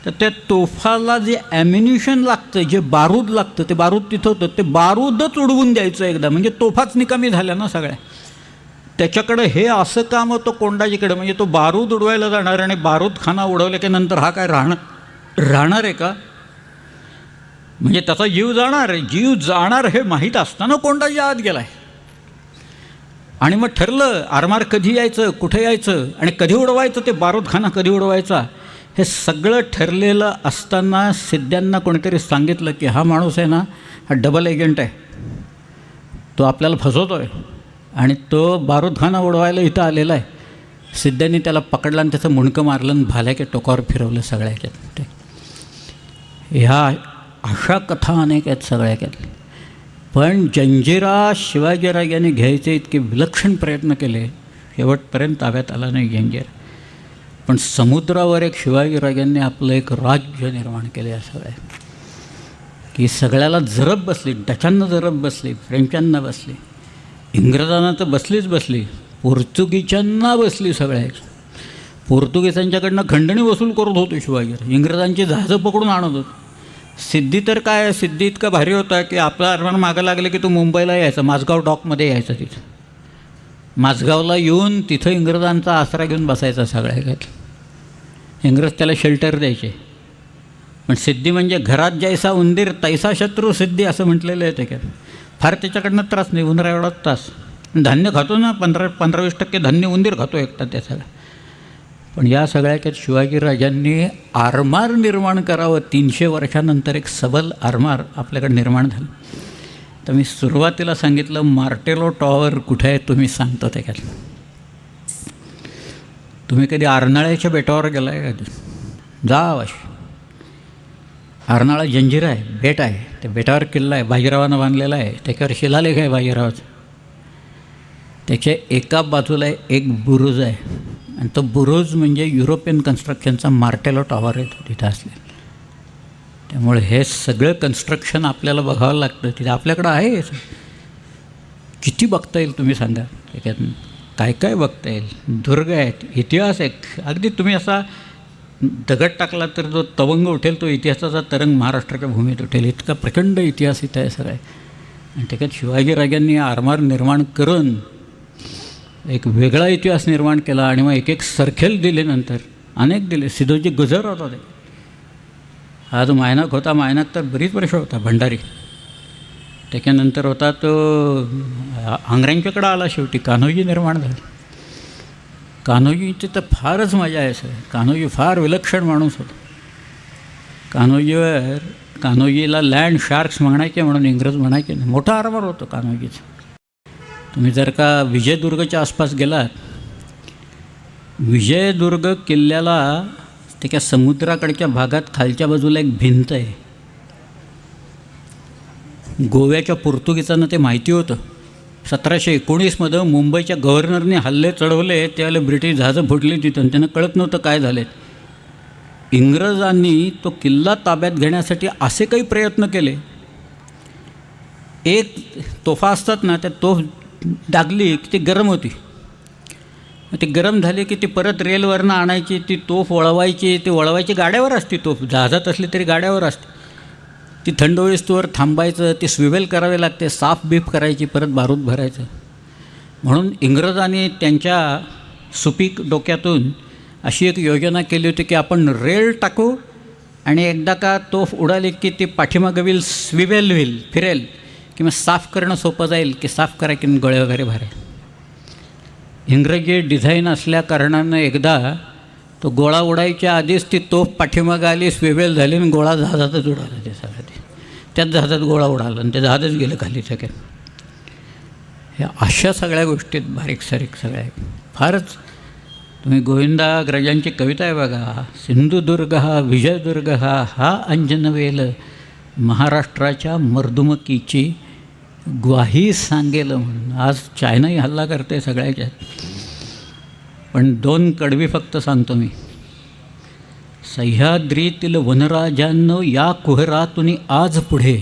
तर त्या तोफाला जे ॲम्युनिशन लागतं, जे बारूद लागतं, ते बारूद तिथं होतं. ते बारूदच उडवून द्यायचं एकदा, म्हणजे तोफाच निकामी झाल्या ना सगळ्या. त्याच्याकडं हे असं काम होतं कोंडाजीकडं, म्हणजे तो बारूद उडवायला जाणार आणि बारूद खाना उडवल्या की नंतर हा काय राहणार आहे का? म्हणजे त्याचा जीव जाणार हे माहीत असताना कोंडाजी आत गेला आहे. आणि मग ठरलं आरमार कधी यायचं, कुठे यायचं आणि कधी उडवायचं, ते बारूदखाना कधी उडवायचा, हे सगळं ठरलेलं असताना सिद्ध्यांना कोणीतरी सांगितलं की हा माणूस आहे ना, हा डबल एजंट आहे, तो आपल्याला फसवतो आहे आणि तो बारूदखाना उडवायला इथं आलेला आहे. सिद्ध्यांनी त्याला पकडलं आणि त्याचं मुंडकं मारलं आणि भाल्याच्या टोकावर फिरवलं सगळ्या ह्याच्यात. ह्या अशा कथा अनेक आहेत सगळ्या ह्याच्यातल्या. पण जंजिरा शिवाजीराजांनी घ्यायचे इतके विलक्षण प्रयत्न केले, शेवटपर्यंत ताब्यात आला नाही जंजिरा. पण समुद्रावर एक शिवाजीराजांनी आपलं एक राज्य निर्माण केलं या सगळ्या, की सगळ्याला जरब बसली, डचांना जरब बसली, फ्रेंचांना बसली, इंग्रजांना तर बसलीच बसली, पोर्तुगीजांना बसली. सगळ्याच पोर्तुगीजांच्याकडनं खंडणी वसूल करत होतो शिवाजी, इंग्रजांची जहाजं पकडून आणत होतो. सिद्धी तर काय, सिद्धी इतका भारी होता की आपला अरमान मागं लागलं की तो मुंबईला यायचा, माझगाव डॉकमध्ये यायचा. तिथं माझगावला येऊन तिथं इंग्रजांचा आसरा घेऊन बसायचा सगळ्यात. इंग्रज त्याला शेल्टर द्यायचे. पण सिद्धी म्हणजे घरात जैसा उंदीर तैसा शत्रू सिद्धी असं म्हटलेलं आहे त्याच्यात. फार त्याच्याकडनं त्रास नाही, उंदरा एवढा त्रास. धान्य खातो ना, 15-20% धान्य उंदीर खातो एकटा त्या सगळ्या. पण या सगळ्याच्यात शिवाजीराजांनी आरमार निर्माण करावं. 300 वर्षानंतर एक सबल आरमार आपल्याकडे निर्माण झालं. तर मी सुरुवातीला सांगितलं मार्टेलो टॉवर कुठे आहे तुम्ही सांगतो त्याच्यात. तुम्ही कधी अर्नाळ्याच्या बेटावर गेला आहे का? जा अवश्य. अर्नाळा जंजिरा आहे, बेट आहे, त्या बेटावर किल्ला आहे, बाजीरावानं बांधलेला आहे. त्याच्यावर शिलालेख आहे बाजीरावाचा. त्याच्या एका बाजूला एक बुरुज आहे आणि तो बुरुज म्हणजे युरोपियन कन्स्ट्रक्शनचा मार्टेलो टॉवर आहे तो तिथं असलेला. त्यामुळे हे सगळं कन्स्ट्रक्शन आपल्याला बघावं लागतं. तिथे आपल्याकडं आहे. किती बघता येईल तुम्ही सांगा त्याच्यात, काय काय बघता येईल. दुर्ग आहेत, इतिहास आहे. अगदी तुम्ही असा दगड टाकला तर जो तवंग उठेल तो इतिहासाचा तरंग महाराष्ट्राच्या भूमीत उठेल. इतका प्रचंड इतिहास इथं आहे सगळा. आणि त्याच्यात शिवाजीराजांनी आरमार निर्माण करून एक वेगळा इतिहास निर्माण केला. आणि मग एक सरखेल दिले, नंतर अनेक दिले. सिद्धोजी गुजर होता ते. हा जो मायनाक होता, मायनाक तर बरीच वर्ष होता भंडारी. त्याच्यानंतर होता तो आंग्र्यांच्याकडं आला. शेवटी कान्होजी निर्माण झाले. कान्होजीची तर फारच मजा आहे सर. कान्होजी फार विलक्षण माणूस होता. कान्होजीला लँड शार्क्स म्हणायचे म्हणून इंग्रज म्हणायचे नाही. मोठा आरमार होतो कान्होजीचा. तुम्ही जर का विजयदुर्गच्या आसपास गेलात, विजयदुर्ग किल्ल्याला त्याच्या समुद्राकडच्या भागात खालच्या बाजूला एक भिंत आहे. गोव्याच्या पोर्तुगीजांना ते माहिती होतं. 1719 मुंबईच्या गव्हर्नरने हल्ले चढवले, त्यावेळेला ब्रिटिश जहाजं फुटली तिथं. त्यांना कळत नव्हतं काय झाले. इंग्रजांनी तो किल्ला ताब्यात घेण्यासाठी असे काही प्रयत्न केले. एक तोफा असतात ना, त्या तोफ डागली की ती गरम होती. ती गरम झाली की ती परत रेलवरनं आणायची, ती तोफ वळवायची. ती वळवायची गाड्यावर असते तोफ, जहाजात असली तरी गाड्यावर असते. ती थंड होईस्तोवर थांबायचं, ती स्विवेल करावे लागते, साफ बीफ करायची, परत बारूद भरायचं. म्हणून इंग्रजांनी त्यांच्या सुपीक डोक्यातून अशी एक योजना केली होती की आपण रेल टाकू आणि एकदा का तोफ उडाली की ती पाठीमागं व्हील स्विवेल व्हील फिरेल की मग साफ करणं सोपं जाईल, की साफ करा की गळे वगैरे भरेल. इंग्रजी डिझाईन असल्या कारणानं एकदा तो गोळा उडायच्या आधीच ती तोफ पाठीमागं आली, स्विवेल झाली आणि गोळा जहाजातच उडाला. ते सगळं ते त्याच जहाजात गोळा उडाला आणि ते जहाजच गेलं खाली सगळ्यात. ह्या अशा सगळ्या गोष्टीत बारीक सारीक सगळ्या फारच. तुम्ही गोविंदाग्रजांची कविता आहे बघा, सिंधुदुर्ग हा विजयदुर्ग हा अंजनवेल महाराष्ट्राच्या मर्दुमकीची ग्वाही सांगेल म्हणून. आज चायनाही हल्ला करते सगळ्याच्यात. पण 2 कडवी फक्त सांगतो मी. सह्याद्रीतील वनराजांनो या कुहरातून आज पुढे,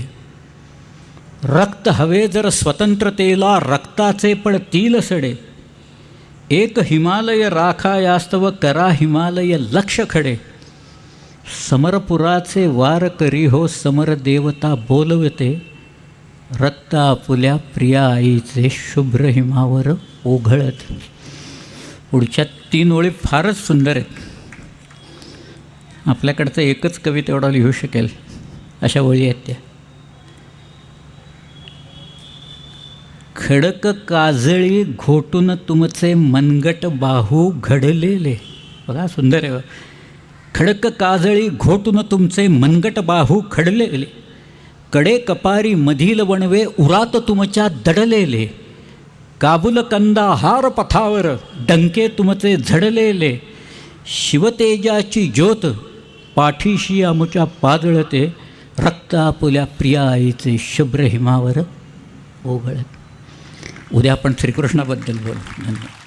रक्त हवे जर स्वतंत्रतेला रक्ताचे पडतील सडे, एक हिमालय राखा यास्तव करा हिमालय लक्ष खडे, समरपुराचे वार करी हो समर देवता बोलवते, रक्त आपुल्या प्रिया आईचे शुभ्र हिमावर ओघळत. पुढच्या 3 ओळी फारच सुंदर आहेत. आपल्याकडचं एकच कवी तेवढा लिहू शकेल अशा ओळी आहेत त्या. खडक काजळी घोटून तुमचे मनगट बाहू घडलेले. बघा सुंदर आहे. खडक काजळी घोटून तुमचे मनगट बाहू खडलेले, कडे कपारी मधील वणवे उरात तुमच्या दडलेले, काबुल कंदाहार पथावर डंके तुमचे झडलेले, शिवतेजाची ज्योत पाठीशी आमुच्या पाजळते, रक्त आपुल्या प्रिया आईचे शुभ्र हिमावर ओघळत. उद्या आपण श्रीकृष्णाबद्दल बोलू. धन्यवाद.